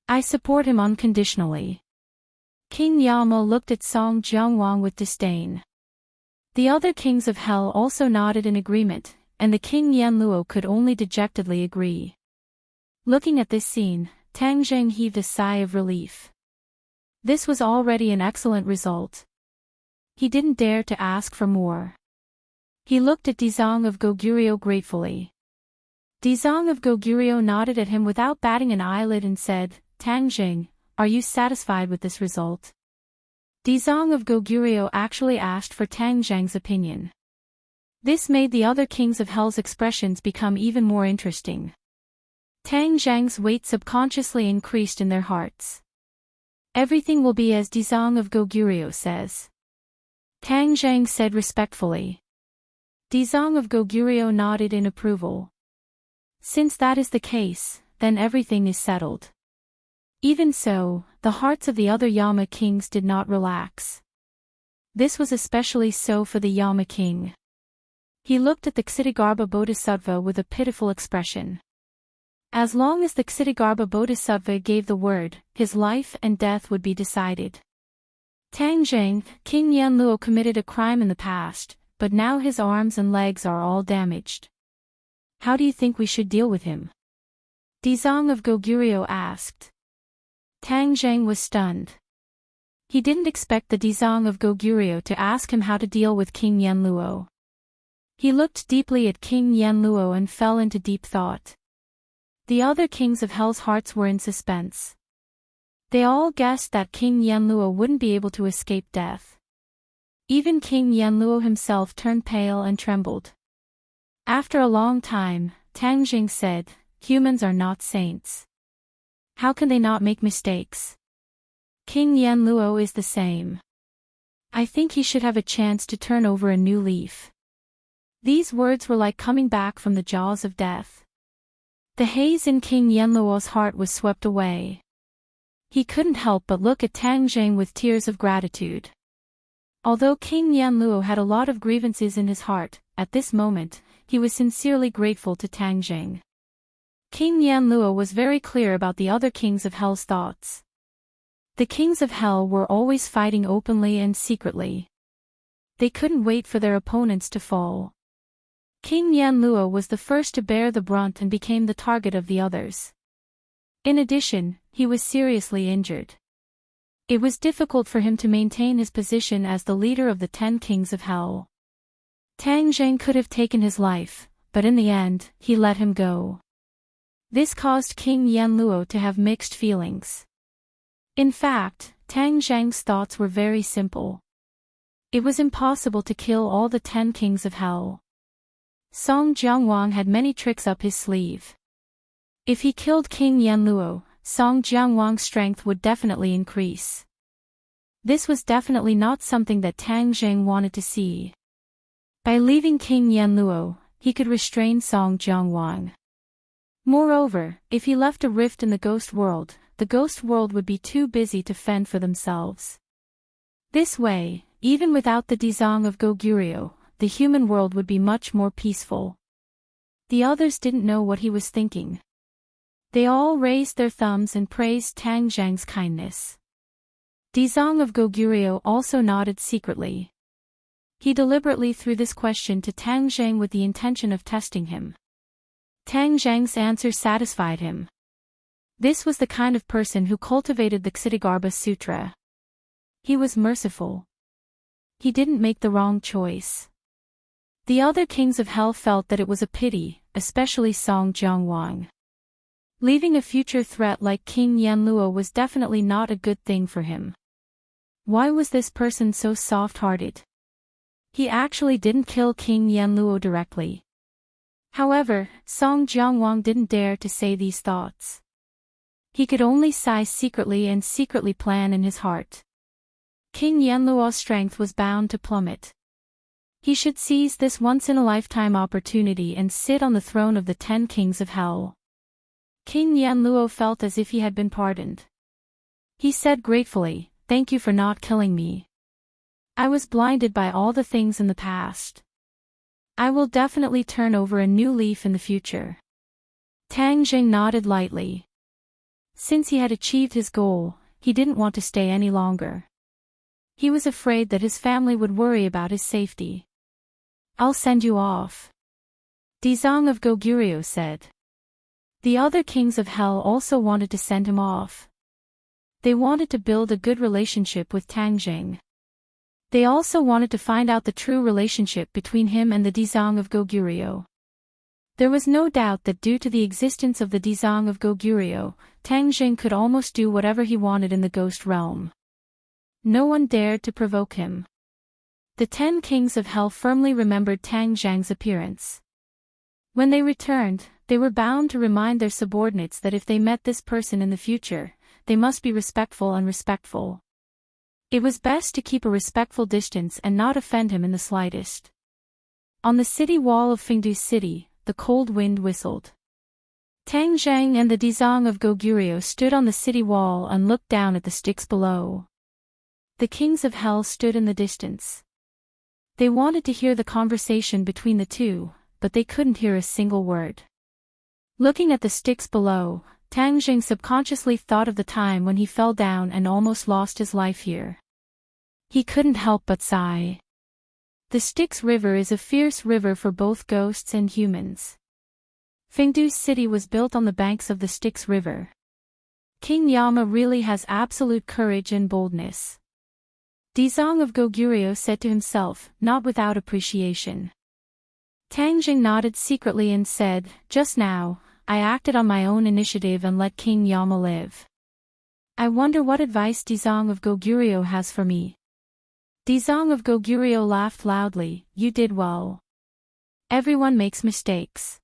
I support him unconditionally. King Yama looked at Song Jianguang with disdain. The other kings of hell also nodded in agreement, and the king Yanluo could only dejectedly agree. Looking at this scene, Tang Zheng heaved a sigh of relief. This was already an excellent result. He didn't dare to ask for more. He looked at Dizang of Goguryeo gratefully. Dizang of Goguryeo nodded at him without batting an eyelid and said, Tang Zheng, are you satisfied with this result? Dizang of Goguryeo actually asked for Tang Zheng's opinion. This made the other kings of hell's expressions become even more interesting. Tang Zheng's weight subconsciously increased in their hearts. Everything will be as Dizang of Goguryeo says. Tang Zheng said respectfully. Dizang of Goguryeo nodded in approval. Since that is the case, then everything is settled. Even so, the hearts of the other Yama kings did not relax. This was especially so for the Yama king. He looked at the Ksitigarbha Bodhisattva with a pitiful expression. As long as the Ksitigarbha Bodhisattva gave the word, his life and death would be decided. Tang Zheng, King Yanluo committed a crime in the past, but now his arms and legs are all damaged. How do you think we should deal with him? Dizang of Goguryeo asked. Tang Zheng was stunned. He didn't expect the Dizang of Goguryeo to ask him how to deal with King Yanluo. He looked deeply at King Yanluo and fell into deep thought. The other kings of hell's hearts were in suspense. They all guessed that King Yanluo wouldn't be able to escape death. Even King Yanluo himself turned pale and trembled. After a long time, Tang Zheng said, humans are not saints. How can they not make mistakes? King Yanluo is the same. I think he should have a chance to turn over a new leaf. These words were like coming back from the jaws of death. The haze in King Yanluo's heart was swept away. He couldn't help but look at Tang Zheng with tears of gratitude. Although King Yanluo had a lot of grievances in his heart, at this moment, he was sincerely grateful to Tang Zheng. King Yanluo was very clear about the other kings of hell's thoughts. The kings of hell were always fighting openly and secretly. They couldn't wait for their opponents to fall. King Yanluo was the first to bear the brunt and became the target of the others. In addition, he was seriously injured. It was difficult for him to maintain his position as the leader of the 10 kings of hell. Tang Zheng could have taken his life, but in the end, he let him go. This caused King Yanluo to have mixed feelings. In fact, Tang Zheng's thoughts were very simple. It was impossible to kill all the 10 kings of hell. Song Jianguang had many tricks up his sleeve. If he killed King Yanluo, Song Jianguang's strength would definitely increase. This was definitely not something that Tang Zheng wanted to see. By leaving King Yanluo, he could restrain Song Jianguang. Moreover, if he left a rift in the ghost world, the ghost world would be too busy to fend for themselves. This way, even without the Dizang of Goguryeo, the human world would be much more peaceful. The others didn't know what he was thinking. They all raised their thumbs and praised Tang Zheng's kindness. Dizang of Goguryeo also nodded secretly. He deliberately threw this question to Tang Zheng with the intention of testing him. Tang Zheng's answer satisfied him. This was the kind of person who cultivated the Ksitigarbha Sutra. He was merciful. He didn't make the wrong choice. The other kings of hell felt that it was a pity, especially Song Jianguang. Leaving a future threat like King Yanluo was definitely not a good thing for him. Why was this person so soft-hearted? He actually didn't kill King Yanluo directly. However, Song Jianguang didn't dare to say these thoughts. He could only sigh secretly and secretly plan in his heart. King Yanluo's strength was bound to plummet. He should seize this once-in-a-lifetime opportunity and sit on the throne of the 10 kings of hell. King Yanluo felt as if he had been pardoned. He said gratefully, "Thank you for not killing me. I was blinded by all the things in the past. I will definitely turn over a new leaf in the future." Tang Jing nodded lightly. Since he had achieved his goal, he didn't want to stay any longer. He was afraid that his family would worry about his safety. "I'll send you off," Dizong of Goguryeo said. The other kings of hell also wanted to send him off. They wanted to build a good relationship with Tang Jing. They also wanted to find out the true relationship between him and the Dizong of Goguryeo. There was no doubt that due to the existence of the Dizong of Goguryeo, Tang Jing could almost do whatever he wanted in the ghost realm. No one dared to provoke him. The 10 kings of hell firmly remembered Tang Zhang's appearance. When they returned, they were bound to remind their subordinates that if they met this person in the future, they must be respectful and respectful. It was best to keep a respectful distance and not offend him in the slightest. On the city wall of Fengdu City, the cold wind whistled. Tang Zhang and the Dizong of Goguryeo stood on the city wall and looked down at the sticks below. The kings of hell stood in the distance. They wanted to hear the conversation between the two, but they couldn't hear a single word. Looking at the sticks below, Tang Jing subconsciously thought of the time when he fell down and almost lost his life here. He couldn't help but sigh. The Styx River is a fierce river for both ghosts and humans. Fengdu City was built on the banks of the Styx River. King Yama really has absolute courage and boldness. Dizong of Goguryeo said to himself, not without appreciation. Tang Jing nodded secretly and said, "Just now, I acted on my own initiative and let King Yama live. I wonder what advice Dizong of Goguryeo has for me." Dizong of Goguryeo laughed loudly, "You did well. Everyone makes mistakes."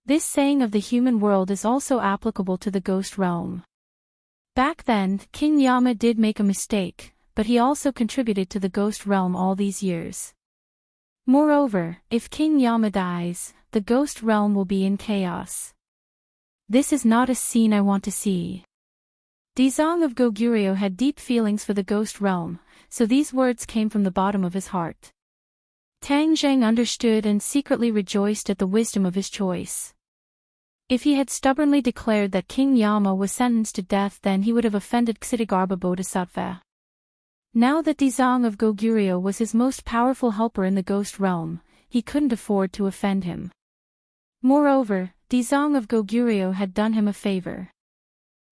This saying of the human world is also applicable to the ghost realm. Back then, King Yama did make a mistake, but he also contributed to the ghost realm all these years. Moreover, if King Yama dies, the ghost realm will be in chaos. This is not a scene I want to see. Dizong of Goguryeo had deep feelings for the ghost realm, so these words came from the bottom of his heart. Tang Zhang understood and secretly rejoiced at the wisdom of his choice. If he had stubbornly declared that King Yama was sentenced to death, then he would have offended Ksitigarbha Bodhisattva. Now that Dizong of Goguryeo was his most powerful helper in the ghost realm, he couldn't afford to offend him. Moreover, Dizong of Goguryeo had done him a favor.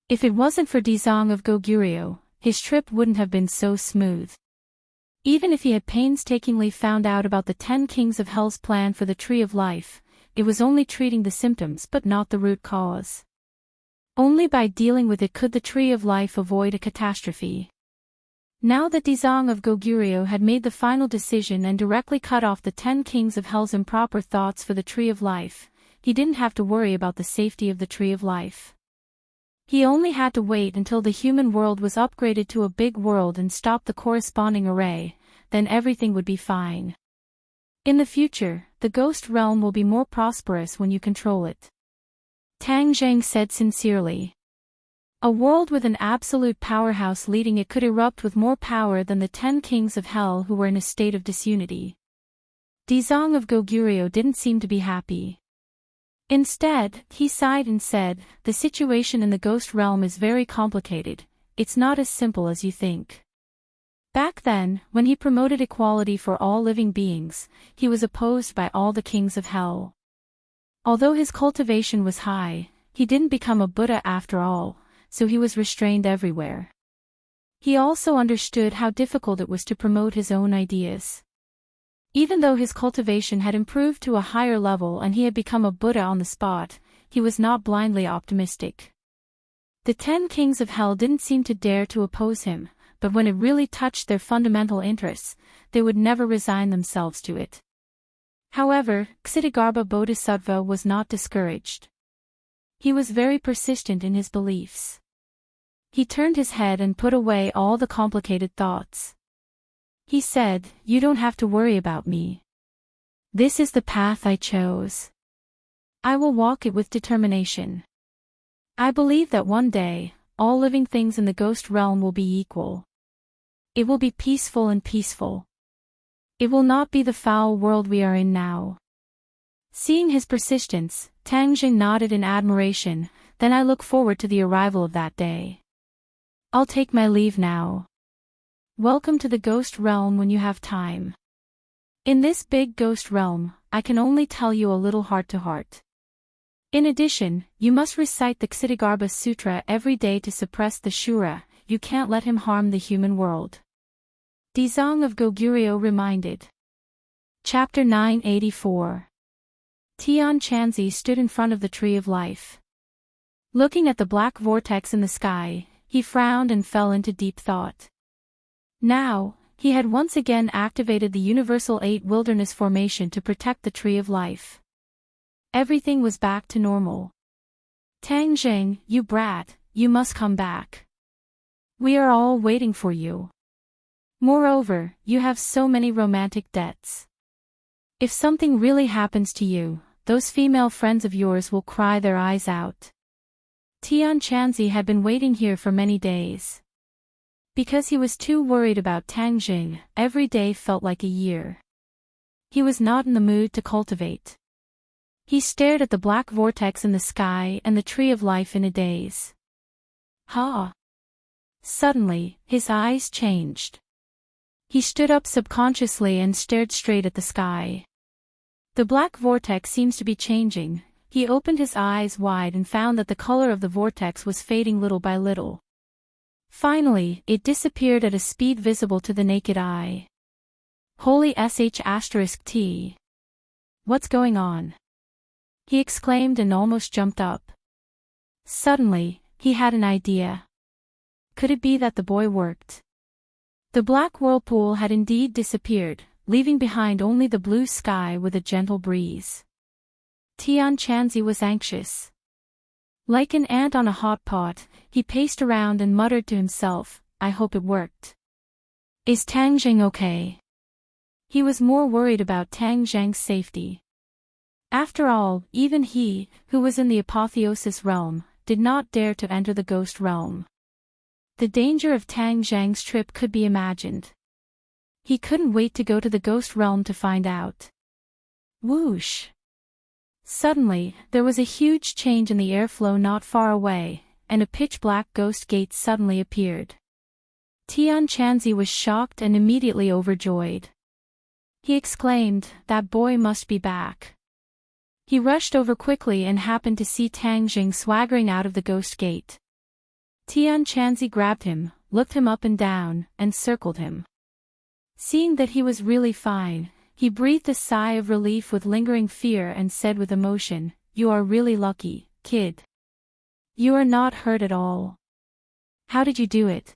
If it wasn't for Dizong of Goguryeo, his trip wouldn't have been so smooth. Even if he had painstakingly found out about the 10 kings of hell's plan for the Tree of Life, it was only treating the symptoms but not the root cause. Only by dealing with it could the Tree of Life avoid a catastrophe. Now that Dizong of Goguryeo had made the final decision and directly cut off the 10 kings of hell's improper thoughts for the Tree of Life, he didn't have to worry about the safety of the Tree of Life. He only had to wait until the human world was upgraded to a big world and stop the corresponding array, then everything would be fine. In the future, the ghost realm will be more prosperous when you control it. Tang Zhang said sincerely. A world with an absolute powerhouse leading it could erupt with more power than the 10 kings of hell who were in a state of disunity. Dizong of Goguryeo didn't seem to be happy. Instead, he sighed and said, "The situation in the ghost realm is very complicated, it's not as simple as you think." Back then, when he promoted equality for all living beings, he was opposed by all the kings of hell. Although his cultivation was high, he didn't become a Buddha after all, so he was restrained everywhere. He also understood how difficult it was to promote his own ideas. Even though his cultivation had improved to a higher level and he had become a Buddha on the spot, he was not blindly optimistic. The 10 kings of hell didn't seem to dare to oppose him, but when it really touched their fundamental interests, they would never resign themselves to it. However, Ksitigarbha Bodhisattva was not discouraged. He was very persistent in his beliefs. He turned his head and put away all the complicated thoughts. He said, "You don't have to worry about me. This is the path I chose. I will walk it with determination. I believe that one day, all living things in the ghost realm will be equal. It will be peaceful and peaceful. It will not be the foul world we are in now. Seeing his persistence, Tang Jing nodded in admiration. Then I look forward to the arrival of that day. I'll take my leave now. Welcome to the ghost realm when you have time. In this big ghost realm, I can only tell you a little heart to heart. In addition, you must recite the Ksitigarbha Sutra every day to suppress the Shura. You can't let him harm the human world. Dizang of Goguryeo reminded. Chapter 984. Tian Chanzi stood in front of the Tree of Life. Looking at the black vortex in the sky, he frowned and fell into deep thought. Now, he had once again activated the Universal 8 Wilderness Formation to protect the Tree of Life. Everything was back to normal. Tang Jing, you brat, you must come back. We are all waiting for you. Moreover, you have so many romantic debts. If something really happens to you, those female friends of yours will cry their eyes out. Tian Chanzi had been waiting here for many days. Because he was too worried about Tang Jing, every day felt like a year. He was not in the mood to cultivate. He stared at the black vortex in the sky and the Tree of Life in a daze. Ha! Suddenly, his eyes changed. He stood up subconsciously and stared straight at the sky. The black vortex seems to be changing. He opened his eyes wide and found that the color of the vortex was fading little by little. Finally, it disappeared at a speed visible to the naked eye. Holy **T. What's going on? He exclaimed and almost jumped up. Suddenly, he had an idea. Could it be that the boy worked? The black whirlpool had indeed disappeared, leaving behind only the blue sky with a gentle breeze. Tian Chanzi was anxious. Like an ant on a hot pot, he paced around and muttered to himself, I hope it worked. Is Tang Jing okay? He was more worried about Tang Jing's safety. After all, even he, who was in the apotheosis realm, did not dare to enter the ghost realm. The danger of Tang Jing's trip could be imagined. He couldn't wait to go to the ghost realm to find out. Whoosh! Suddenly, there was a huge change in the airflow not far away, and a pitch-black ghost gate suddenly appeared. Tian Chanzi was shocked and immediately overjoyed. He exclaimed, that boy must be back. He rushed over quickly and happened to see Tang Jing swaggering out of the ghost gate. Tian Chanzi grabbed him, looked him up and down, and circled him. Seeing that he was really fine, he breathed a sigh of relief with lingering fear and said with emotion, You are really lucky, kid. You are not hurt at all. How did you do it?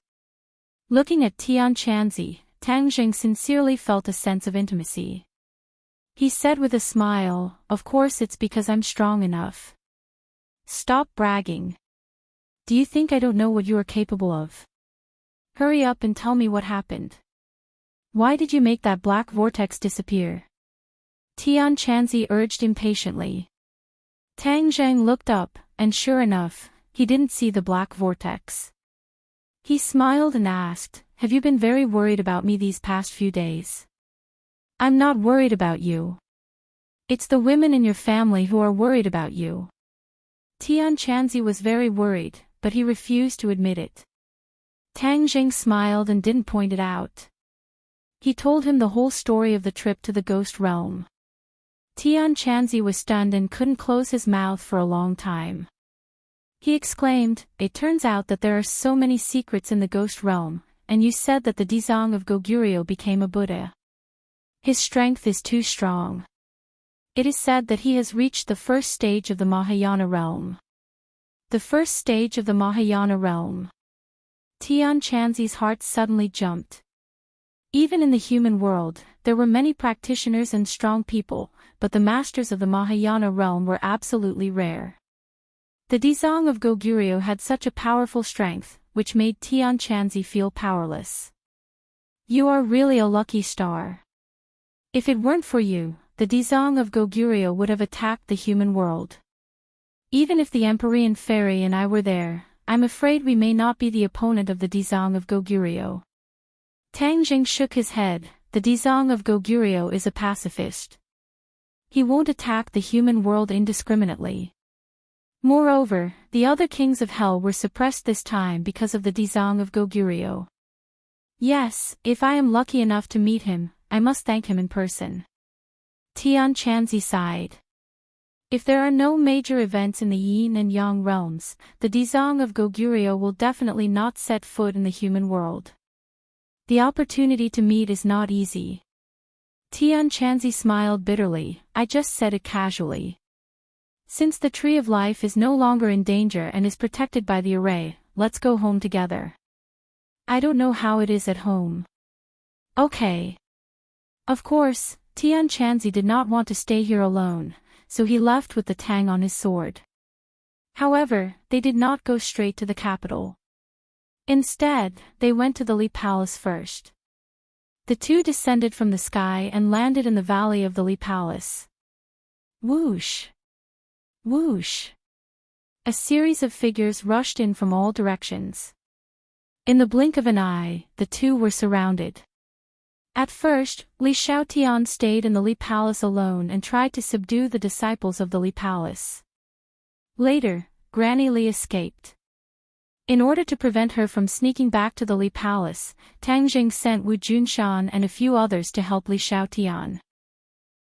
Looking at Tian Chanzi, Tang Jing sincerely felt a sense of intimacy. He said with a smile, Of course it's because I'm strong enough. Stop bragging. Do you think I don't know what you are capable of? Hurry up and tell me what happened. Why did you make that black vortex disappear? Tian Chanzi urged impatiently. Tang Jing looked up, and sure enough, he didn't see the black vortex. He smiled and asked, Have you been very worried about me these past few days? I'm not worried about you. It's the women in your family who are worried about you. Tian Chanzi was very worried, but he refused to admit it. Tang Jing smiled and didn't point it out. He told him the whole story of the trip to the ghost realm. Tian Chanzi was stunned and couldn't close his mouth for a long time. He exclaimed, It turns out that there are so many secrets in the ghost realm, and you said that the Dizang of Goguryeo became a Buddha. His strength is too strong. It is said that he has reached the first stage of the Mahayana realm. The first stage of the Mahayana realm. Tian Chanzi's heart suddenly jumped. Even in the human world, there were many practitioners and strong people, but the masters of the Mahayana realm were absolutely rare. The Dizang of Goguryeo had such a powerful strength, which made Tian Chanzi feel powerless. You are really a lucky star. If it weren't for you, the Dizang of Goguryeo would have attacked the human world. Even if the Empyrean fairy and I were there, I'm afraid we may not be the opponent of the Dizang of Goguryeo. Tang Jing shook his head. The Dizang of Goguryeo is a pacifist. He won't attack the human world indiscriminately. Moreover, the other kings of hell were suppressed this time because of the Dizang of Goguryeo. Yes, if I am lucky enough to meet him, I must thank him in person. Tian Chanzi sighed. If there are no major events in the yin and yang realms, the Dizang of Goguryeo will definitely not set foot in the human world. The opportunity to meet is not easy. Tian Chanzi smiled bitterly. I just said it casually. Since the tree of life is no longer in danger and is protected by the array, let's go home together. I don't know how it is at home. Okay. Of course, Tian Chanzi did not want to stay here alone, so he left with the tang on his sword. However, they did not go straight to the capital. Instead, they went to the Li Palace first. The two descended from the sky and landed in the valley of the Li Palace. Whoosh! Whoosh! A series of figures rushed in from all directions. In the blink of an eye, the two were surrounded. At first, Li Xiaotian stayed in the Li Palace alone and tried to subdue the disciples of the Li Palace. Later, Granny Li escaped. In order to prevent her from sneaking back to the Li Palace, Tang Jing sent Wu Junshan and a few others to help Li Xiaotian.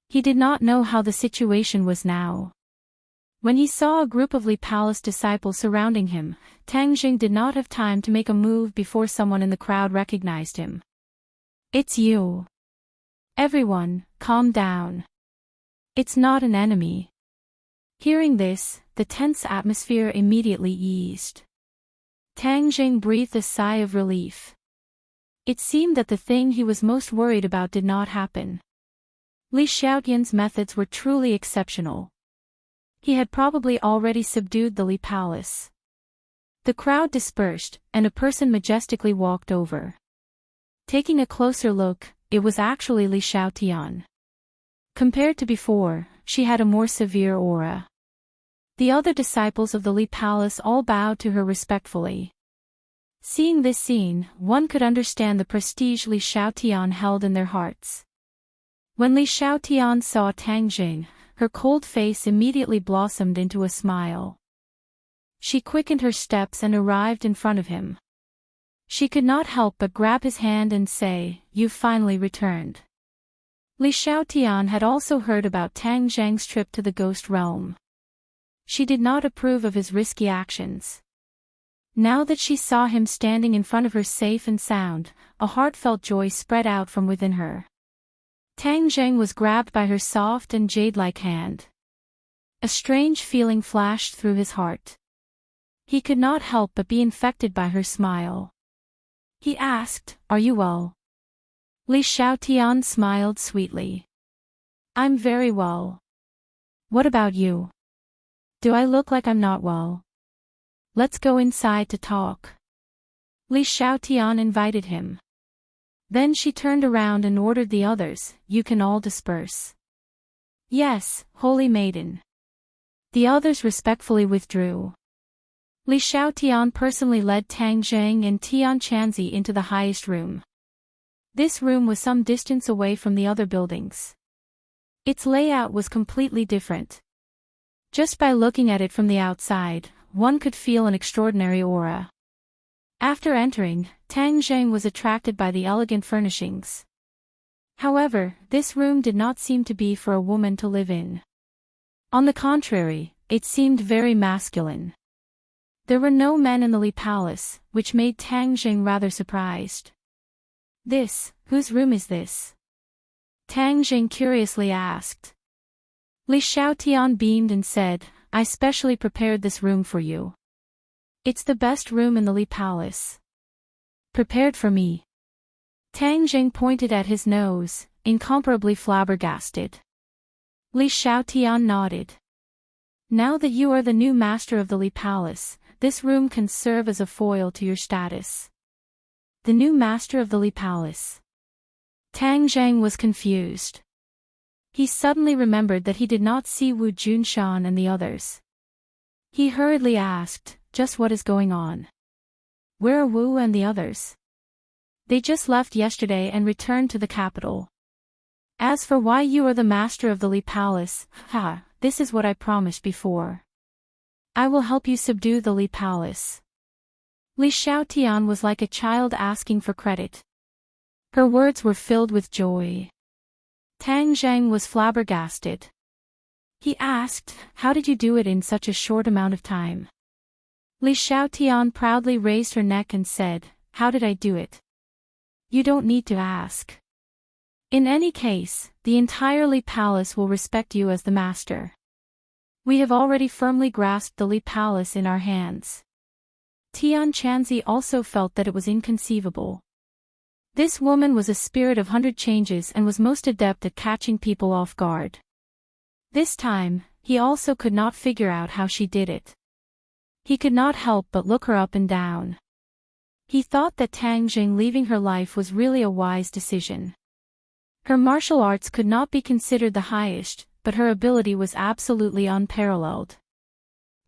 He did not know how the situation was now. When he saw a group of Li Palace disciples surrounding him, Tang Jing did not have time to make a move before someone in the crowd recognized him. It's you. Everyone, calm down. It's not an enemy. Hearing this, the tense atmosphere immediately eased. Tang Jing breathed a sigh of relief. It seemed that the thing he was most worried about did not happen. Li Xiaotian's methods were truly exceptional. He had probably already subdued the Li Palace. The crowd dispersed, and a person majestically walked over. Taking a closer look, it was actually Li Xiaotian. Compared to before, she had a more severe aura. The other disciples of the Li Palace all bowed to her respectfully. Seeing this scene, one could understand the prestige Li Xiaotian held in their hearts. When Li Xiaotian saw Tang Jing, her cold face immediately blossomed into a smile. She quickened her steps and arrived in front of him. She could not help but grab his hand and say, "You've finally returned." Li Xiaotian had also heard about Tang Zhang's trip to the ghost realm. She did not approve of his risky actions. Now that she saw him standing in front of her safe and sound, a heartfelt joy spread out from within her. Tang Zhang was grabbed by her soft and jade-like hand. A strange feeling flashed through his heart. He could not help but be infected by her smile. He asked, "Are you well?" Li Xiaotian smiled sweetly. "I'm very well. What about you? Do I look like I'm not well? Let's go inside to talk." Li Xiaotian invited him. Then she turned around and ordered the others, "You can all disperse." "Yes, holy maiden." The others respectfully withdrew. Li Xiaotian personally led Tang Zhang and Tian Chanzi into the highest room. This room was some distance away from the other buildings. Its layout was completely different. Just by looking at it from the outside, one could feel an extraordinary aura. After entering, Tang Zhang was attracted by the elegant furnishings. However, this room did not seem to be for a woman to live in. On the contrary, it seemed very masculine. There were no men in the Li Palace, which made Tang Zhang rather surprised. Whose room is this?" Tang Zhang curiously asked. Li Xiaotian beamed and said, "I specially prepared this room for you. It's the best room in the Li Palace. Prepared for me." Tang Zhang pointed at his nose, incomparably flabbergasted. Li Xiaotian nodded. "Now that you are the new master of the Li Palace, this room can serve as a foil to your status." The new master of the Li Palace. Tang Zhang was confused. He suddenly remembered that he did not see Wu Junshan and the others. He hurriedly asked, "Just what is going on? Where are Wu and the others?" "They just left yesterday and returned to the capital. As for why you are the master of the Li Palace, this is what I promised before. I will help you subdue the Li Palace." Li Xiaotian was like a child asking for credit. Her words were filled with joy. Tang Zheng was flabbergasted. He asked, "How did you do it in such a short amount of time?" Li Xiaotian proudly raised her neck and said, "How did I do it? You don't need to ask. In any case, the entire Li Palace will respect you as the master. We have already firmly grasped the Li Palace in our hands." Tian Chanzi also felt that it was inconceivable. This woman was a spirit of 100 changes and was most adept at catching people off guard. This time, he also could not figure out how she did it. He could not help but look her up and down. He thought that Tang Jing leaving her life was really a wise decision. Her martial arts could not be considered the highest, but her ability was absolutely unparalleled.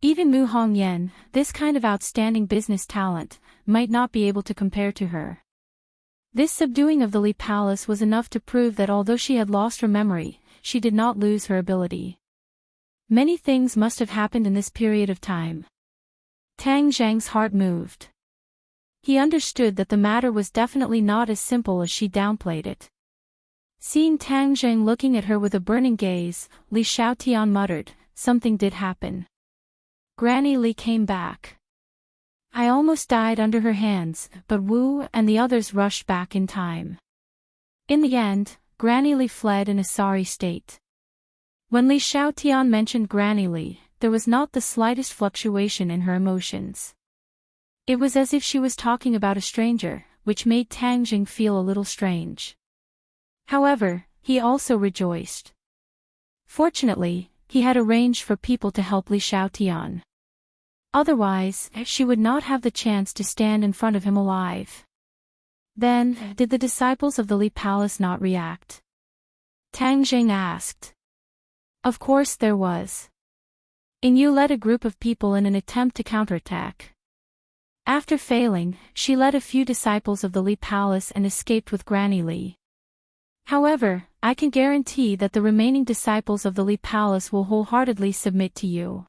Even Mu Hongyan, this kind of outstanding business talent, might not be able to compare to her. This subduing of the Li Palace was enough to prove that although she had lost her memory, she did not lose her ability. Many things must have happened in this period of time. Tang Zhang's heart moved. He understood that the matter was definitely not as simple as she downplayed it. Seeing Tang Zheng looking at her with a burning gaze, Li Xiaotian muttered, "Something did happen. Granny Li came back. I almost died under her hands, but Wu and the others rushed back in time." In the end, Granny Li fled in a sorry state. When Li Xiaotian mentioned Granny Li, there was not the slightest fluctuation in her emotions. It was as if she was talking about a stranger, which made Tang Jing feel a little strange. However, he also rejoiced. Fortunately, he had arranged for people to help Li Xiaotian. Otherwise, she would not have the chance to stand in front of him alive. Then, did the disciples of the Li Palace not react? Tang Jing asked. Of course there was. Yu led a group of people in an attempt to counterattack. After failing, she led a few disciples of the Li Palace and escaped with Granny Li. However, I can guarantee that the remaining disciples of the Li Palace will wholeheartedly submit to you.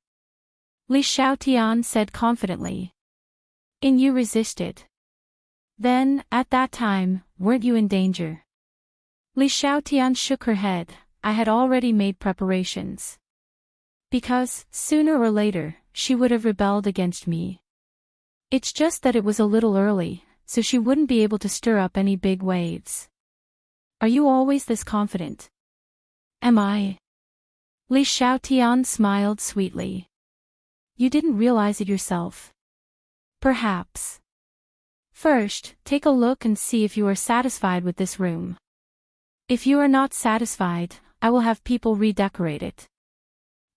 Li Xiaotian said confidently. Yu resisted. Then, at that time, weren't you in danger? Li Xiaotian shook her head. I had already made preparations. Because, sooner or later, she would have rebelled against me. It's just that it was a little early, so she wouldn't be able to stir up any big waves. Are you always this confident? Am I? Li Xiaotian smiled sweetly. You didn't realize it yourself. Perhaps. First, take a look and see if you are satisfied with this room. If you are not satisfied, I will have people redecorate it.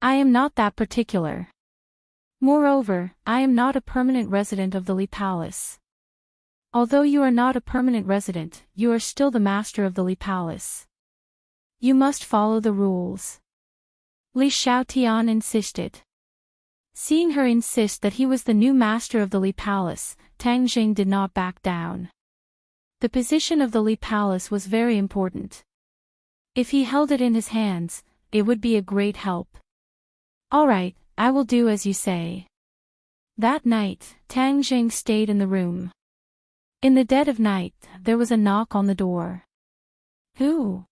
I am not that particular. Moreover, I am not a permanent resident of the Li Palace. Although you are not a permanent resident, you are still the master of the Li Palace. You must follow the rules. Li Xiaotian insisted. Seeing her insist that he was the new master of the Li Palace, Tang Jing did not back down. The position of the Li Palace was very important. If he held it in his hands, it would be a great help. All right, I will do as you say. That night, Tang Jing stayed in the room. In the dead of night, there was a knock on the door. Who?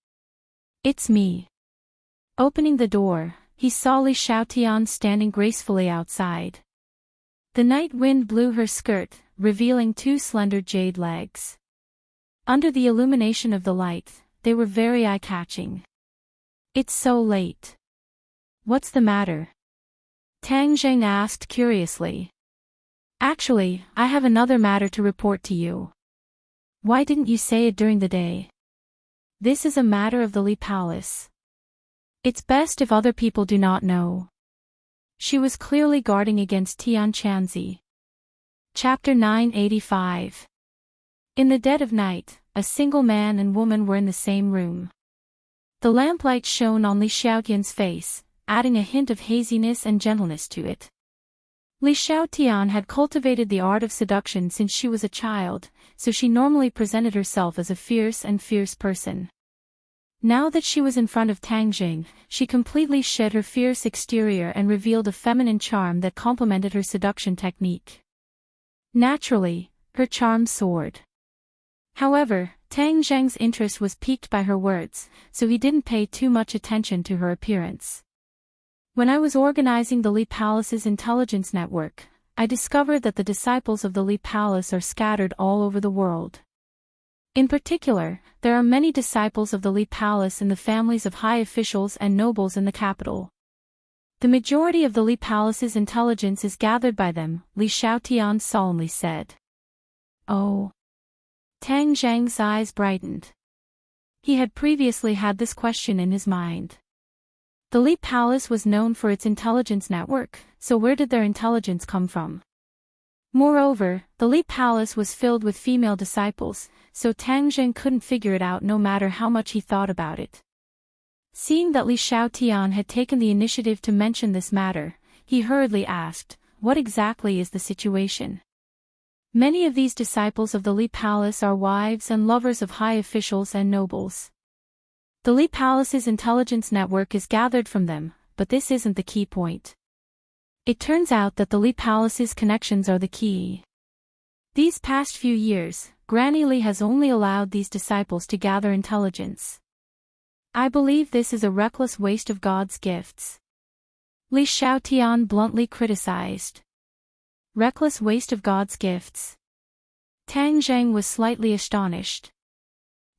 It's me. Opening the door, he saw Li Xiaotian standing gracefully outside. The night wind blew her skirt, revealing 2 slender jade legs. Under the illumination of the light, they were very eye-catching. It's so late. What's the matter? Tang Zheng asked curiously. Actually, I have another matter to report to you. Why didn't you say it during the day? This is a matter of the Li Palace. It's best if other people do not know. She was clearly guarding against Tian Chanzi. Chapter 985. In the dead of night, a single man and woman were in the same room. The lamplight shone on Li Xiaotian's face, adding a hint of haziness and gentleness to it. Li Xiaotian had cultivated the art of seduction since she was a child, so she normally presented herself as a fierce person. Now that she was in front of Tang Jing, she completely shed her fierce exterior and revealed a feminine charm that complemented her seduction technique. Naturally, her charm soared. However, Tang Zheng's interest was piqued by her words, so he didn't pay too much attention to her appearance. When I was organizing the Li Palace's intelligence network, I discovered that the disciples of the Li Palace are scattered all over the world. In particular, there are many disciples of the Li Palace in the families of high officials and nobles in the capital. The majority of the Li Palace's intelligence is gathered by them, Li Xiaotian solemnly said. Oh. Tang Zheng's eyes brightened. He had previously had this question in his mind. The Li Palace was known for its intelligence network, so where did their intelligence come from? Moreover, the Li Palace was filled with female disciples, so Tang Zheng couldn't figure it out no matter how much he thought about it. Seeing that Li Xiaotian had taken the initiative to mention this matter, he hurriedly asked, "What exactly is the situation?" Many of these disciples of the Li Palace are wives and lovers of high officials and nobles. The Li Palace's intelligence network is gathered from them, but this isn't the key point. It turns out that the Li Palace's connections are the key. These past few years, Granny Li has only allowed these disciples to gather intelligence. I believe this is a reckless waste of God's gifts. Li Xiaotian bluntly criticized. Reckless waste of God's gifts. Tang Zheng was slightly astonished.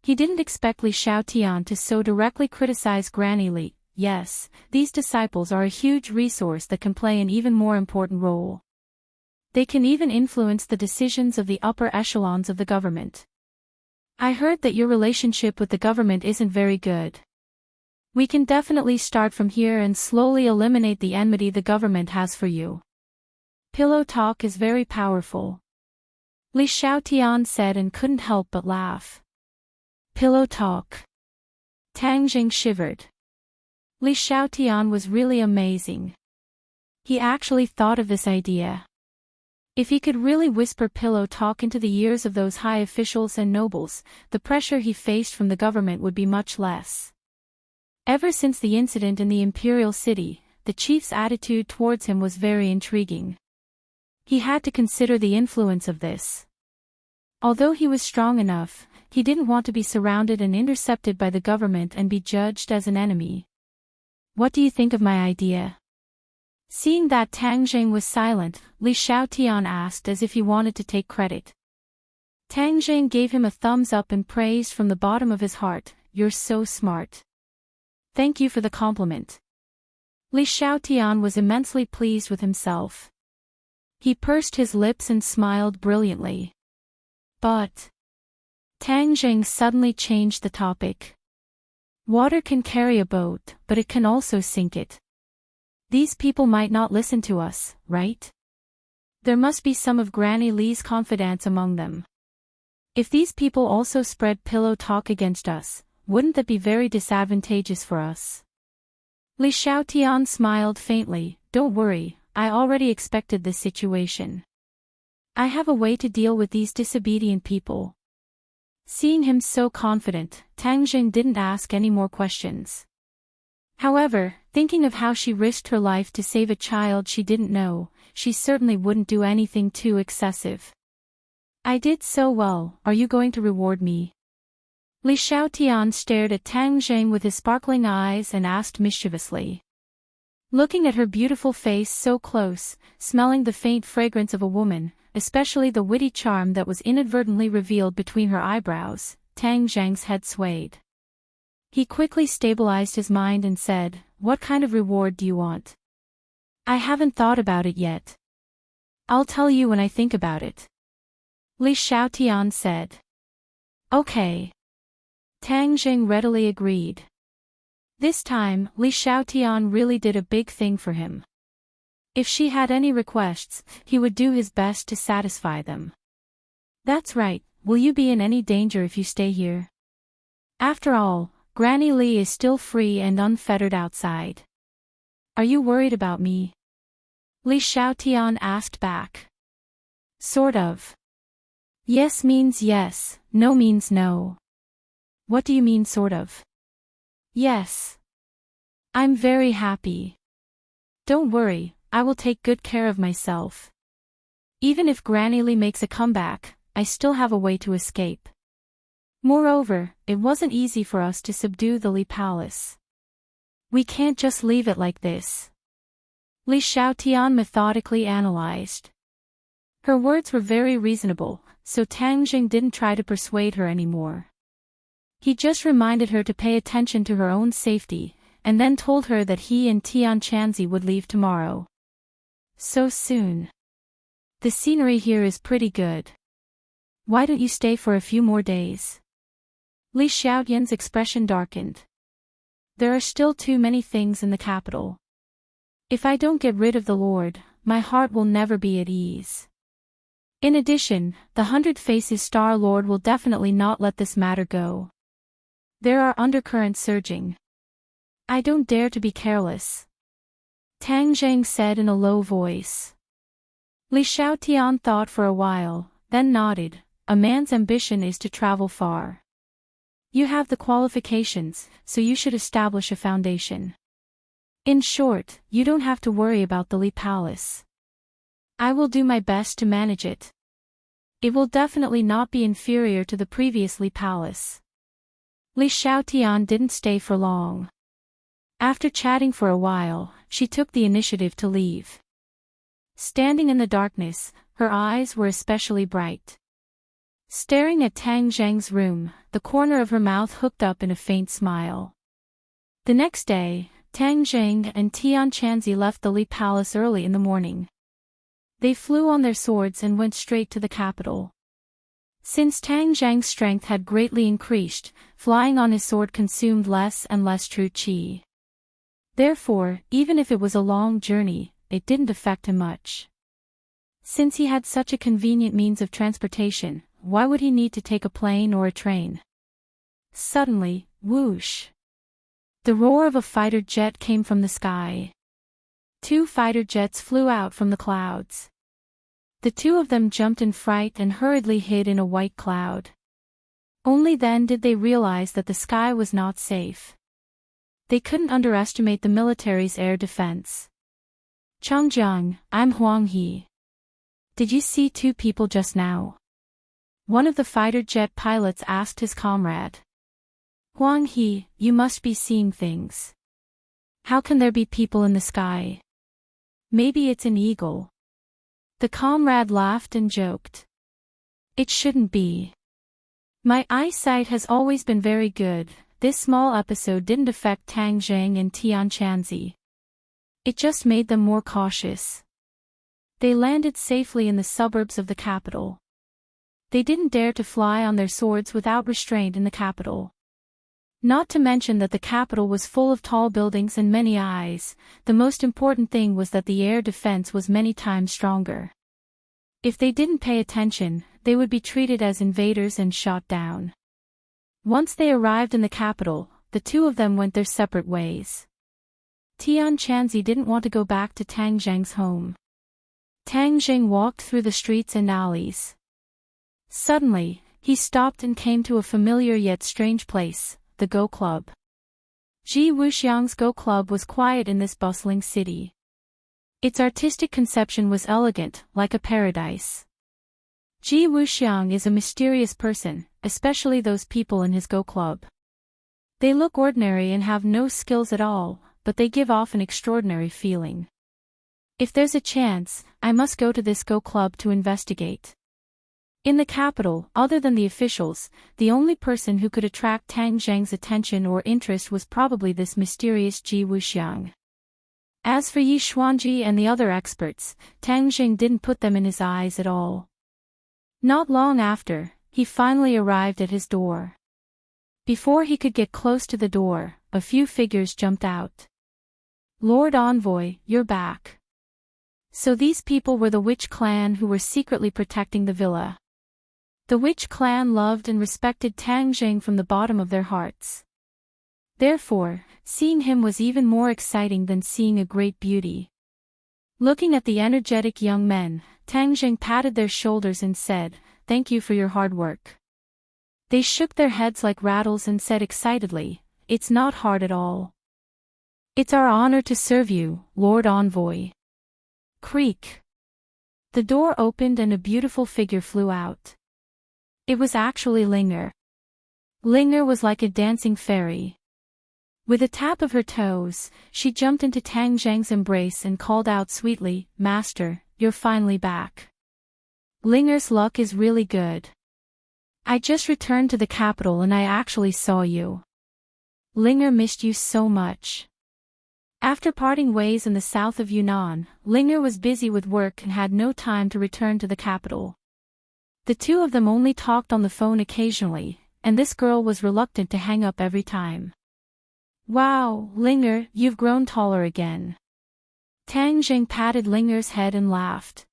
He didn't expect Li Xiaotian to so directly criticize Granny Li. Yes, these disciples are a huge resource that can play an even more important role. They can even influence the decisions of the upper echelons of the government. I heard that your relationship with the government isn't very good. We can definitely start from here and slowly eliminate the enmity the government has for you. Pillow talk is very powerful. Li Xiaotian said and couldn't help but laugh. Pillow talk. Tang Jing shivered. Li Xiaotian was really amazing. He actually thought of this idea. If he could really whisper pillow talk into the ears of those high officials and nobles, the pressure he faced from the government would be much less. Ever since the incident in the imperial city, the chief's attitude towards him was very intriguing. He had to consider the influence of this. Although he was strong enough, he didn't want to be surrounded and intercepted by the government and be judged as an enemy. What do you think of my idea? Seeing that Tang Zheng was silent, Li Xiaotian asked as if he wanted to take credit. Tang Zheng gave him a thumbs up and praised from the bottom of his heart, "You're so smart. Thank you for the compliment." Li Xiaotian was immensely pleased with himself. He pursed his lips and smiled brilliantly. But Tang Zheng suddenly changed the topic. Water can carry a boat, but it can also sink it. These people might not listen to us, right? There must be some of Granny Li's confidants among them. If these people also spread pillow talk against us, wouldn't that be very disadvantageous for us? Li Xiaotian smiled faintly. Don't worry, I already expected this situation. I have a way to deal with these disobedient people. Seeing him so confident, Tang Jing didn't ask any more questions. However, thinking of how she risked her life to save a child she didn't know, she certainly wouldn't do anything too excessive. I did so well, are you going to reward me? Li Xiaotian stared at Tang Zheng with his sparkling eyes and asked mischievously. Looking at her beautiful face so close, smelling the faint fragrance of a woman, especially the witty charm that was inadvertently revealed between her eyebrows, Tang Zheng's head swayed. He quickly stabilized his mind and said, "What kind of reward do you want?" "I haven't thought about it yet. I'll tell you when I think about it," Li Xiaotian said. "Okay." Tang Jing readily agreed. This time, Li Xiaotian really did a big thing for him. If she had any requests, he would do his best to satisfy them. "That's right, will you be in any danger if you stay here? After all, Granny Li is still free and unfettered outside. Are you worried about me?" Li Xiaotian asked back. Sort of. Yes means yes, no means no. What do you mean sort of? Yes. I'm very happy. Don't worry, I will take good care of myself. Even if Granny Li makes a comeback, I still have a way to escape. Moreover, it wasn't easy for us to subdue the Li Palace. We can't just leave it like this. Li Xiaotian methodically analyzed. Her words were very reasonable, so Tang Jing didn't try to persuade her anymore. He just reminded her to pay attention to her own safety, and then told her that he and Tian Chanzi would leave tomorrow. So soon. The scenery here is pretty good. Why don't you stay for a few more days? Li Xiaotian's expression darkened. There are still too many things in the capital. If I don't get rid of the Lord, my heart will never be at ease. In addition, the 100 Faces Star Lord will definitely not let this matter go. There are undercurrents surging. I don't dare to be careless. Tang Zhang said in a low voice. Li Xiaotian thought for a while, then nodded. A man's ambition is to travel far. You have the qualifications, so you should establish a foundation. In short, you don't have to worry about the Li Palace. I will do my best to manage it. It will definitely not be inferior to the previous Li Palace. Li Xiaotian didn't stay for long. After chatting for a while, she took the initiative to leave. Standing in the darkness, her eyes were especially bright. Staring at Tang Zhang's room, the corner of her mouth hooked up in a faint smile. The next day, Tang Zhang and Tian Chanzi left the Li Palace early in the morning. They flew on their swords and went straight to the capital. Since Tang Zhang's strength had greatly increased, flying on his sword consumed less and less true qi. Therefore, even if it was a long journey, it didn't affect him much. Since he had such a convenient means of transportation, why would he need to take a plane or a train? Suddenly, whoosh! The roar of a fighter jet came from the sky. 2 fighter jets flew out from the clouds. The 2 of them jumped in fright and hurriedly hid in a white cloud. Only then did they realize that the sky was not safe. They couldn't underestimate the military's air defense. Changjiang, I'm Huang He. Did you see 2 people just now? One of the fighter jet pilots asked his comrade. Huang He, you must be seeing things. How can there be people in the sky? Maybe it's an eagle. The comrade laughed and joked. It shouldn't be. My eyesight has always been very good. This small episode didn't affect Tang Zhang and Tian Chanzi. It just made them more cautious. They landed safely in the suburbs of the capital. They didn't dare to fly on their swords without restraint in the capital. Not to mention that the capital was full of tall buildings and many eyes. The most important thing was that the air defense was many times stronger. If they didn't pay attention, they would be treated as invaders and shot down. Once they arrived in the capital, the 2 of them went their separate ways. Tian Chanzi didn't want to go back to Tang Zhang's home. Tang Zhang walked through the streets and alleys. Suddenly, he stopped and came to a familiar yet strange place, the Go Club. Ji Wuxiang's Go Club was quiet in this bustling city. Its artistic conception was elegant, like a paradise. Ji Wuxiang is a mysterious person, especially those people in his Go Club. They look ordinary and have no skills at all, but they give off an extraordinary feeling. If there's a chance, I must go to this Go Club to investigate. In the capital, other than the officials, the only person who could attract Tang Zhang's attention or interest was probably this mysterious Ji Wuxiang. As for Yi Xuanji and the other experts, Tang Zhang didn't put them in his eyes at all. Not long after, he finally arrived at his door. Before he could get close to the door, a few figures jumped out. Lord Envoy, you're back. So these people were the witch clan who were secretly protecting the villa. The witch clan loved and respected Tang Zhang from the bottom of their hearts. Therefore, seeing him was even more exciting than seeing a great beauty. Looking at the energetic young men, Tang Jing patted their shoulders and said, "Thank you for your hard work." They shook their heads like rattles and said excitedly, "It's not hard at all. It's our honor to serve you, Lord Envoy." Creak. The door opened and a beautiful figure flew out. It was actually Linger. Linger was like a dancing fairy. With a tap of her toes, she jumped into Tang Zhang's embrace and called out sweetly, "Master, you're finally back. Linger's luck is really good. I just returned to the capital and I actually saw you. Linger missed you so much." After parting ways in the south of Yunnan, Linger was busy with work and had no time to return to the capital. The two of them only talked on the phone occasionally, and this girl was reluctant to hang up every time. "Wow, Linger, you've grown taller again." Tang Jing patted Linger's head and laughed.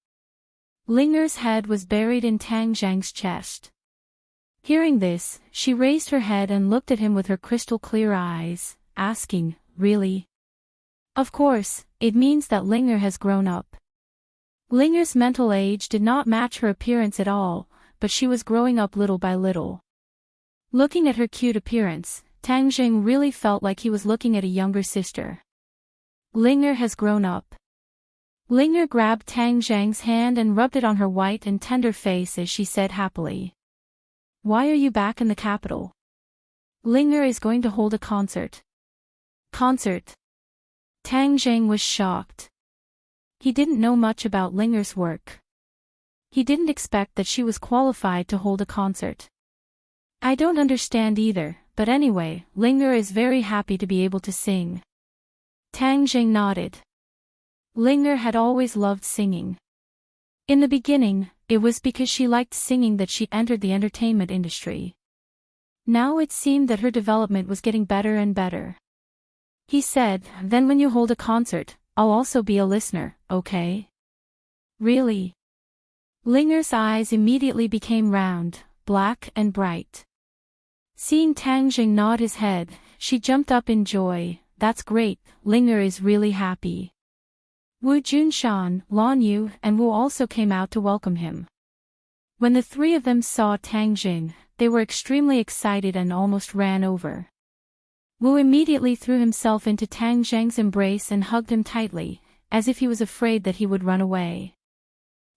Linger's head was buried in Tang Zhang's chest. Hearing this, she raised her head and looked at him with her crystal-clear eyes, asking, "Really?" Of course, it means that Linger has grown up. Linger's mental age did not match her appearance at all, but she was growing up little by little. Looking at her cute appearance, Tang Jing really felt like he was looking at a younger sister. Linger has grown up. Linger grabbed Tang Zhang's hand and rubbed it on her white and tender face as she said happily, "Why are you back in the capital?" "Linger is going to hold a concert." "Concert?" Tang Jing was shocked. He didn't know much about Linger's work. He didn't expect that she was qualified to hold a concert. "I don't understand either, but anyway, Linger is very happy to be able to sing." Tang Jing nodded. Linger had always loved singing. In the beginning, it was because she liked singing that she entered the entertainment industry. Now it seemed that her development was getting better and better. He said, "Then when you hold a concert, I'll also be a listener, okay?" "Really?" Linger's eyes immediately became round, black and bright. Seeing Tang Jing nod his head, she jumped up in joy. "That's great, Linger is really happy." Wu Junshan, Lan Yu, and Wu also came out to welcome him. When the three of them saw Tang Jing, they were extremely excited and almost ran over. Wu immediately threw himself into Tang Zhang's embrace and hugged him tightly, as if he was afraid that he would run away.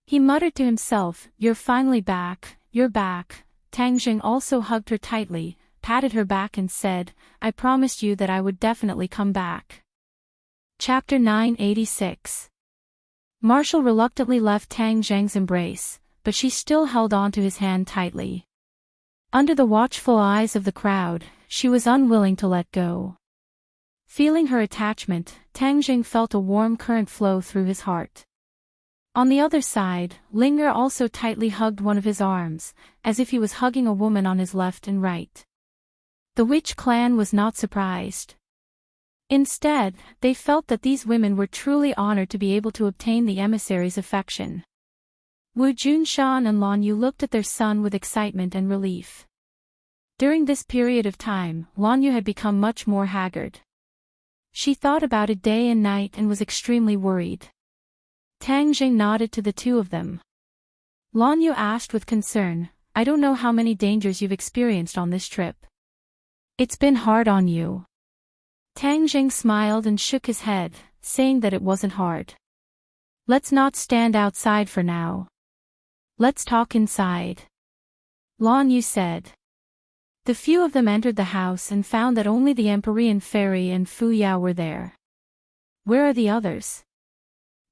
He muttered to himself, "You're finally back, you're back." Tang Jing also hugged her tightly, patted her back and said, "I promised you that I would definitely come back." Chapter 986. Marshall reluctantly left Tang Zhang's embrace, but she still held on to his hand tightly. Under the watchful eyes of the crowd, she was unwilling to let go. Feeling her attachment, Tang Jing felt a warm current flow through his heart. On the other side, Linger also tightly hugged one of his arms, as if he was hugging a woman on his left and right. The witch clan was not surprised. Instead, they felt that these women were truly honored to be able to obtain the emissary's affection. Wu Junshan and Lan Yu looked at their son with excitement and relief. During this period of time, Lan Yu had become much more haggard. She thought about it day and night and was extremely worried. Tang Jing nodded to the two of them. Lan Yu asked with concern, "I don't know how many dangers you've experienced on this trip. It's been hard on you." Tang Jing smiled and shook his head, saying that it wasn't hard. "Let's not stand outside for now. Let's talk inside," Lan Yu said. The few of them entered the house and found that only the Empyrean Fairy and Fu Yao were there. "Where are the others?"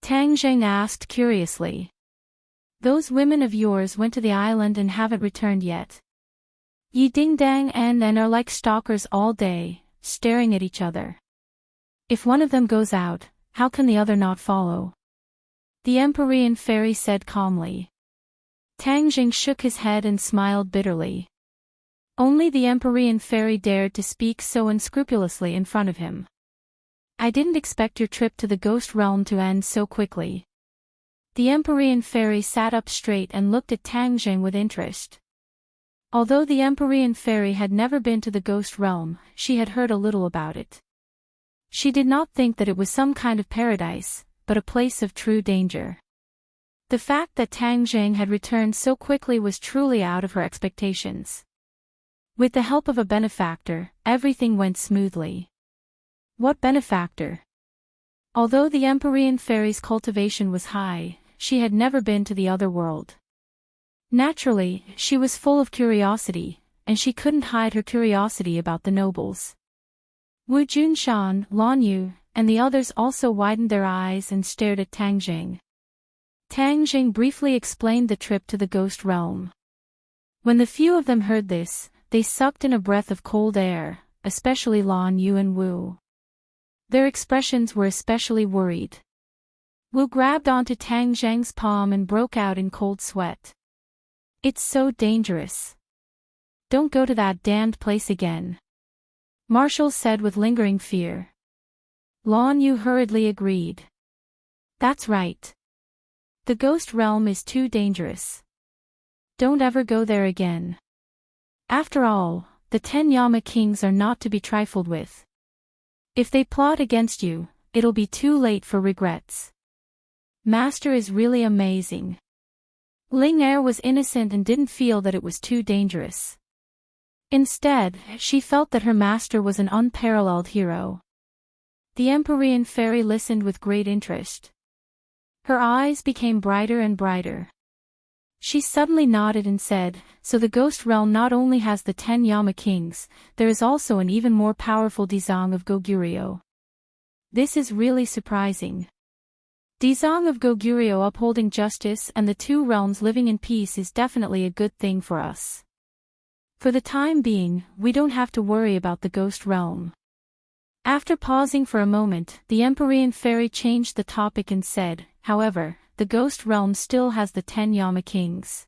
Tang Jing asked curiously. "Those women of yours went to the island and haven't returned yet. Yi Ding Dang and are like stalkers all day, staring at each other. If one of them goes out, how can the other not follow?" the Empyrean Fairy said calmly. Tang Jing shook his head and smiled bitterly. Only the Empyrean Fairy dared to speak so unscrupulously in front of him. "I didn't expect your trip to the ghost realm to end so quickly." The Empyrean Fairy sat up straight and looked at Tang Jing with interest. Although the Empyrean Fairy had never been to the ghost realm, she had heard a little about it. She did not think that it was some kind of paradise, but a place of true danger. The fact that Tang Jing had returned so quickly was truly out of her expectations. With the help of a benefactor, everything went smoothly. What benefactor? Although the Empyrean fairy's cultivation was high, she had never been to the other world. Naturally, she was full of curiosity, and she couldn't hide her curiosity about the nobles. Wu Junshan, Lan Yu, and the others also widened their eyes and stared at Tang Jing. Tang Jing briefly explained the trip to the ghost realm. When the few of them heard this, they sucked in a breath of cold air, especially Lan Yu and Wu. Their expressions were especially worried. Wu grabbed onto Tang Jing's palm and broke out in cold sweat. "It's so dangerous. Don't go to that damned place again," Marshall said with lingering fear. Lan Yu hurriedly agreed. "That's right. The ghost realm is too dangerous. Don't ever go there again. After all, the 10 Yama kings are not to be trifled with. If they plot against you, it'll be too late for regrets. Master is really amazing." Ling Er was innocent and didn't feel that it was too dangerous. Instead, she felt that her master was an unparalleled hero. The Empyrean fairy listened with great interest. Her eyes became brighter and brighter. She suddenly nodded and said, "So the ghost realm not only has the 10 Yama kings, there is also an even more powerful Dezong of Goguryeo. This is really surprising. Dezong of Goguryeo upholding justice and the two realms living in peace is definitely a good thing for us. For the time being, we don't have to worry about the ghost realm." After pausing for a moment, the Empyrean fairy changed the topic and said, "However, the ghost realm still has the 10 Yama kings.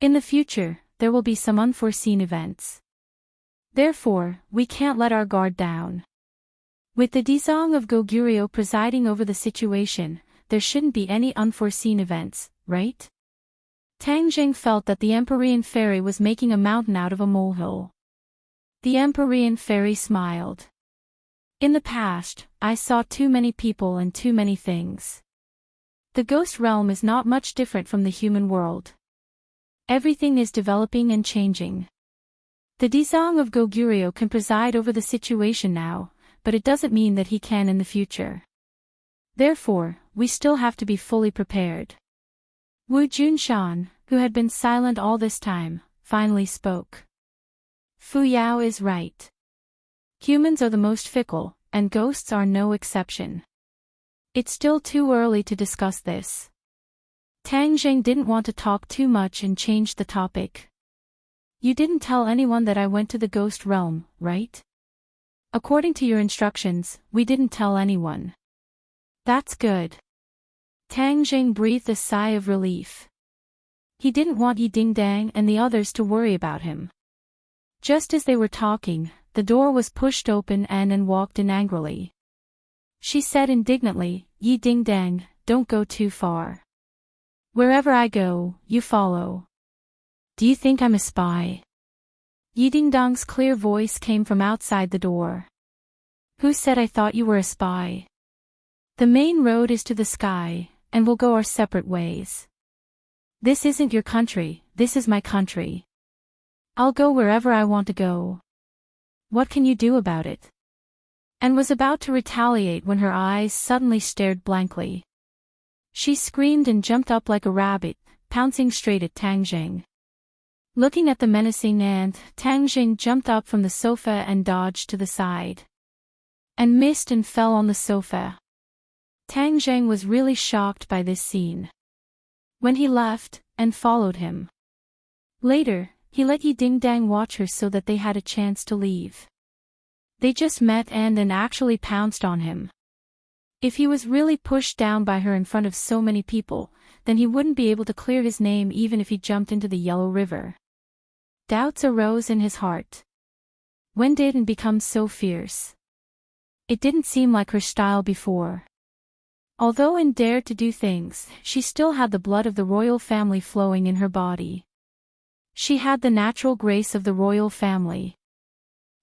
In the future, there will be some unforeseen events. Therefore, we can't let our guard down. With the Dezong of Goguryeo presiding over the situation, there shouldn't be any unforeseen events, right?" Tang Jing felt that the Empyrean fairy was making a mountain out of a molehill. The Empyrean fairy smiled. "In the past, I saw too many people and too many things. The ghost realm is not much different from the human world. Everything is developing and changing. The Dezong of Goguryeo can preside over the situation now, but it doesn't mean that he can in the future. Therefore, we still have to be fully prepared." Wu Junshan, who had been silent all this time, finally spoke. "Fu Yao is right. Humans are the most fickle, and ghosts are no exception. It's still too early to discuss this." Tang Jing didn't want to talk too much and changed the topic. "You didn't tell anyone that I went to the ghost realm, right?" "According to your instructions, we didn't tell anyone." "That's good." Tang Jing breathed a sigh of relief. He didn't want Yi Dingdang and the others to worry about him. Just as they were talking, the door was pushed open and walked in angrily. She said indignantly, "Yi Dingdang, don't go too far. Wherever I go, you follow. Do you think I'm a spy?" Yi Dingdang's clear voice came from outside the door. "Who said I thought you were a spy? The main road is to the sky, and we'll go our separate ways. This isn't your country, this is my country. I'll go wherever I want to go. What can you do about it?" And was about to retaliate when her eyes suddenly stared blankly. She screamed and jumped up like a rabbit, pouncing straight at Tang Jing. Looking at the menacing ant, Tang Jing jumped up from the sofa and dodged to the side. And missed and fell on the sofa. Tang Jing was really shocked by this scene. When he left, and followed him. Later, he let Yi Dingdang watch her so that they had a chance to leave. They just met and actually pounced on him. If he was really pushed down by her in front of so many people, then he wouldn't be able to clear his name even if he jumped into the Yellow River. Doubts arose in his heart. When did it become so fierce? It didn't seem like her style before. Although Anne dared to do things, she still had the blood of the royal family flowing in her body. She had the natural grace of the royal family.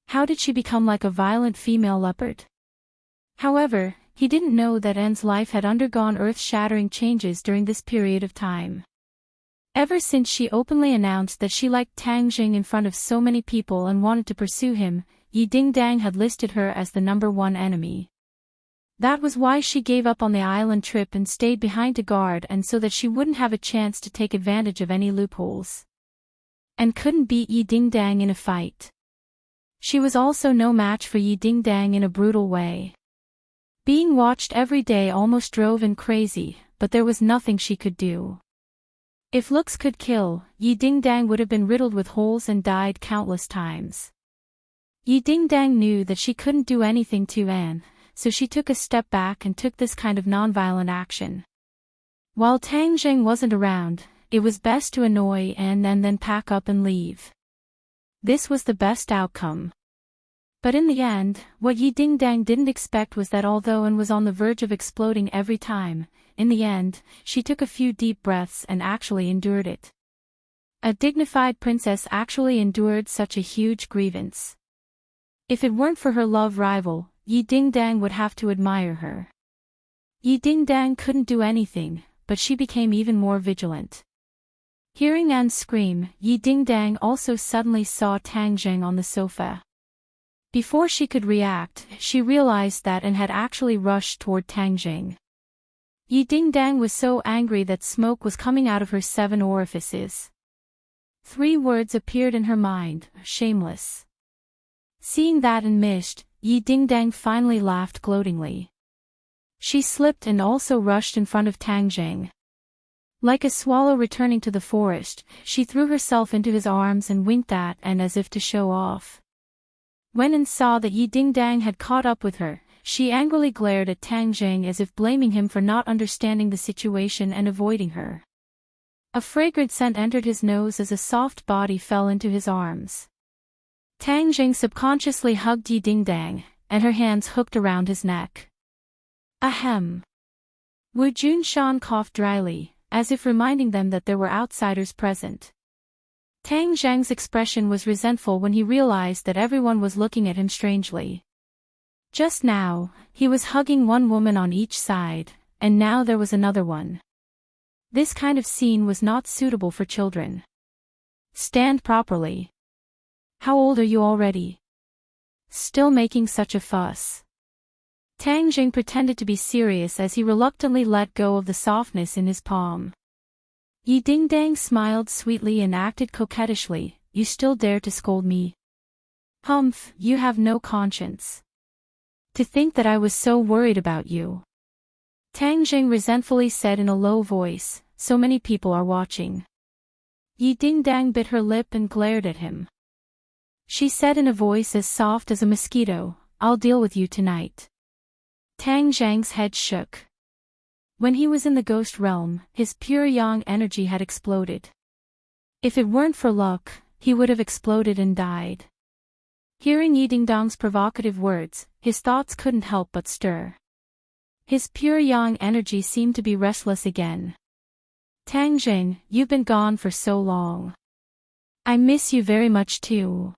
How did she become like a violent female leopard? However, he didn't know that Anne's life had undergone earth-shattering changes during this period of time. Ever since she openly announced that she liked Tang Jing in front of so many people and wanted to pursue him, Yi Dingdang had listed her as the #1 enemy. That was why she gave up on the island trip and stayed behind to guard, and so that she wouldn't have a chance to take advantage of any loopholes. And couldn't beat Yi Dingdang in a fight. She was also no match for Yi Dingdang in a brutal way. Being watched every day almost drove him crazy, but there was nothing she could do. If looks could kill, Yi Dingdang would have been riddled with holes and died countless times. Yi Dingdang knew that she couldn't do anything to Anne, so she took a step back and took this kind of nonviolent action. While Tang Jing wasn't around, it was best to annoy Anne and then pack up and leave. This was the best outcome. But in the end, what Yi Dingdang didn't expect was that although Anne was on the verge of exploding every time, in the end, she took a few deep breaths and actually endured it. A dignified princess actually endured such a huge grievance. If it weren't for her love rival, Yi Dingdang would have to admire her. Yi Dingdang couldn't do anything, but she became even more vigilant. Hearing Anne scream, Yi Dingdang also suddenly saw Tang Jing on the sofa. Before she could react, she realized that Anne had actually rushed toward Tang Jing. Yi Dingdang was so angry that smoke was coming out of her 7 orifices. 3 words appeared in her mind: shameless. Seeing that and missed, Yi Dingdang finally laughed gloatingly. She slipped and also rushed in front of Tang Jing. Like a swallow returning to the forest, she threw herself into his arms and winked at Anne as if to show off. When Anne saw that Yi Dingdang had caught up with her, she angrily glared at Tang Jing as if blaming him for not understanding the situation and avoiding her. A fragrant scent entered his nose as a soft body fell into his arms. Tang Jing subconsciously hugged Yi Dingdang, and her hands hooked around his neck. Ahem. Wu Junshan coughed dryly, as if reminding them that there were outsiders present. Tang Zheng's expression was resentful when he realized that everyone was looking at him strangely. Just now, he was hugging one woman on each side, and now there was another one. This kind of scene was not suitable for children. Stand properly. How old are you already? Still making such a fuss. Tang Jing pretended to be serious as he reluctantly let go of the softness in his palm. Yi Dingdang smiled sweetly and acted coquettishly. You still dare to scold me? Humph, you have no conscience. To think that I was so worried about you. Tang Jing resentfully said in a low voice, so many people are watching. Yi Dingdang bit her lip and glared at him. She said in a voice as soft as a mosquito, I'll deal with you tonight. Tang Zhang's head shook. When he was in the ghost realm, his pure yang energy had exploded. If it weren't for luck, he would have exploded and died. Hearing Yi Dingdang's provocative words, his thoughts couldn't help but stir. His pure yang energy seemed to be restless again. Tang Jing, you've been gone for so long. I miss you very much too.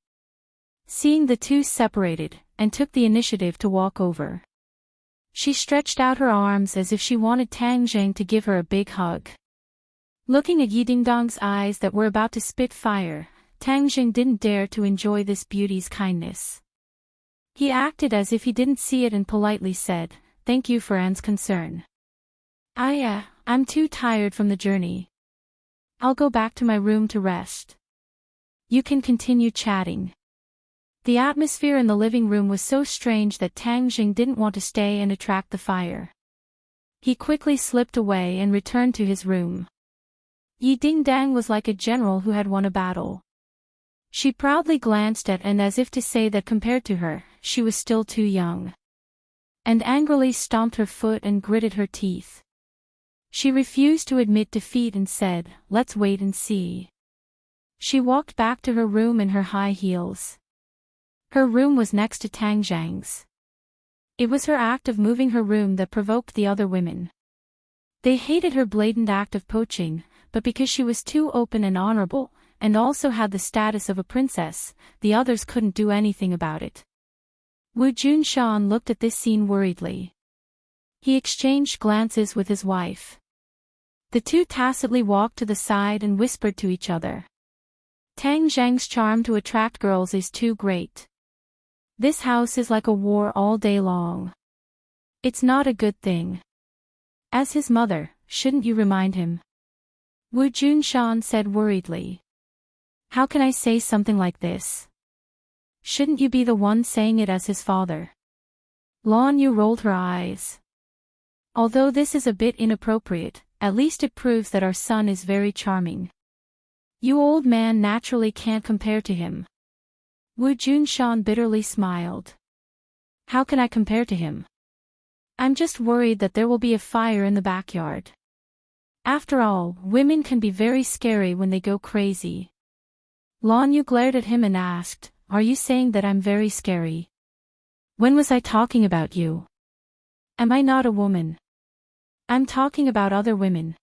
Seeing the two separated, Anne took the initiative to walk over. She stretched out her arms as if she wanted Tang Jing to give her a big hug. Looking at Yi Dingdang's eyes that were about to spit fire, Tang Jing didn't dare to enjoy this beauty's kindness. He acted as if he didn't see it and politely said, Thank you for Anne's concern. I'm too tired from the journey. I'll go back to my room to rest. You can continue chatting. The atmosphere in the living room was so strange that Tang Jing didn't want to stay and attract the fire. He quickly slipped away and returned to his room. Yi Dingdang was like a general who had won a battle. She proudly glanced at Anne as if to say that compared to her, she was still too young. And angrily stomped her foot and gritted her teeth. She refused to admit defeat and said, Let's wait and see. She walked back to her room in her high heels. Her room was next to Tang Zhang's. It was her act of moving her room that provoked the other women. They hated her blatant act of poaching, but because she was too open and honorable, and also had the status of a princess, the others couldn't do anything about it. Wu Junshan looked at this scene worriedly. He exchanged glances with his wife. The two tacitly walked to the side and whispered to each other. Tang Zhang's charm to attract girls is too great. This house is like a war all day long. It's not a good thing. As his mother, shouldn't you remind him? Wu Junshan said worriedly. How can I say something like this? Shouldn't you be the one saying it as his father? Lan Yu rolled her eyes. Although this is a bit inappropriate, at least it proves that our son is very charming. You old man naturally can't compare to him. Wu Junshan bitterly smiled. How can I compare to him? I'm just worried that there will be a fire in the backyard. After all, women can be very scary when they go crazy. Lan Yu glared at him and asked, Are you saying that I'm very scary? When was I talking about you? Am I not a woman? I'm talking about other women.